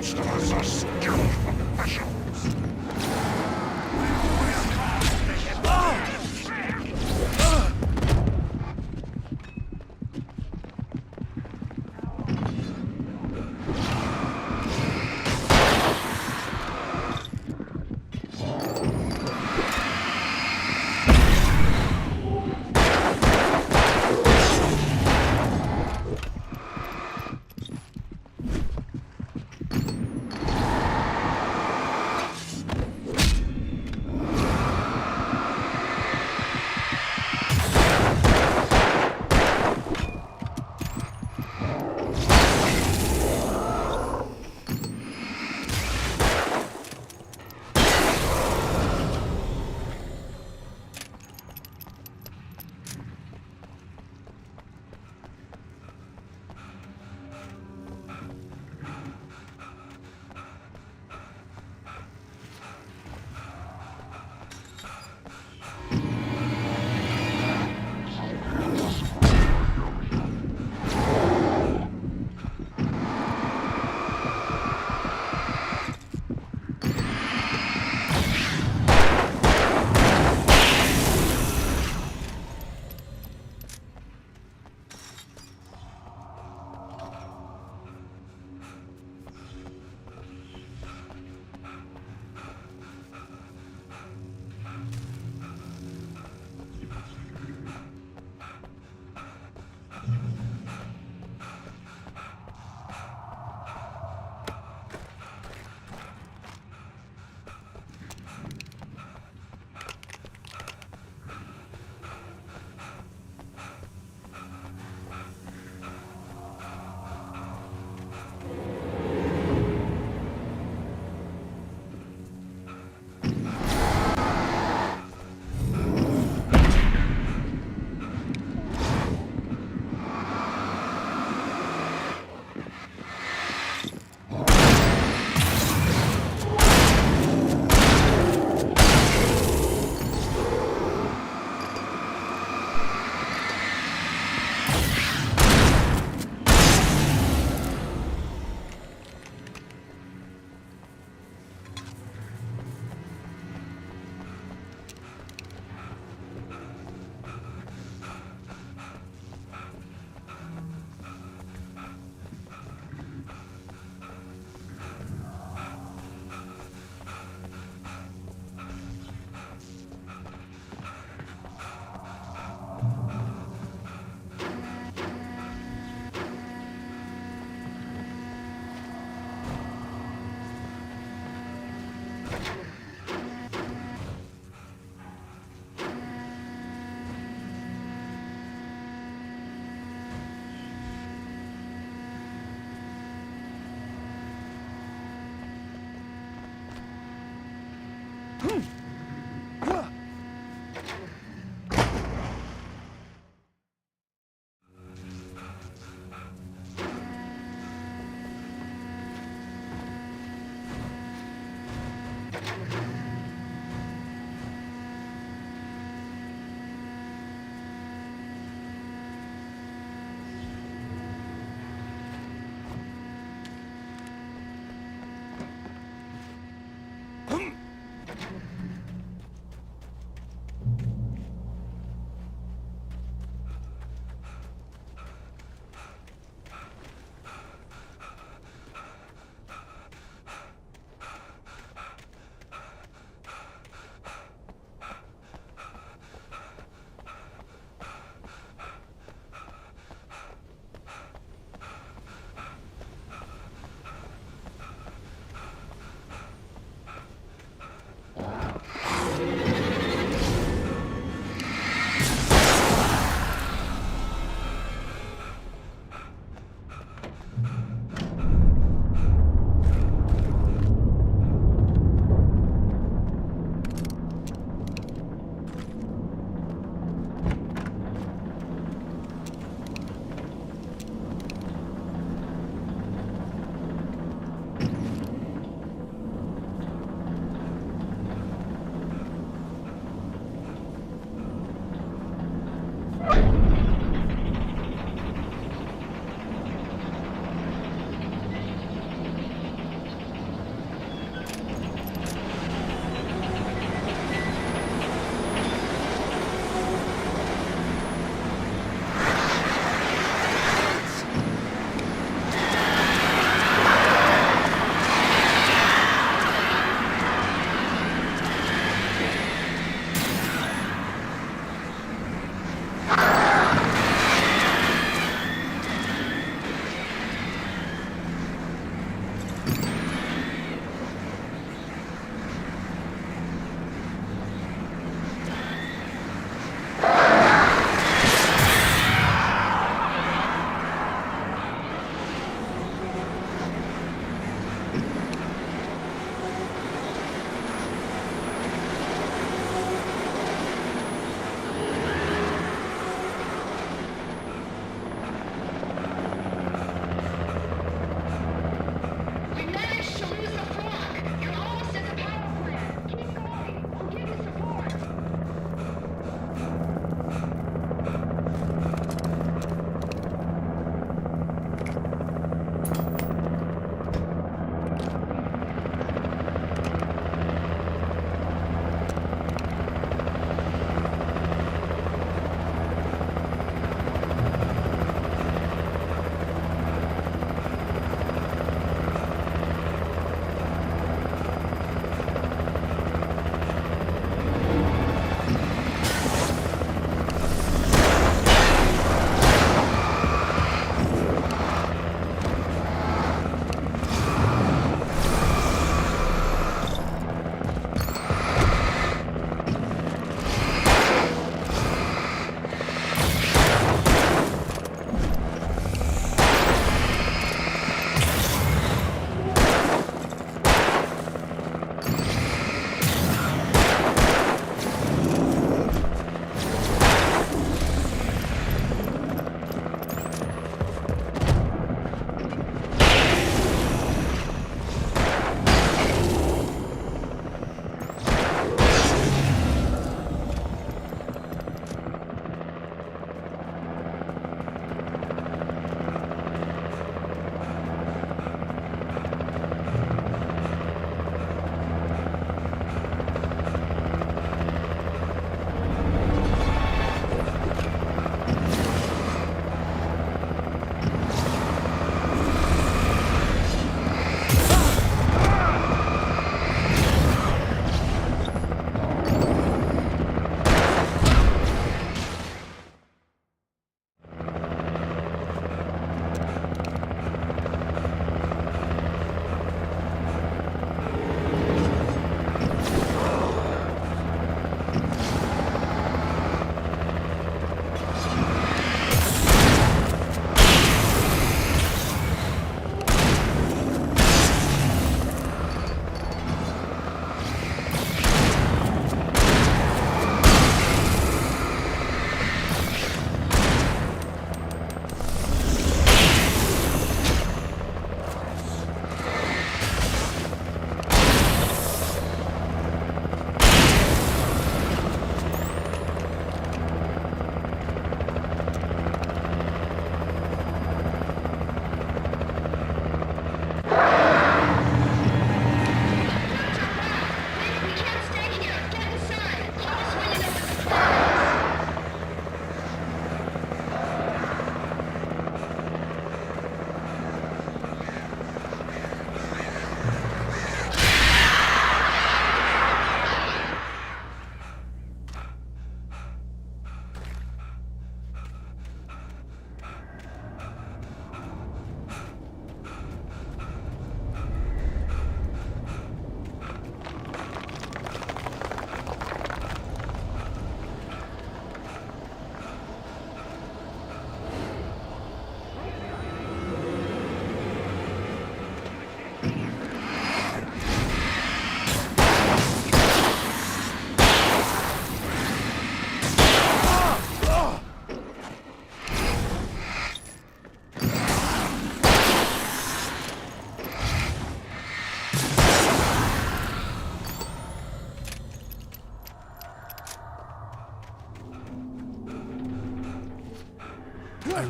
Monsters are skilled professionals.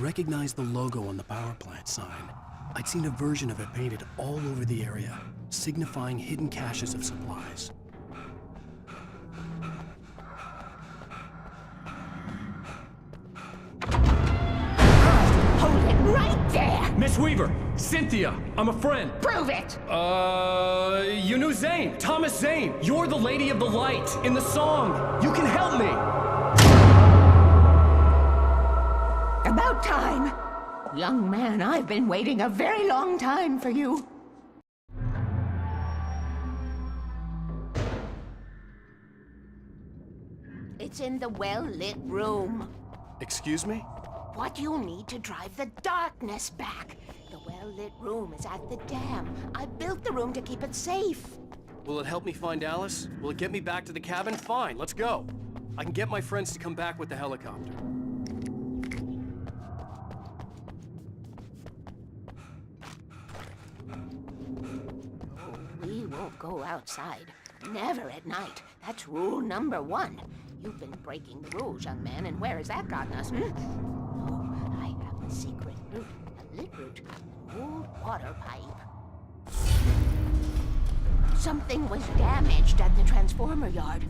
recognized the logo on the power plant sign. I'd seen a version of it painted all over the area, signifying hidden caches of supplies. Hold it right there! Miss Weaver! Cynthia! I'm a friend! Prove it! You knew Zane! Thomas Zane! You're the Lady of the Light in the song! You can help me! About time! Young man, I've been waiting a very long time for you. It's in the well-lit room. Excuse me? What you need to drive the darkness back. The well-lit room is at the dam. I built the room to keep it safe. Will it help me find Alice? Will it get me back to the cabin? Fine, let's go. I can get my friends to come back with the helicopter. We won't go outside. Never at night. That's rule number 1. You've been breaking the rules, young man, and where has that gotten us, Oh, I have a secret route. A lit route. An old water pipe. Something was damaged at the transformer yard.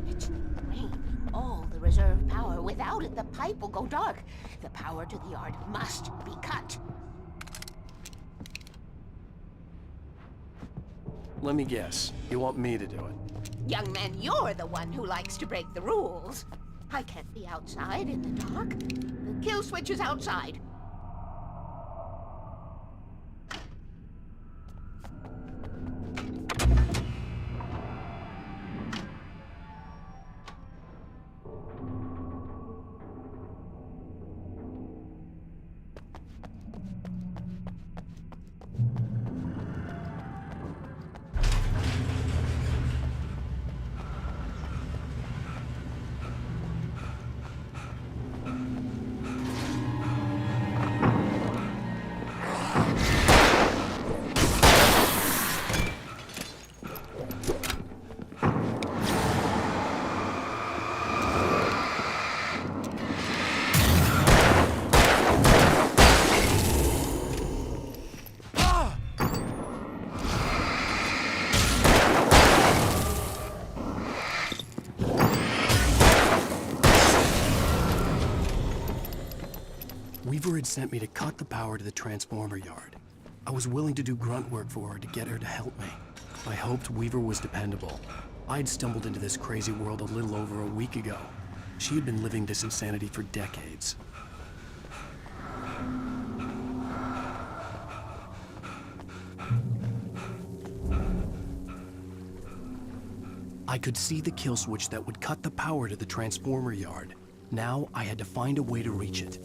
It's draining all the reserve power. Without it, the pipe will go dark. The power to the yard must be cut. Let me guess. You want me to do it? Young man, you're the one who likes to break the rules. I can't be outside in the dark. The kill switch is outside. Weaver had sent me to cut the power to the transformer yard. I was willing to do grunt work for her to get her to help me. I hoped Weaver was dependable. I'd stumbled into this crazy world a little over a week ago. She had been living this insanity for decades. I could see the kill switch that would cut the power to the transformer yard. Now I had to find a way to reach it.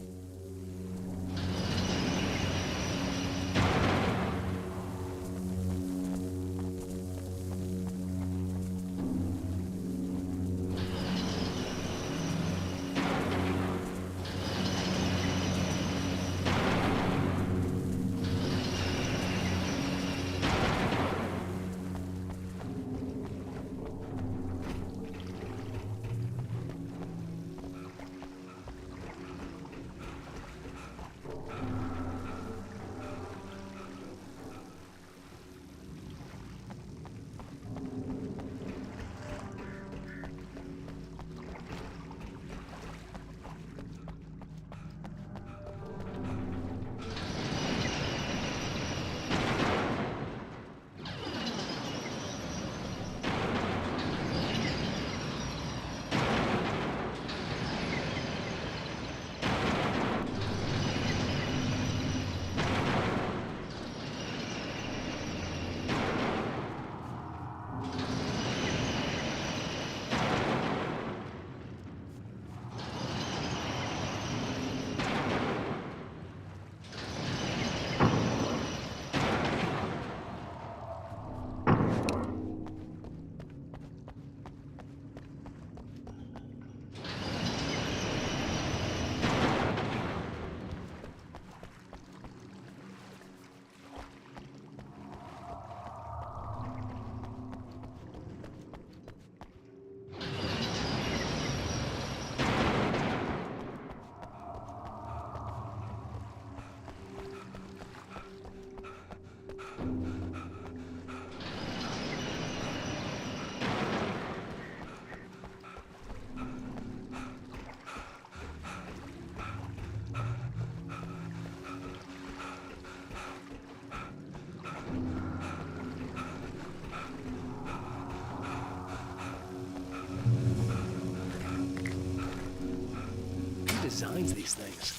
designs these things?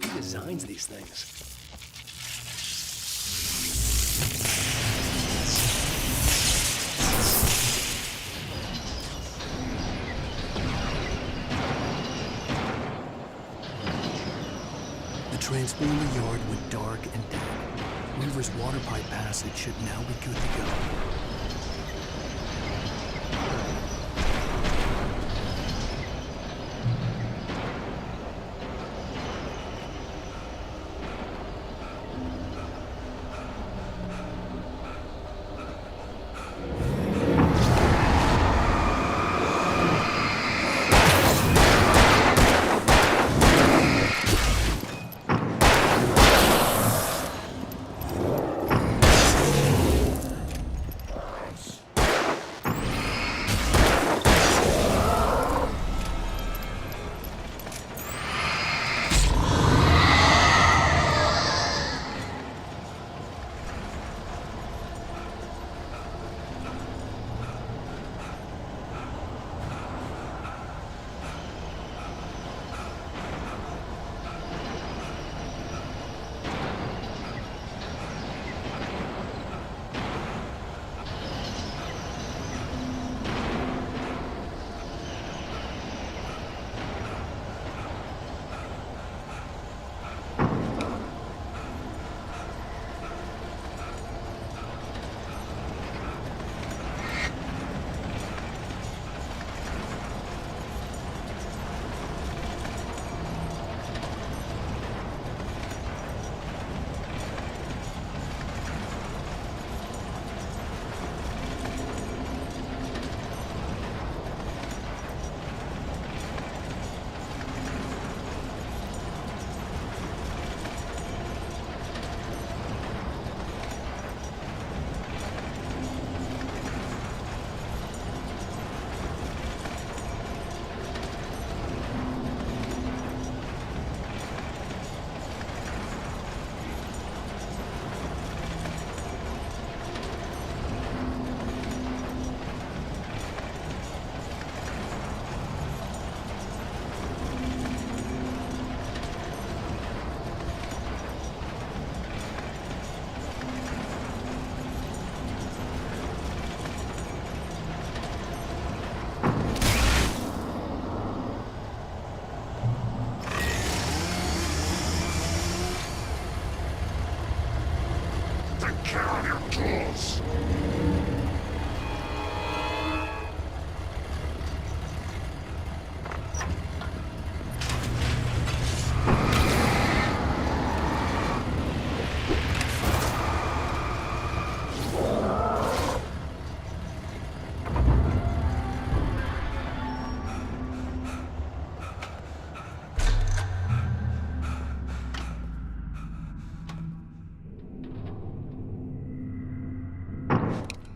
Who designs these things? The transformer yard went dark and dead. Weaver's water pipe passage should now be good to go.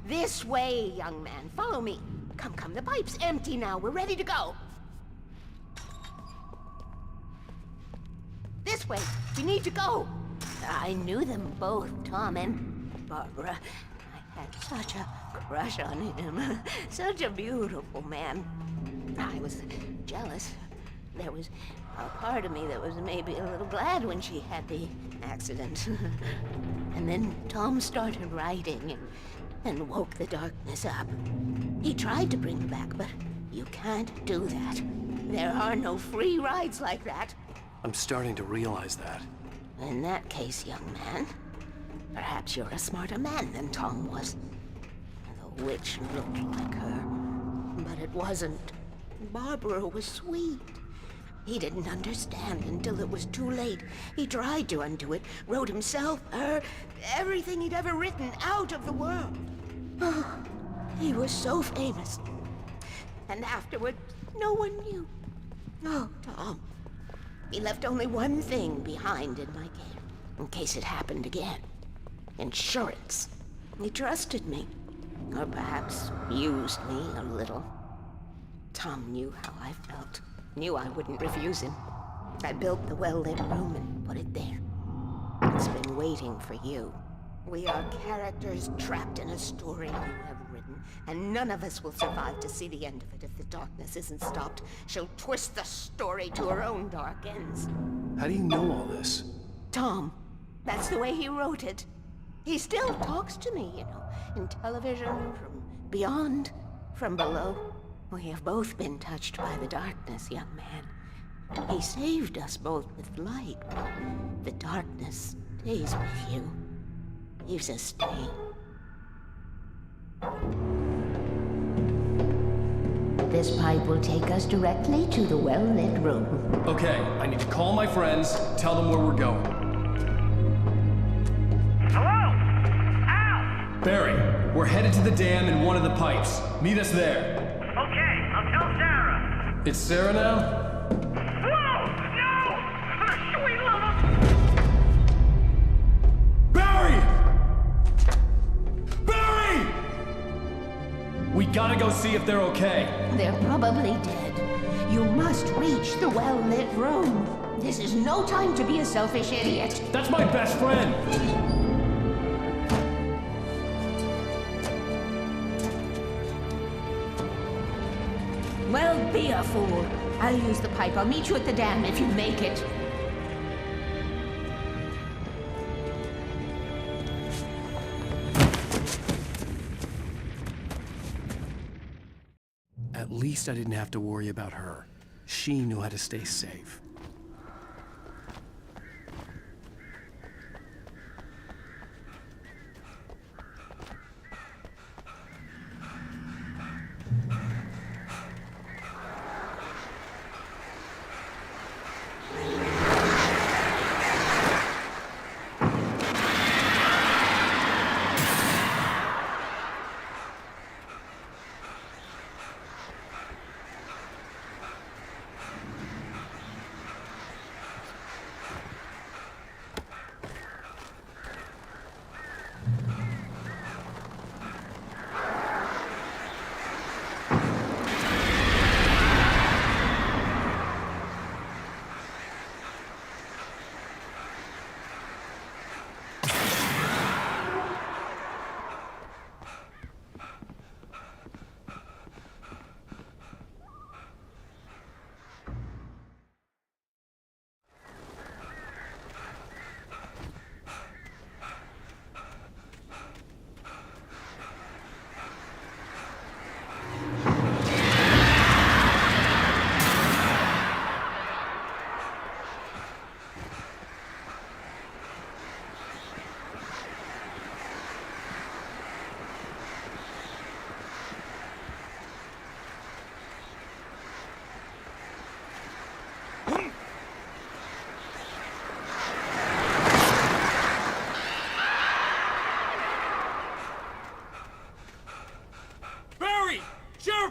This way, young man. Follow me. Come, come. The pipe's empty now. We're ready to go. This way. We need to go. I knew them both, Tom and Barbara. I had such a crush on him. Such a beautiful man. I was jealous. There was a part of me that was maybe a little glad when she had the accident. And then Tom started writing and woke the darkness up. He tried to bring her back, but you can't do that. There are no free rides like that. I'm starting to realize that. In that case, young man, perhaps you're a smarter man than Tom was. The witch looked like her, but it wasn't. Barbara was sweet. He didn't understand until it was too late. He tried to undo it, wrote himself, her, everything he'd ever written out of the world. Oh, he was so famous. And afterward, no one knew. Oh, Tom. He left only one thing behind in my care, in case it happened again. Insurance. He trusted me. Or perhaps used me a little. Tom knew how I felt. Knew I wouldn't refuse him. I built the well-lit room and put it there. Town's been waiting for you. We are characters trapped in a story you have written, and none of us will survive to see the end of it if the darkness isn't stopped. She'll twist the story to her own dark ends. How do you know all this? Tom, that's the way he wrote it. He still talks to me, you know, in television, from beyond, from below. We have both been touched by the darkness, young man. He saved us both with light. The darkness stays with you. Leaves a stain. This pipe will take us directly to the well-lit room. Okay, I need to call my friends, tell them where we're going. Hello? Al! Barry, we're headed to the dam in one of the pipes. Meet us there. Okay, I'll tell Sarah. It's Sarah now? Whoa! No! For the sweet love of... Barry! Barry! We gotta go see if they're okay. They're probably dead. You must reach the well-lit room. This is no time to be a selfish idiot. That's my best friend! Well, be a fool. I'll use the pipe. I'll meet you at the dam if you make it. At least I didn't have to worry about her. She knew how to stay safe.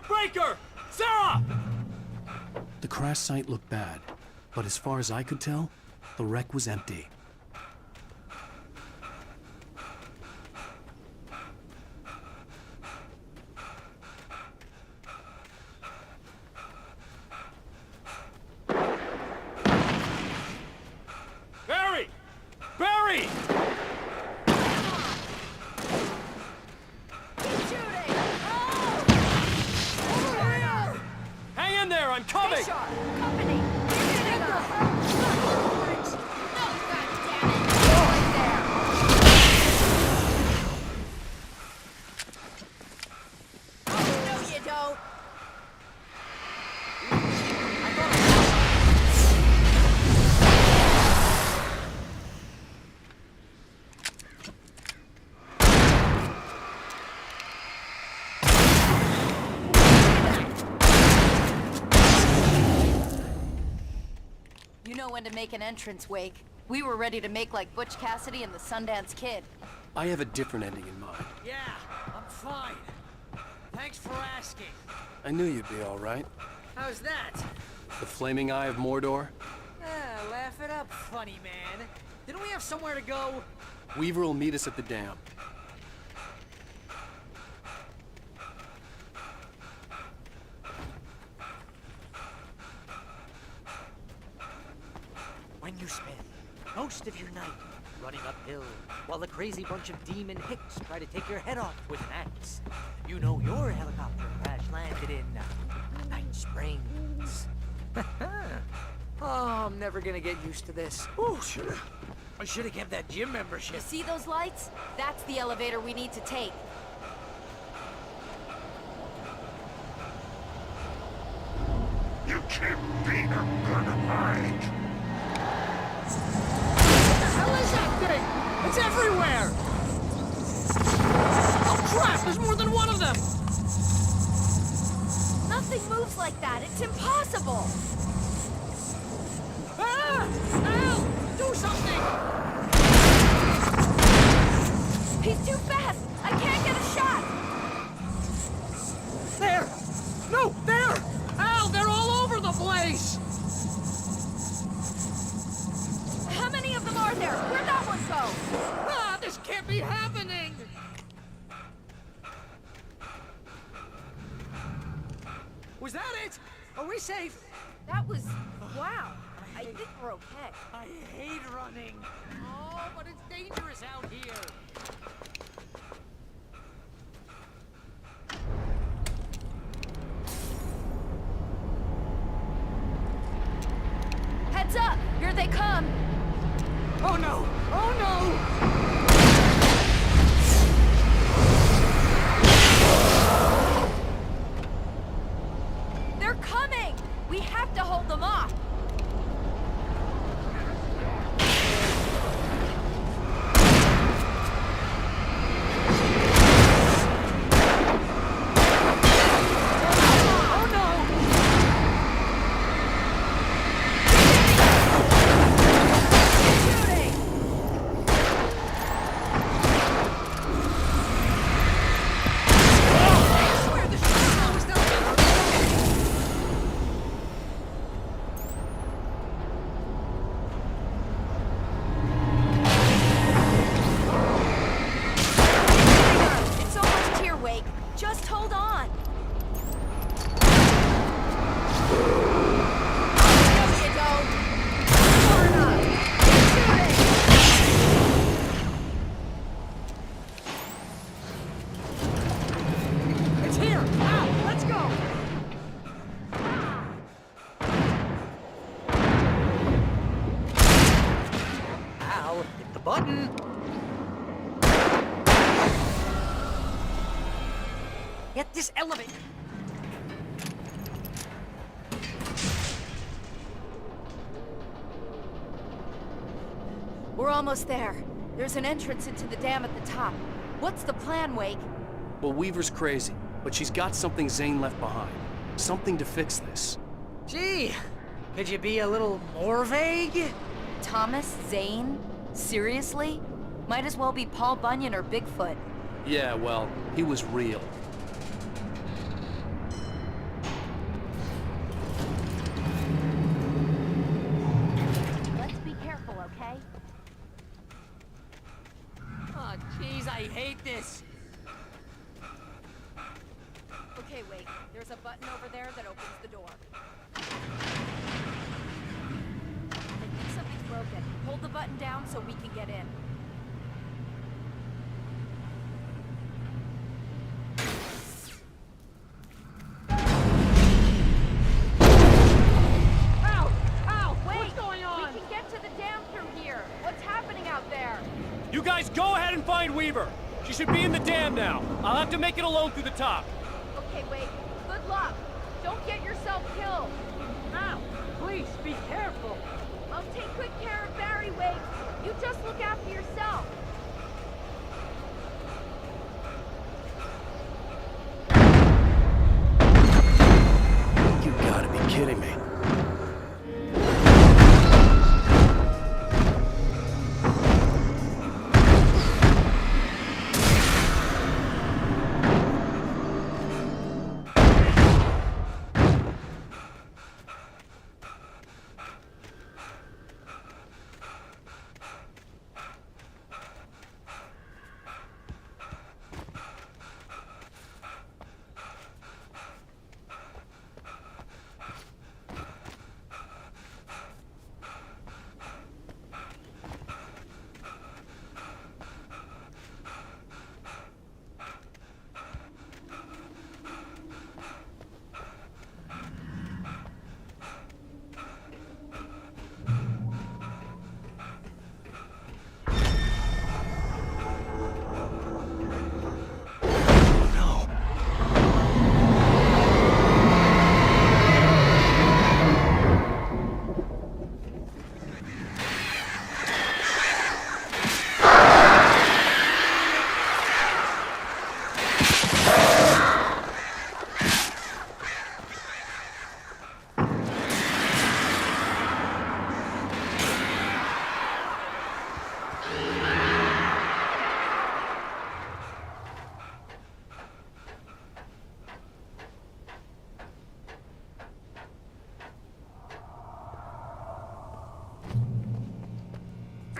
Breaker! Sarah! The crash site looked bad, but as far as I could tell, the wreck was empty. Barry! Barry! Hang in there, I'm coming! You know when to make an entrance, Wake. We were ready to make like Butch Cassidy and the Sundance Kid. I have a different ending in mind. Yeah, I'm fine. Thanks for asking. I knew you'd be all right. How's that? The flaming eye of Mordor? Laugh it up, funny man. Didn't we have somewhere to go? Weaver will meet us at the dam. When you spend most of your night running uphill, while a crazy bunch of demon hicks try to take your head off with an axe. You know your helicopter crash landed in Night Springs. Oh, I'm never gonna get used to this. Oh, I should have kept that gym membership. You see those lights? That's the elevator we need to take. You can't beat a dynamite. What the hell is that thing? It's everywhere! Oh crap, there's more than one of them! Nothing moves like that. It's impossible. Ah! Al! Do something! He's too fast. I can't get a shot. There! No, there! Al, they're all over the place! How many of them are there? Where'd that one go? Ah, this can't be happening! Was that it? Are we safe? That was... wow. I think we're okay. I hate running. Oh, but it's dangerous out here. Heads up! Here they come! Oh no! Oh no! They're coming! We have to hold them off! Just hold on! There you go! Far enough! Keep shooting! It's here! Now, let's go! Al, hit the button! Get this elevator! We're almost there. There's an entrance into the dam at the top. What's the plan, Wake? Well, Weaver's crazy, but she's got something Zane left behind. Something to fix this. Gee, could you be a little more vague? Thomas Zane? Seriously? Might as well be Paul Bunyan or Bigfoot. Yeah, well, he was real. Let's be careful, okay? Oh, jeez, I hate this. Okay, wait. There's a button over there that opens the door. I think something's broken. Hold the button down so we can get in. Ow! Ow! Wait! What's going on? We can get to the dam through here. What's happening out there? You guys go ahead and find Weaver. She should be in the dam now. I'll have to make it alone through the top. Okay, wait. Good luck. Don't get yourself killed. Ow! Please, be careful. I'll take good care of Barry, Wade. You just look after yourself. You gotta be kidding me.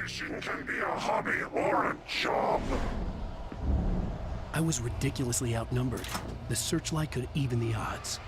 Fishing can be a hobby or a job. I was ridiculously outnumbered. The searchlight could even the odds.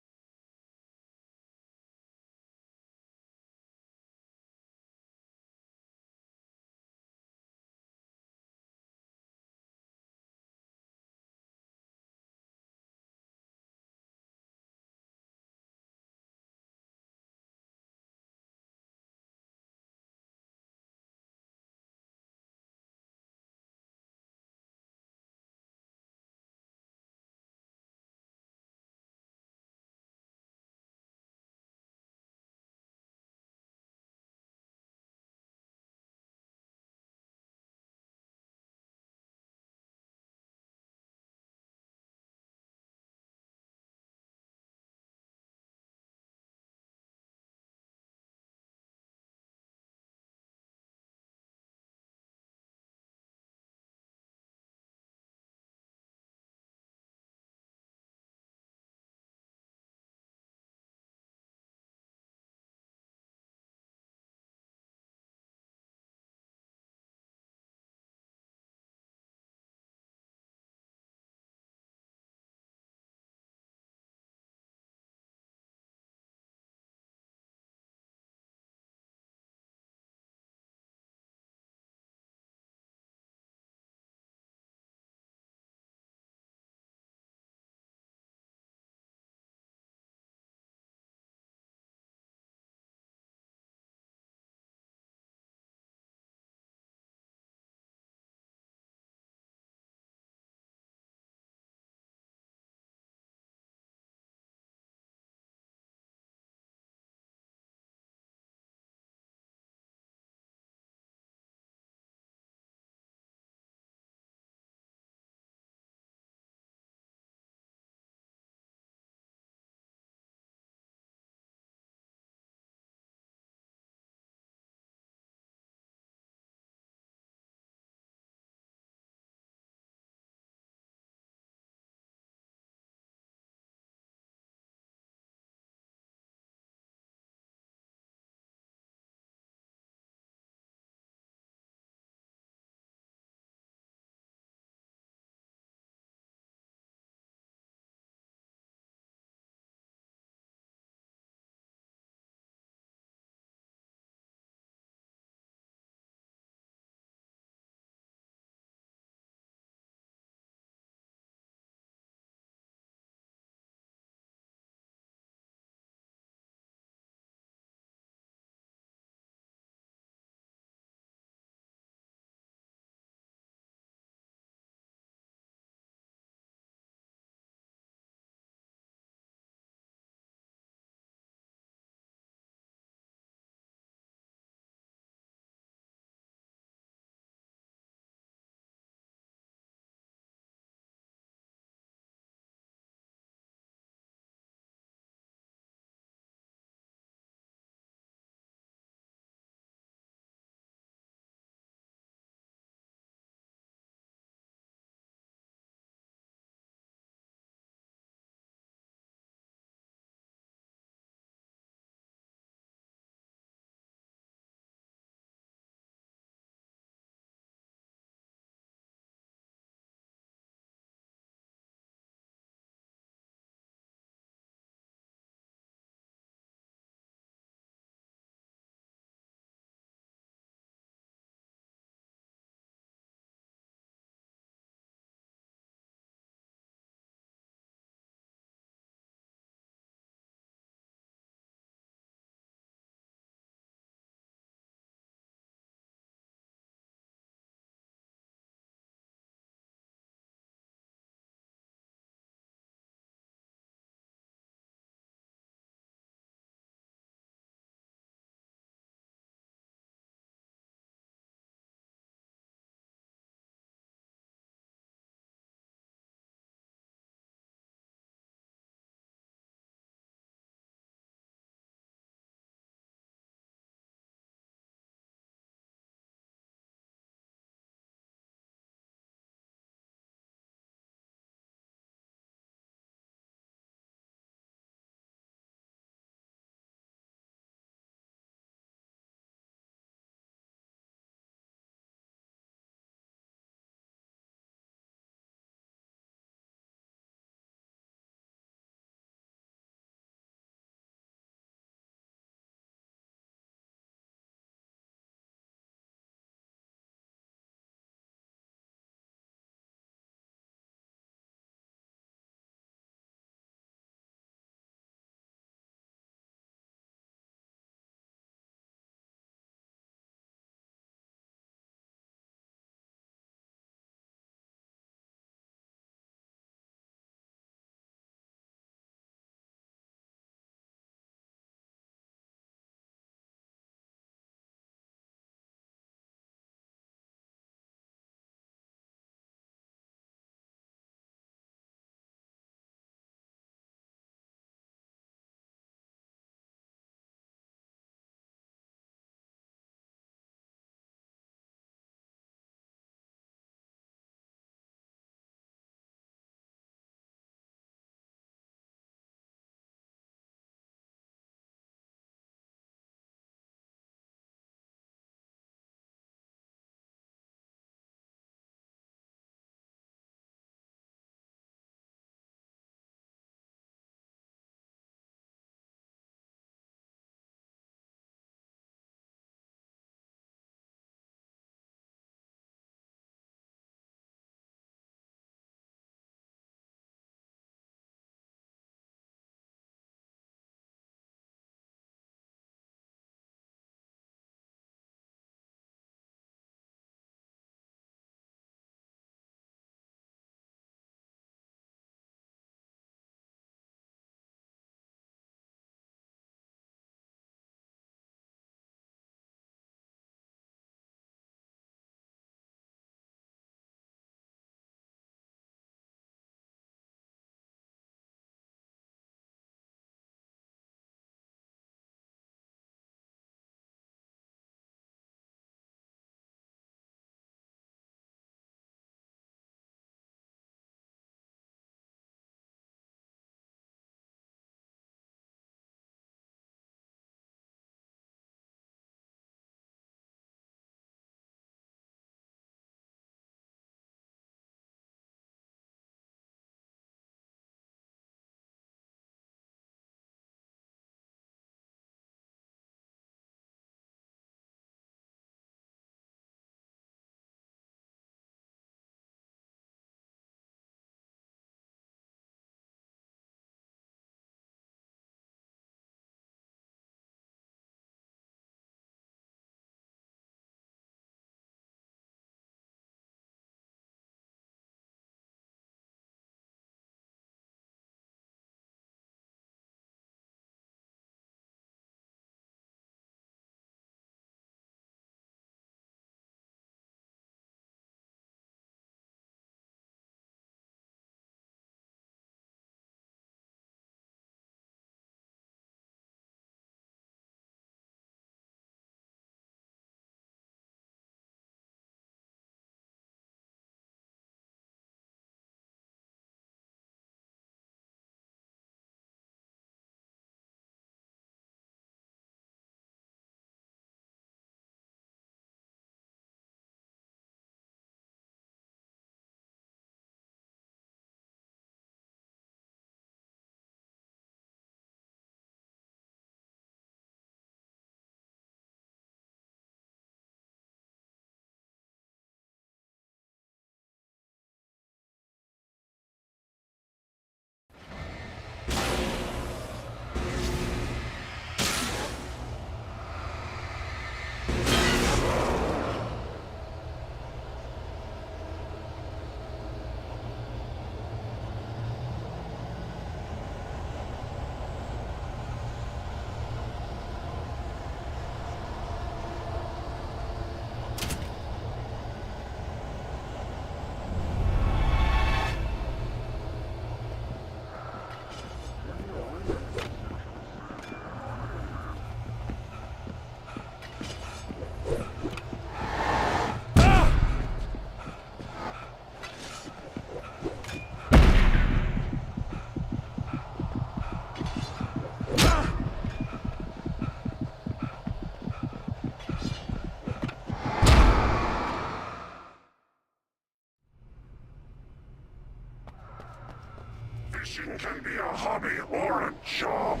Fishing can be a hobby or a job.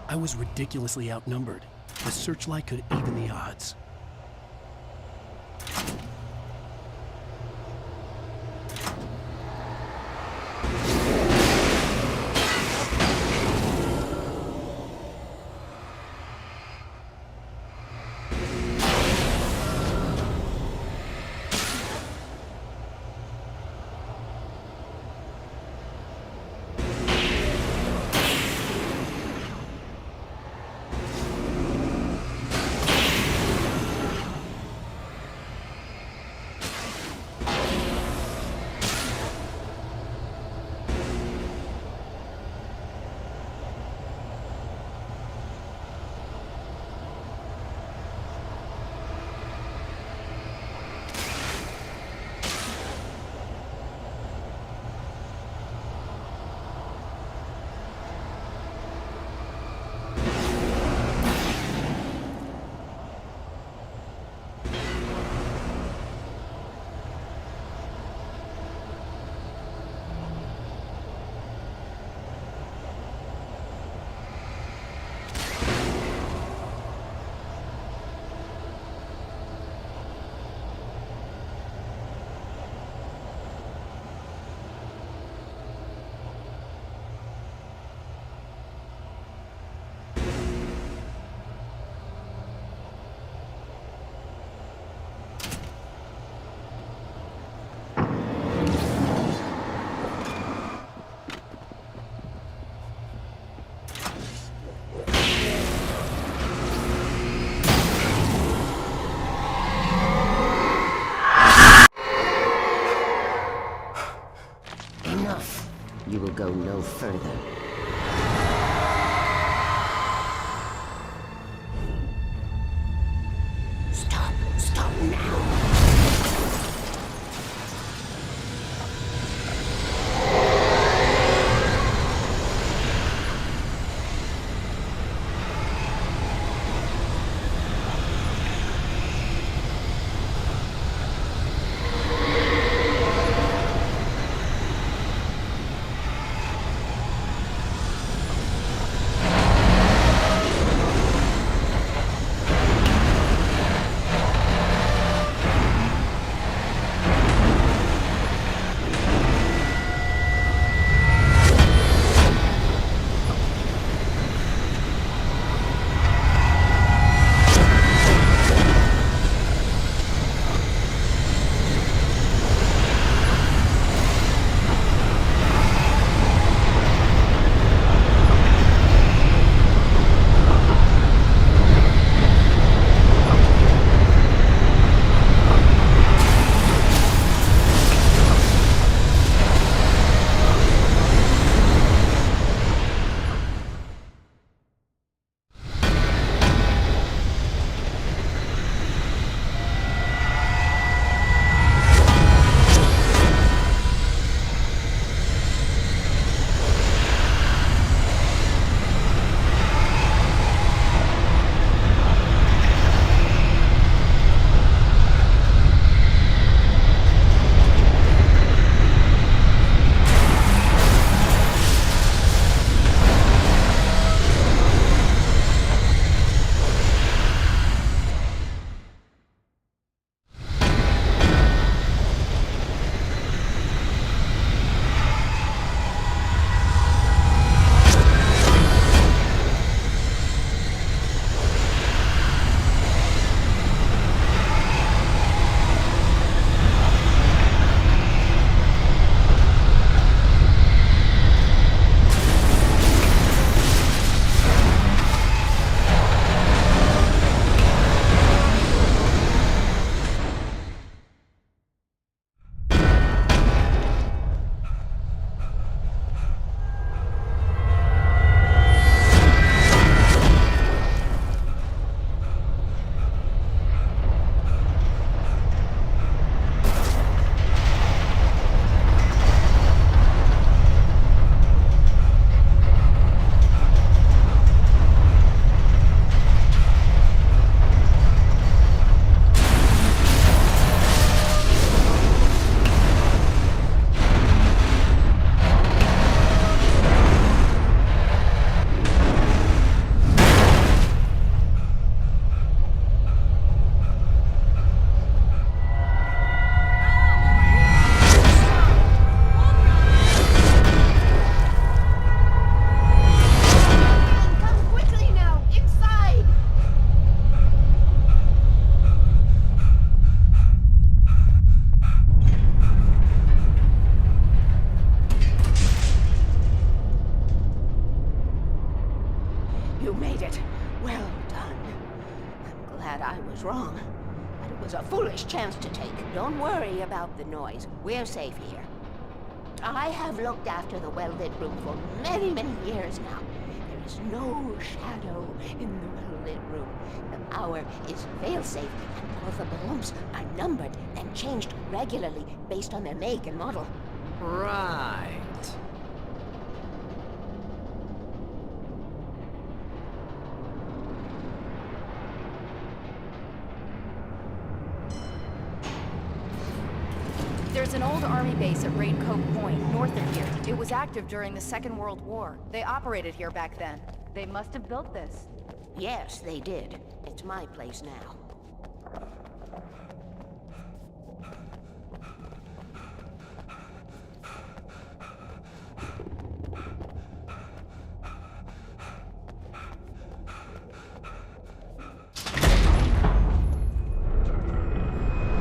I was ridiculously outnumbered. The searchlight could even the odds. You will go no further. Stop now. that I was wrong. But it was a foolish chance to take. Don't worry about the noise. We're safe here. I have looked after the well-lit room for many, many years now. There is no shadow in the well-lit room. The hour is fail-safe, and all the bulbs are numbered and changed regularly based on their make and model. Right. There's an old army base at Raincoat Point, north of here. It was active during the Second World War. They operated here back then. They must have built this. Yes, they did. It's my place now.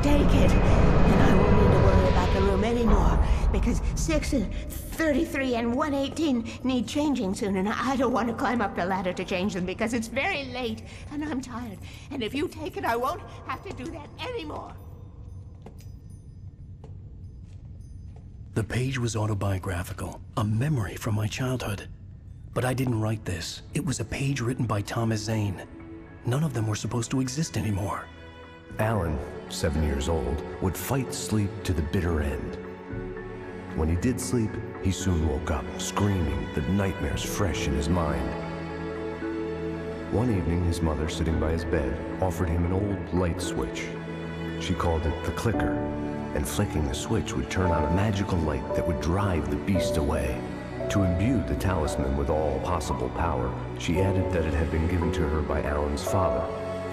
Take it, and I won't need to worry about the room anymore, because 6 and 33 and 118 need changing soon, and I don't want to climb up the ladder to change them because it's very late, and I'm tired. And if you take it, I won't have to do that anymore. The page was autobiographical, a memory from my childhood. But I didn't write this. It was a page written by Thomas Zane. None of them were supposed to exist anymore. Alan, 7 years old, would fight sleep to the bitter end. When he did sleep, he soon woke up, screaming, the nightmares fresh in his mind. One evening, his mother, sitting by his bed, offered him an old light switch. She called it the clicker, and flicking the switch would turn on a magical light that would drive the beast away. To imbue the talisman with all possible power, she added that it had been given to her by Alan's father.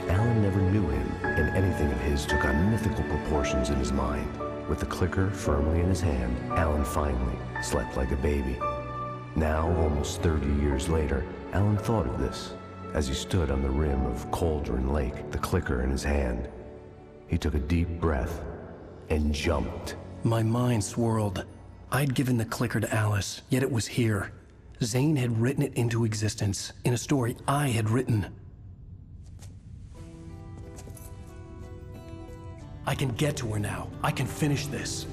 Alan never knew him, and anything of his took on mythical proportions in his mind. With the clicker firmly in his hand, Alan finally slept like a baby. Now, almost 30 years later, Alan thought of this as he stood on the rim of Cauldron Lake, the clicker in his hand. He took a deep breath and jumped. My mind swirled. I'd given the clicker to Alice, yet it was here. Zane had written it into existence, in a story I had written. I can get to her now. I can finish this.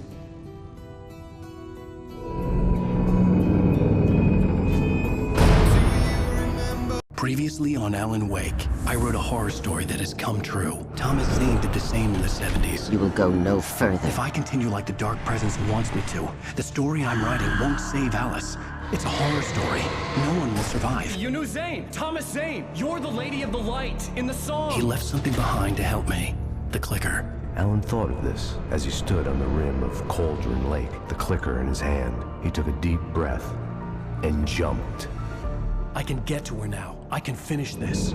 Previously on Alan Wake, I wrote a horror story that has come true. Thomas Zane did the same in the 70s. You will go no further. If I continue like the Dark Presence wants me to, the story I'm writing won't save Alice. It's a horror story. No one will survive. You knew Zane! Thomas Zane! You're the Lady of the Light in the song! He left something behind to help me. The clicker. Alan thought of this as he stood on the rim of Cauldron Lake, the clicker in his hand. He took a deep breath and jumped. I can get to her now. I can finish this.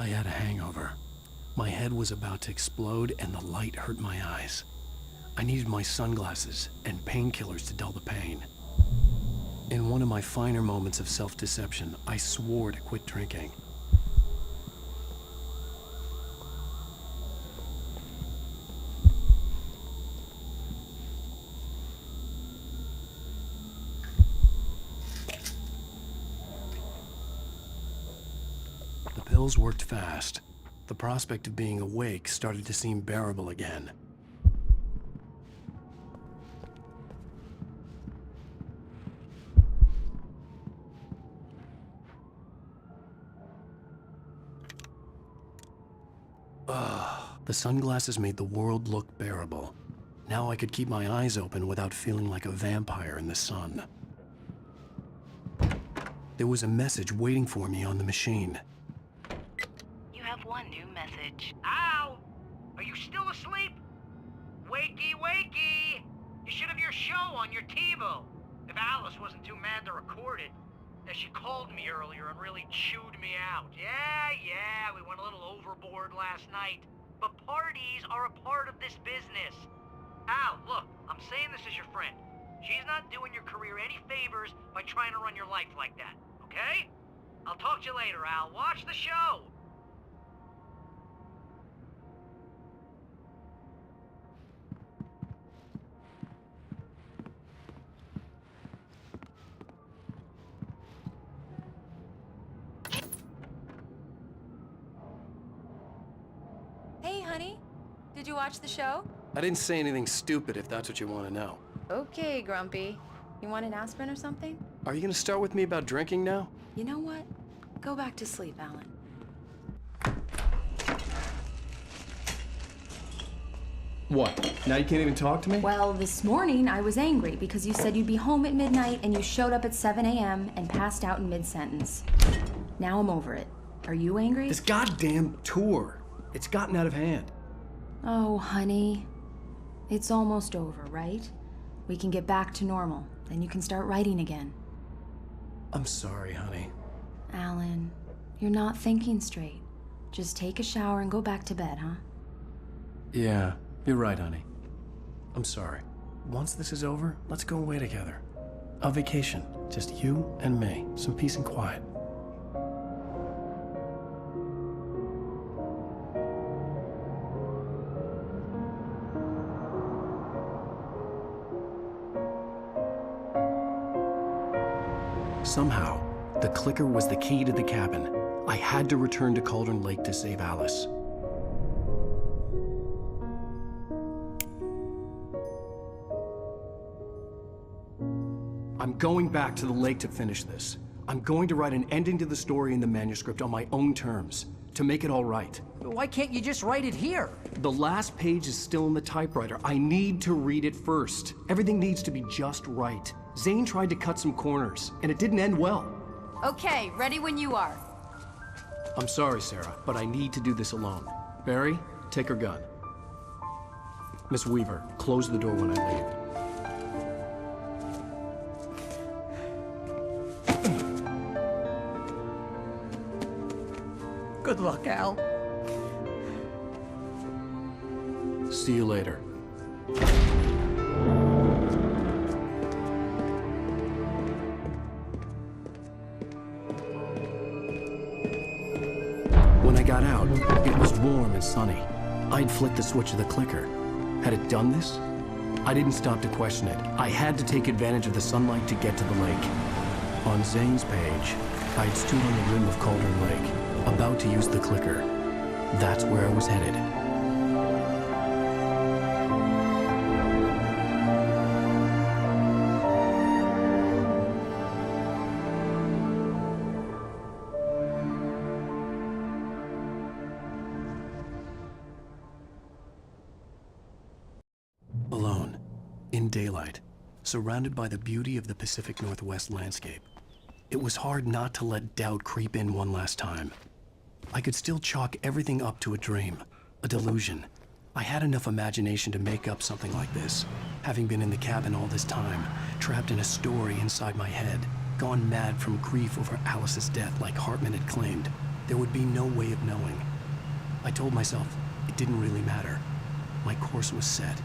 I had a hangover. My head was about to explode and the light hurt my eyes. I needed my sunglasses and painkillers to dull the pain. In one of my finer moments of self-deception, I swore to quit drinking. The pills worked fast. The prospect of being awake started to seem bearable again. The sunglasses made the world look bearable. Now I could keep my eyes open without feeling like a vampire in the sun. There was a message waiting for me on the machine. You have one new message. Ow! Are you still asleep? Wakey, wakey! You should have your show on your TiVo. If Alice wasn't too mad to record it. She called me earlier and really chewed me out. Yeah, we went a little overboard last night. But parties are a part of this business. Al, look, I'm Candace is your friend. She's not doing your career any favors by trying to run your life like that, okay? I'll talk to you later, Al. Watch the show! Hey, honey. Did you watch the show? I didn't say anything stupid if that's what you want to know. Okay, Grumpy. You want an aspirin or something? Are you gonna start with me about drinking now? You know what? Go back to sleep, Alan. What? Now you can't even talk to me? Well, this morning I was angry because you said you'd be home at midnight and you showed up at 7 a.m. and passed out in mid-sentence. Now I'm over it. Are you angry? This goddamn tour. It's gotten out of hand. Oh, honey. It's almost over, right? We can get back to normal. Then you can start writing again. I'm sorry, honey. Alan, you're not thinking straight. Just take a shower and go back to bed, huh? Yeah, you're right, honey. I'm sorry. Once this is over, let's go away together. A vacation. Just you and me. Some peace and quiet. Somehow, the clicker was the key to the cabin. I had to return to Cauldron Lake to save Alice. I'm going back to the lake to finish this. I'm going to write an ending to the story in the manuscript on my own terms, to make it all right. Why can't you just write it here? The last page is still in the typewriter. I need to read it first. Everything needs to be just right. Zane tried to cut some corners, and it didn't end well. Okay, ready when you are. I'm sorry, Sarah, but I need to do this alone. Barry, take her gun. Miss Weaver, close the door when I leave. Good luck, Al. See you later. When I got out, it was warm and sunny. I'd flicked the switch of the clicker. Had it done this? I didn't stop to question it. I had to take advantage of the sunlight to get to the lake. On Zane's page, I'd stood on the rim of Cauldron Lake, about to use the clicker. That's where I was headed. Alone, in daylight, surrounded by the beauty of the Pacific Northwest landscape. It was hard not to let doubt creep in one last time. I could still chalk everything up to a dream, a delusion. I had enough imagination to make up something like this, having been in the cabin all this time, trapped in a story inside my head, gone mad from grief over Alice's death like Hartman had claimed. There would be no way of knowing. I told myself it didn't really matter. My course was set.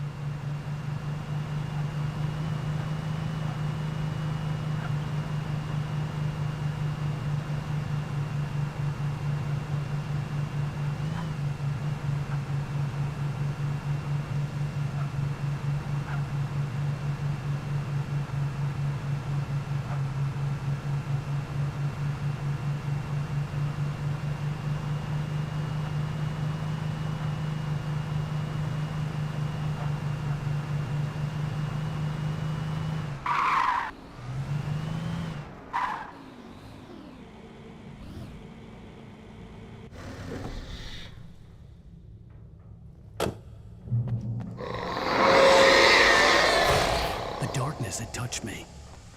Had touched me.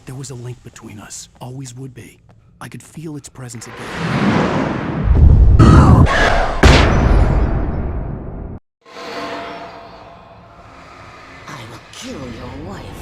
There was a link between us, always would be. I could feel its presence again. I will kill your wife.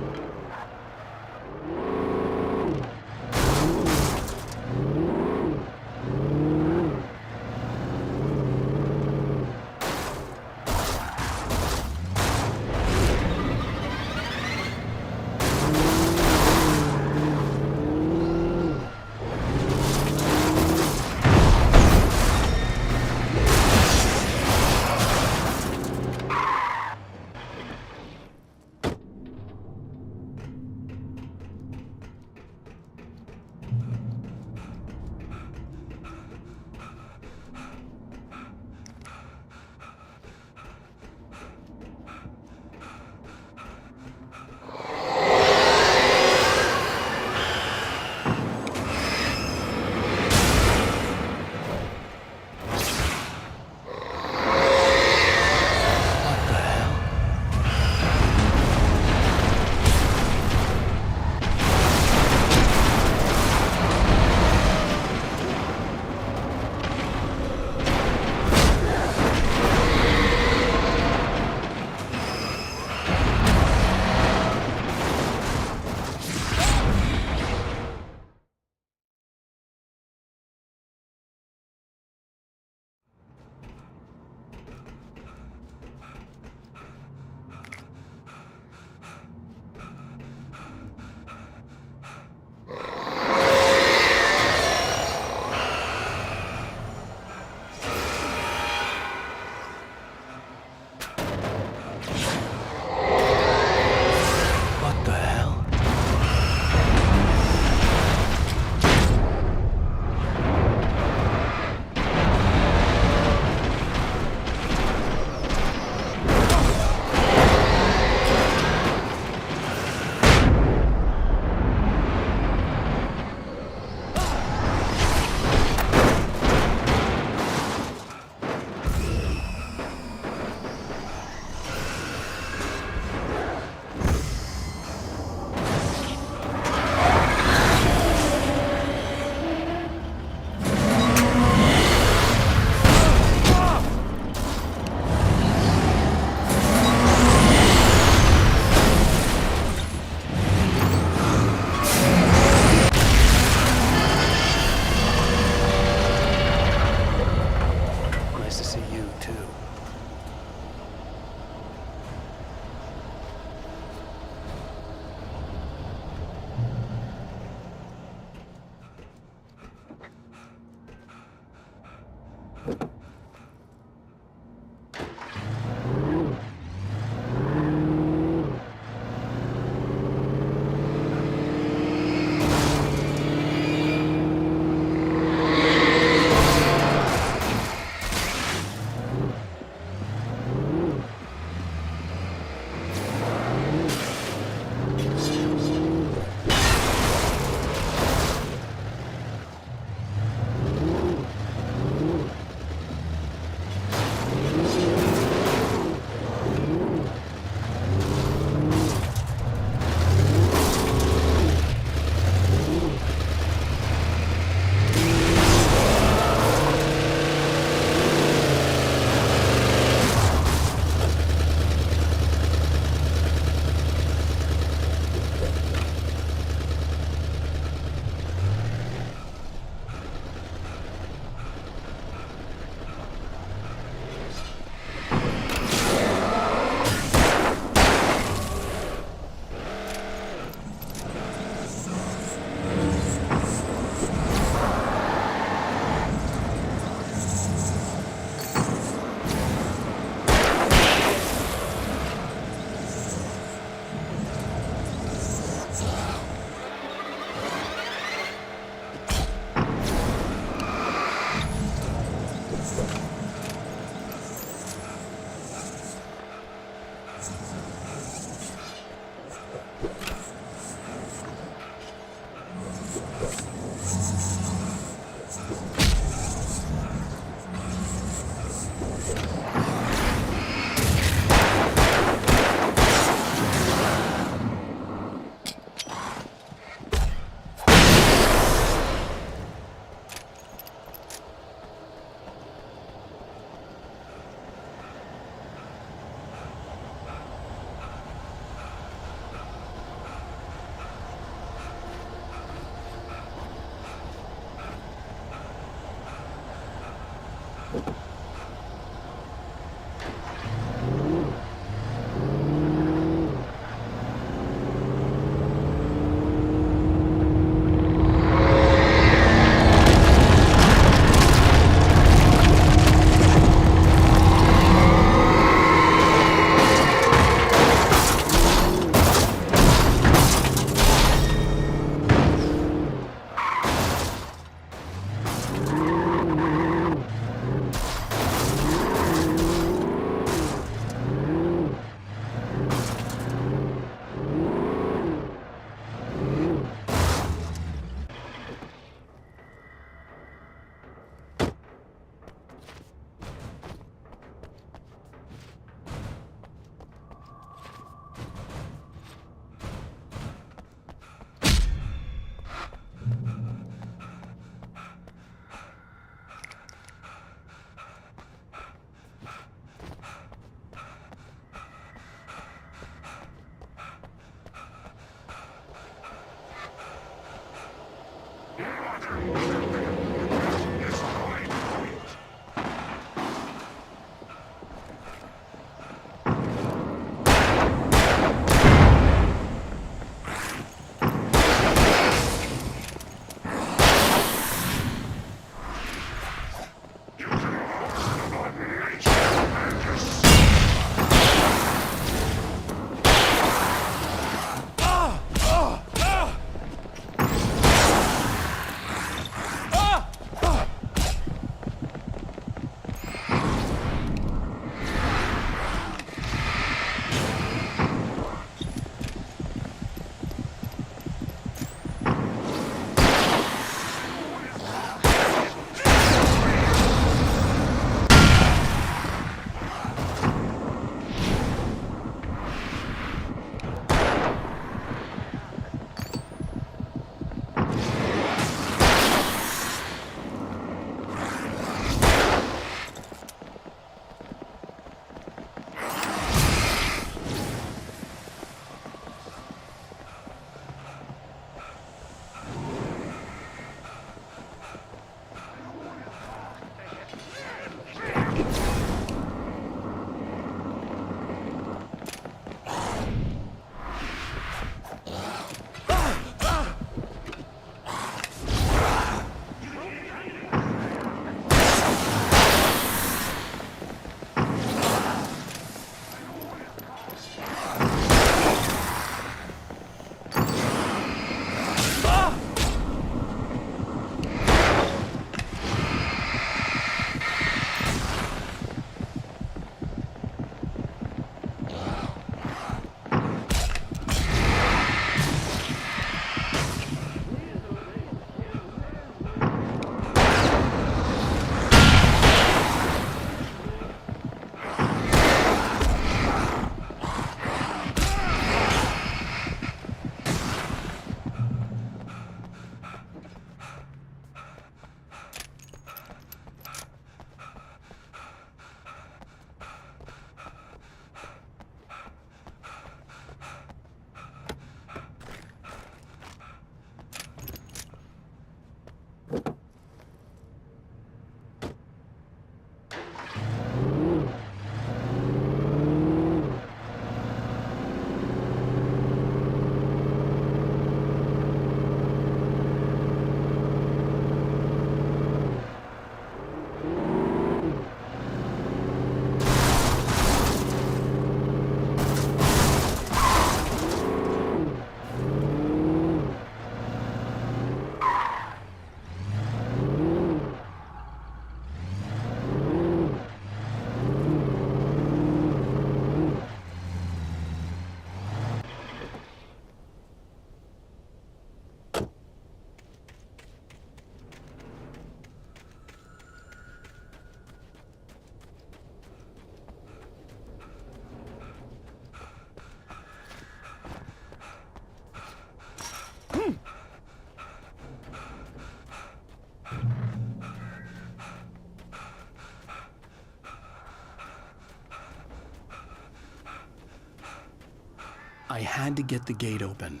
I had to get the gate open.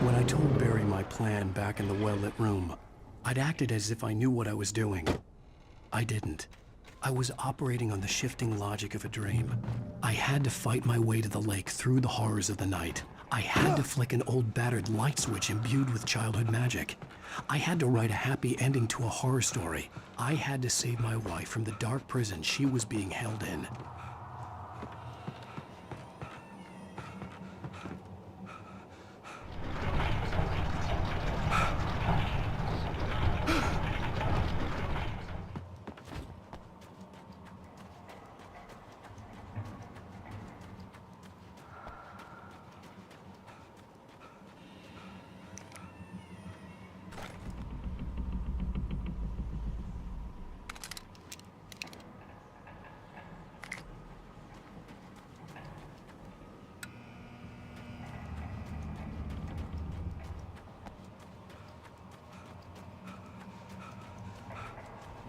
When I told Barry my plan back in the well-lit room, I'd acted as if I knew what I was doing. I didn't. I was operating on the shifting logic of a dream. I had to fight my way to the lake through the horrors of the night. I had to flick an old battered light switch imbued with childhood magic. I had to write a happy ending to a horror story. I had to save my wife from the dark prison she was being held in.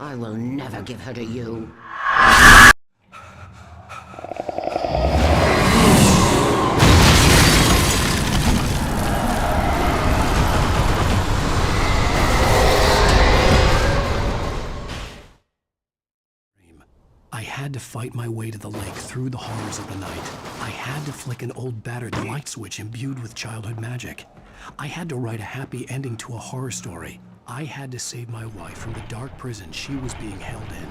I will never give her to you. I had to fight my way to the lake through the horrors of the night. I had to flick an old battered light switch imbued with childhood magic. I had to write a happy ending to a horror story. I had to save my wife from the dark prison she was being held in.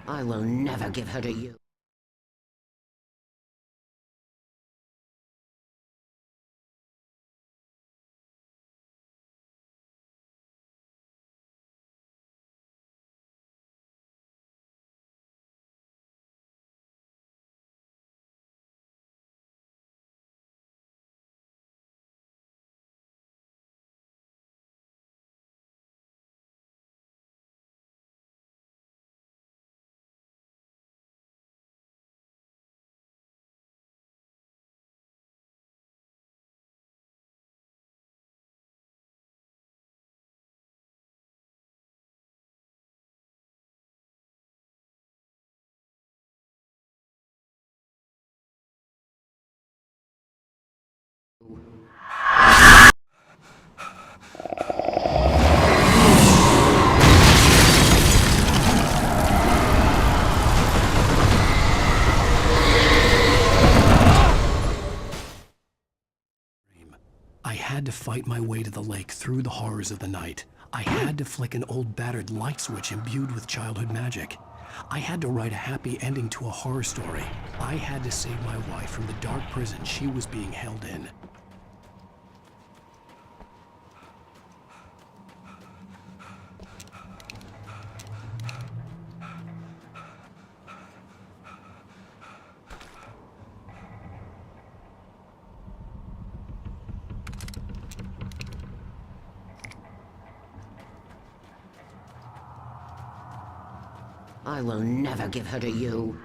I will never give her to you. I had to fight my way to the lake through the horrors of the night. I had to flick an old battered light switch imbued with childhood magic. I had to write a happy ending to a horror story. I had to save my wife from the dark prison she was being held in. I will never give her to you.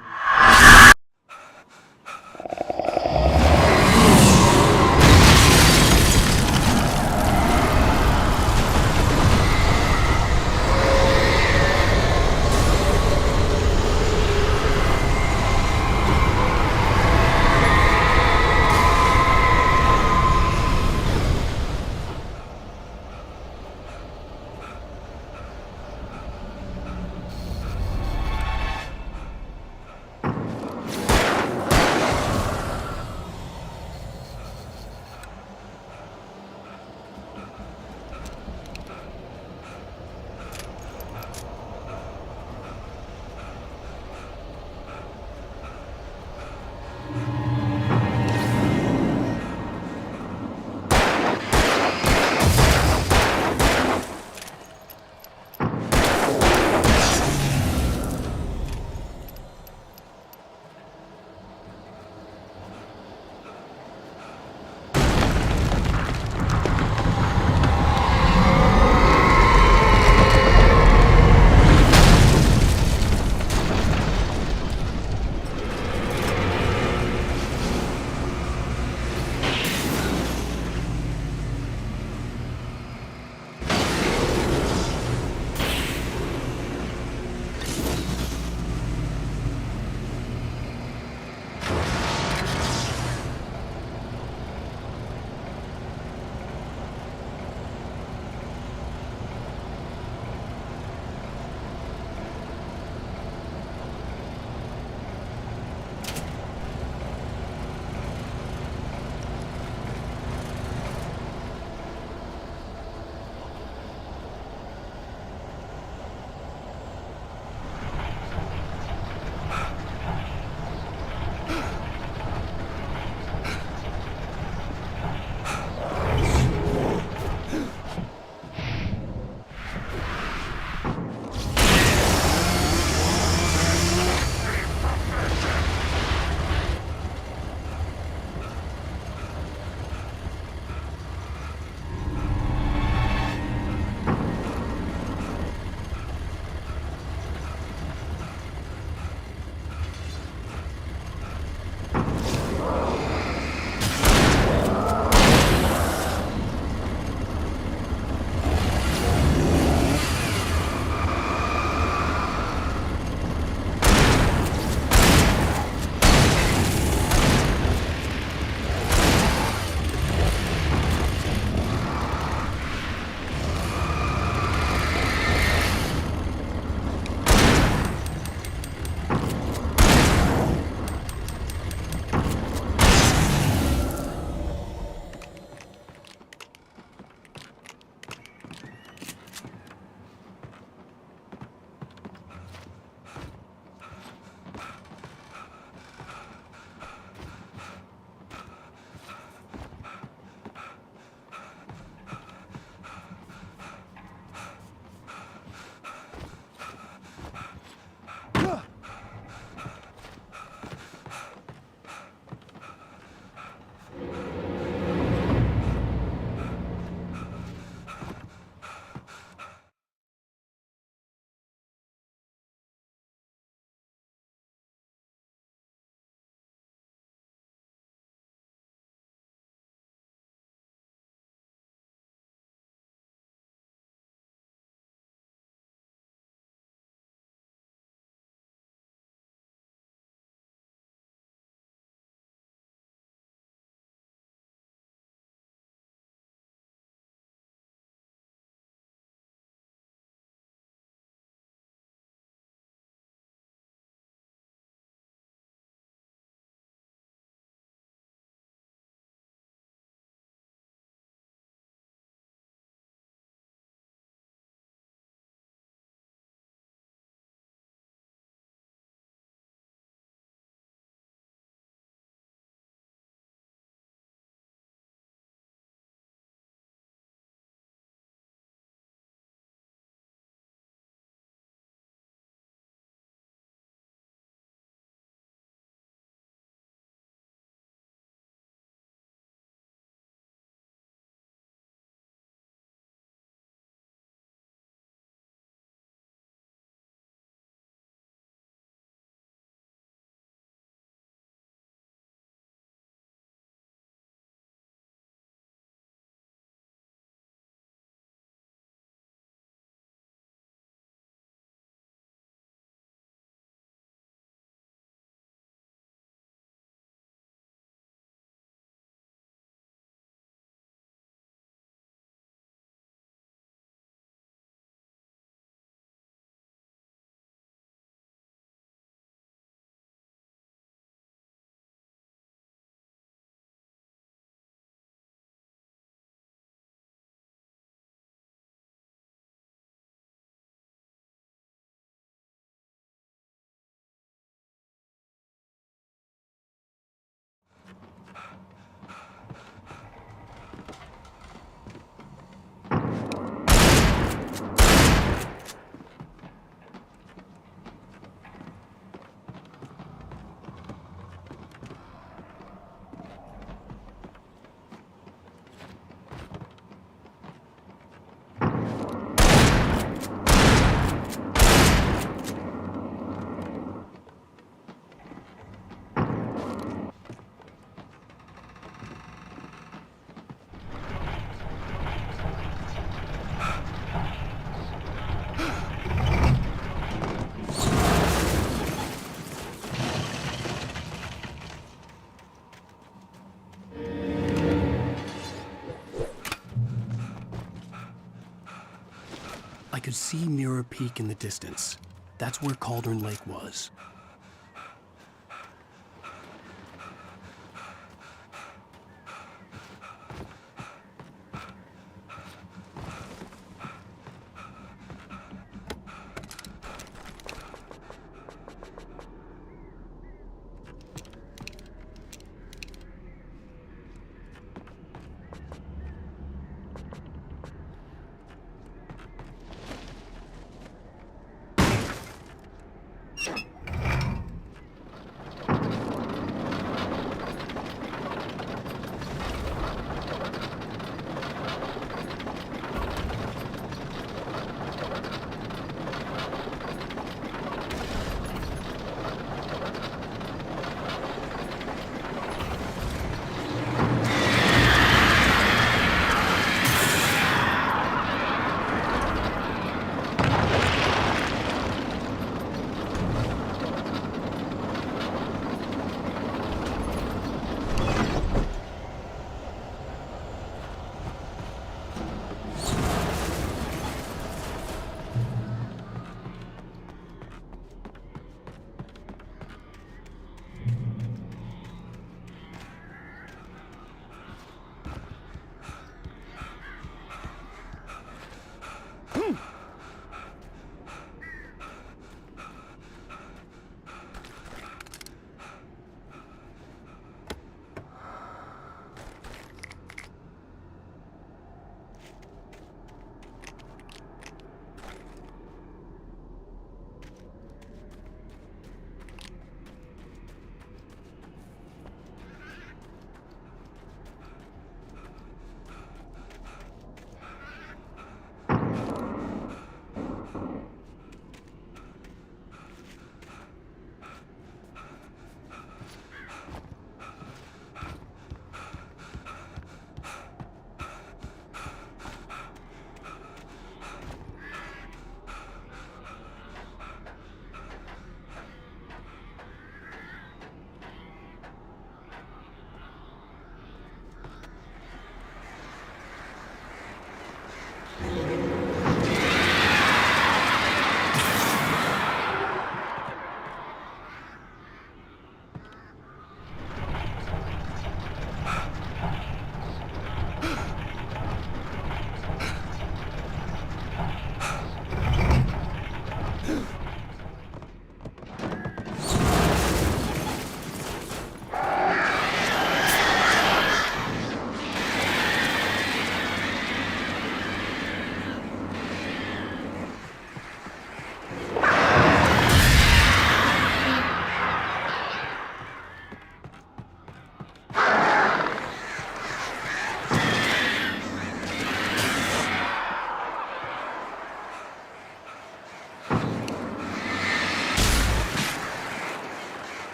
I could see Mirror Peak in the distance. That's where Cauldron Lake was.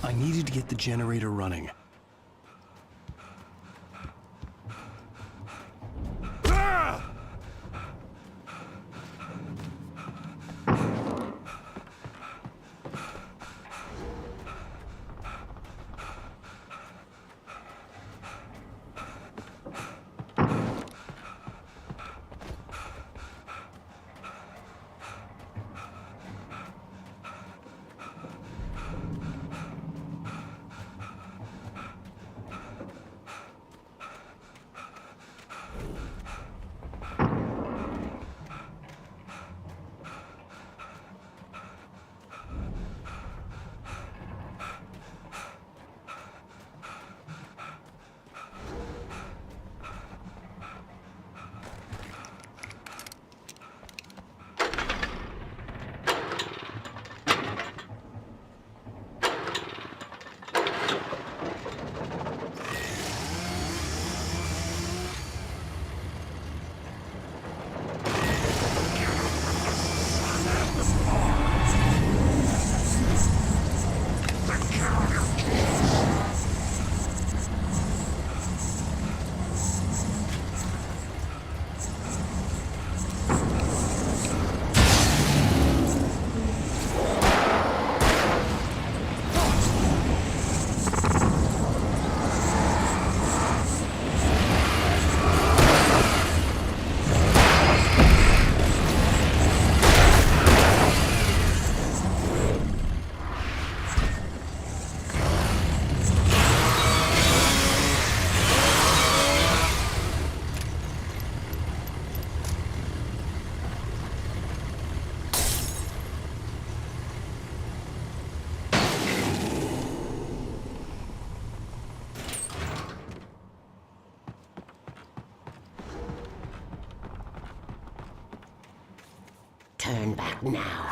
I needed to get the generator running. Turn back now.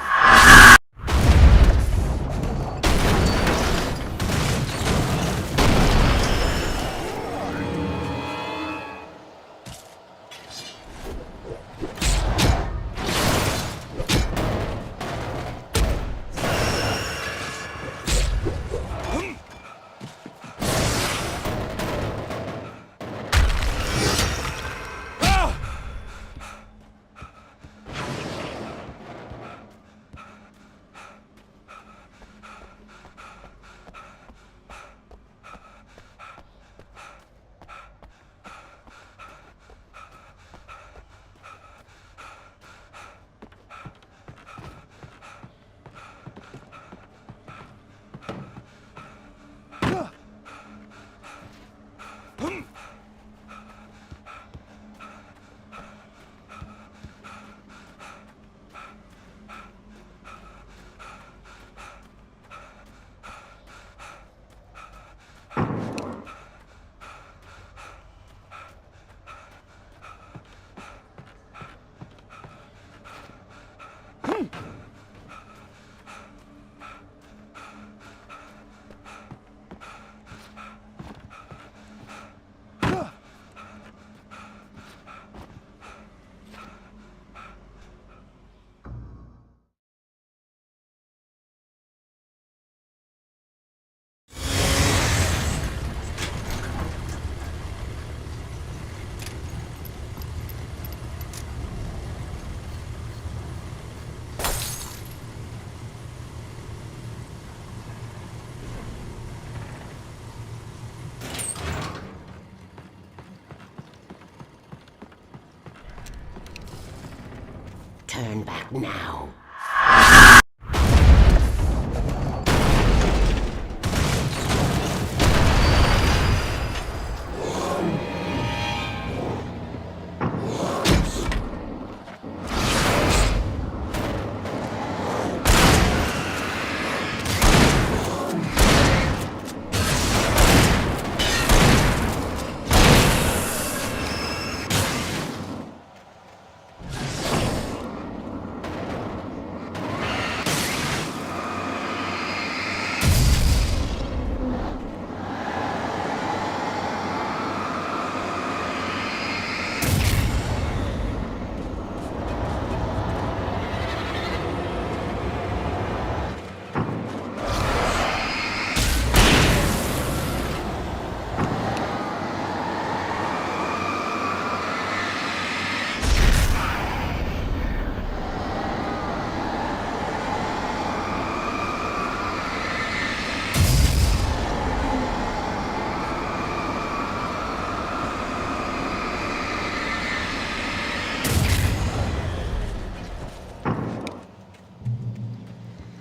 Turn back now.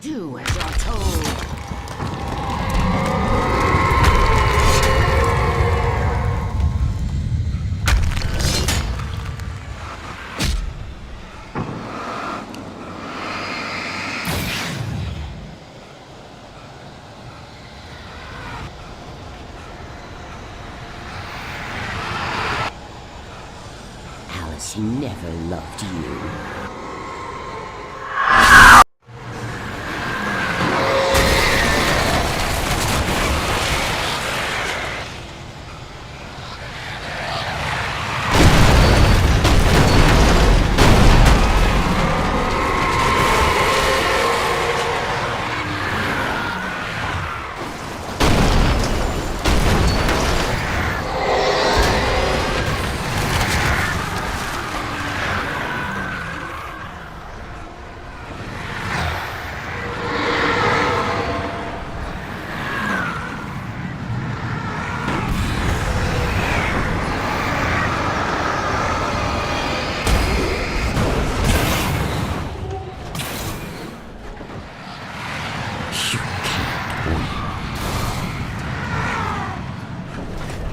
Do as you're told. Alice never loved you.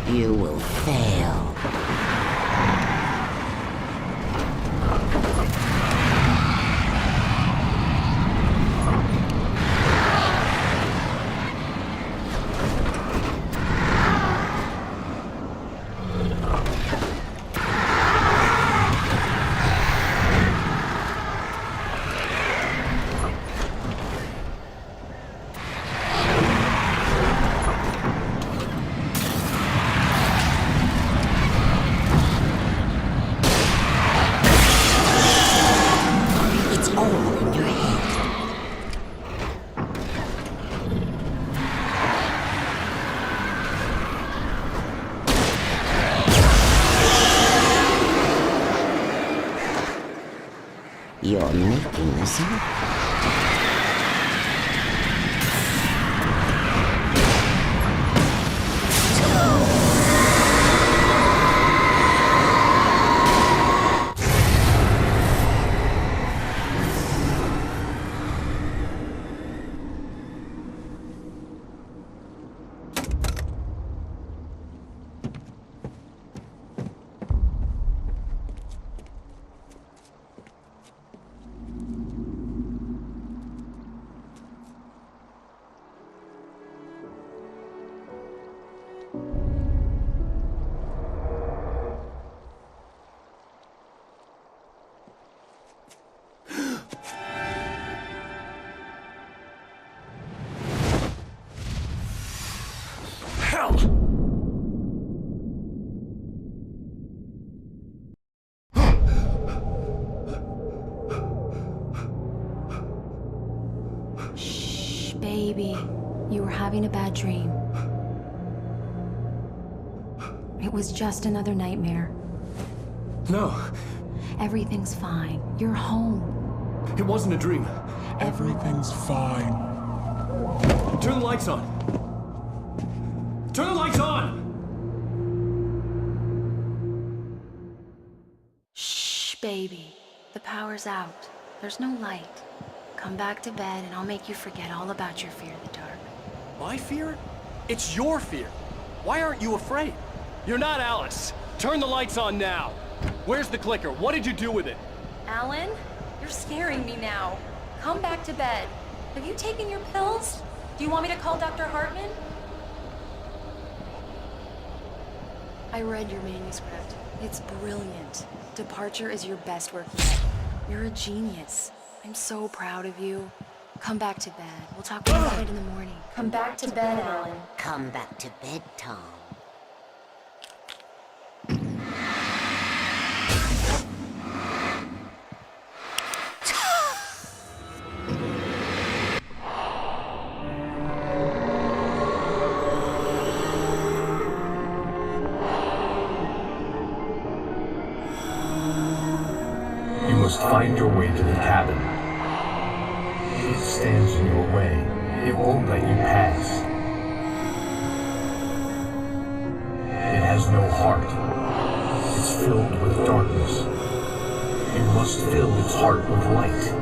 You will fail. in your head. You're making this up. Baby, you were having a bad dream. It was just another nightmare. No, Everything's fine. You're home. it wasn't a dream. Everything's fine. Turn the lights on. Turn the lights on! Shh, baby. The power's out. There's no light. Come back to bed and I'll make you forget all about your fear of the dark. My fear? It's your fear. Why aren't you afraid? You're not Alice. Turn the lights on now. Where's the clicker? What did you do with it? Alan, you're scaring me now. Come back to bed. Have you taken your pills? Do you want me to call Dr. Hartman? I read your manuscript. It's brilliant. Departure is your best work yet. You're a genius. I'm so proud of you. Come back to bed. We'll talk about it in the morning. Come back to bed, Alan. Come back to bed, Tom. You must find your way to the cabin. It stands in your way. It won't let you pass. It has no heart. It's filled with darkness. You must fill its heart with light.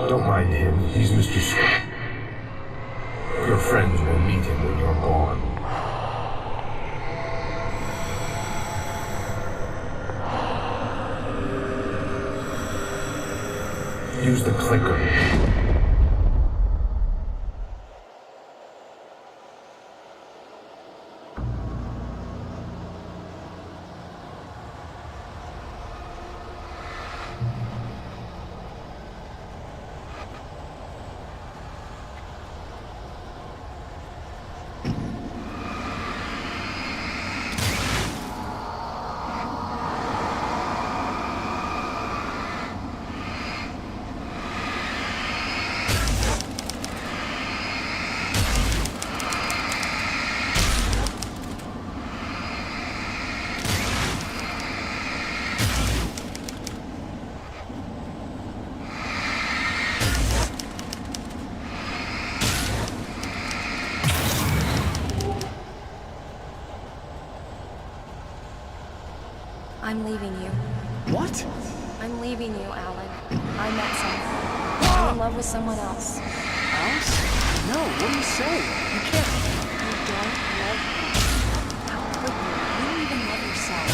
Don't mind him. He's Mr. Scott. Your friends will meet him when you're gone. Use the clicker. I'm leaving you. What? I'm leaving you, Alan. I met someone. I'm in love with someone else. Alice? No, what are you saying? You can't. You don't love me. How could you? You don't even love yourself.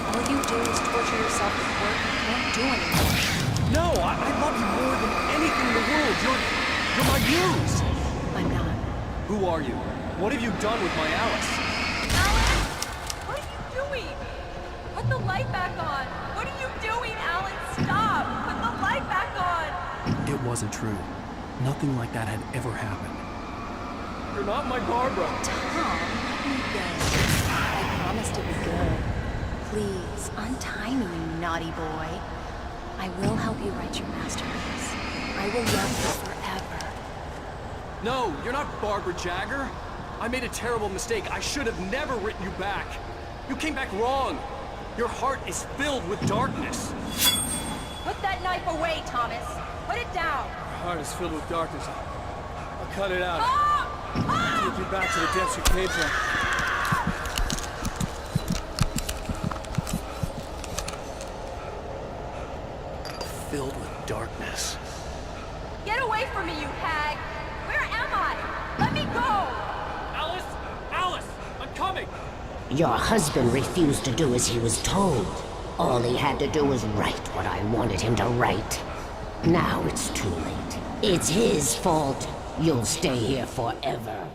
All you do is torture yourself with work you can't do anymore. No, I love you more than anything in the world. You're my muse. I'm not. Who are you? What have you done with my Alice? Alan! What are you doing? Put the light back on! What are you doing, Alan? Stop! Put the light back on! It wasn't true. Nothing like that had ever happened. You're not my Barbara. Tom, let me go. I promise to be good. Please, untie me, you naughty boy. I will help you write your masterpiece. I will love you forever. No, you're not Barbara Jagger. I made a terrible mistake. I should have never written you back. You came back wrong. Your heart is filled with darkness. Put that knife away, Thomas. Put it down. Your heart is filled with darkness. I'll cut it out. Take you back to the depths you came from. Filled with darkness. Get away from me, you hag! Where am I? Let me go! Alice! Alice! I'm coming! Your husband refused to do as he was told. All he had to do was write what I wanted him to write. Now it's too late. It's his fault. You'll stay here forever.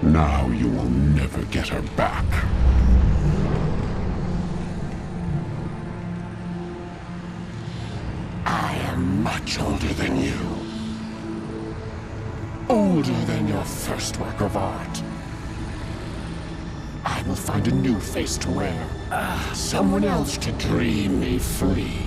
Now you will never get her back. I am much older than you. Older than your first work of art. I will find a new face to wear. Someone else to dream me free.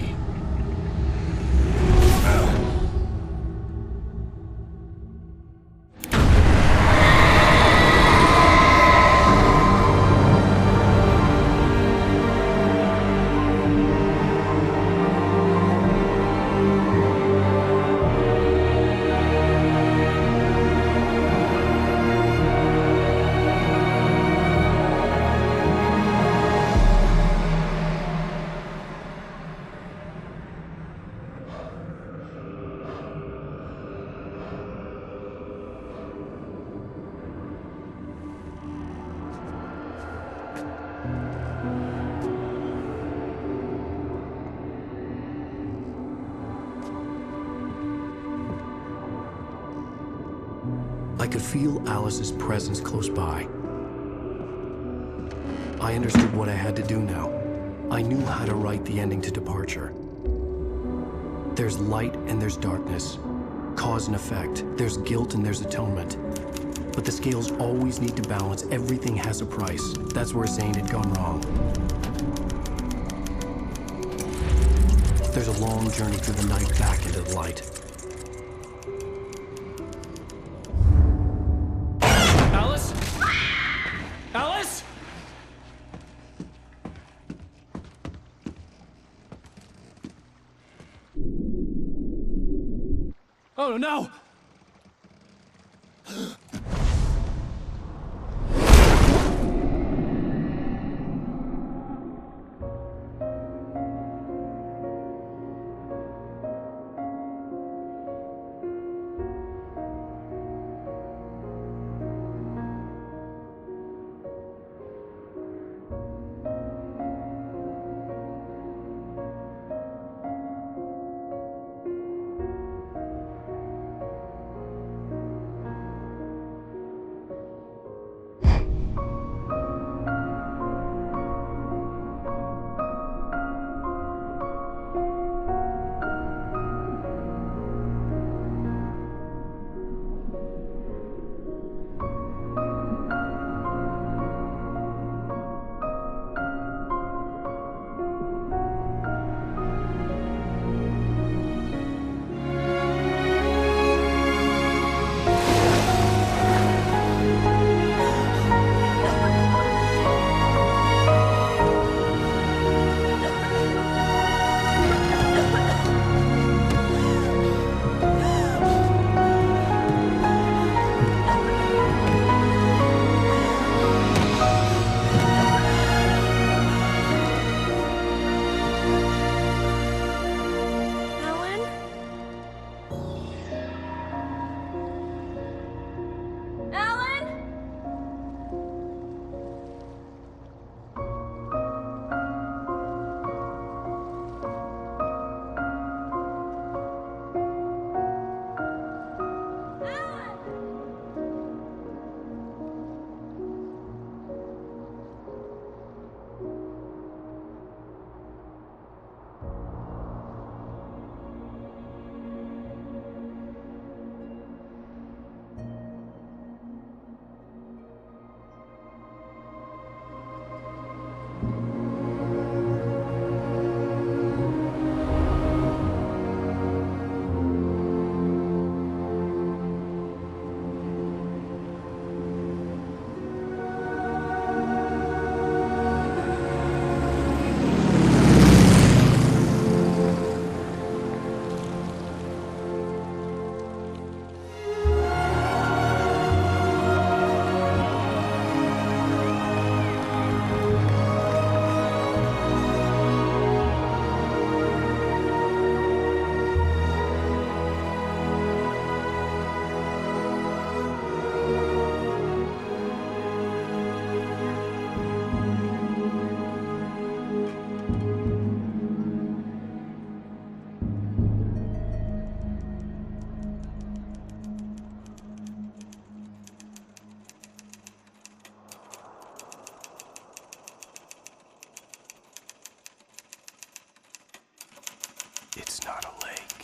I could feel Alice's presence close by. I understood what I had to do now. I knew how to write the ending to Departure. There's light and there's darkness. Cause and effect. There's guilt and there's atonement. But the scales always need to balance. Everything has a price. That's where Zane had gone wrong. There's a long journey through the night back into the light. Alice? Alice? Oh no! It's not a lake.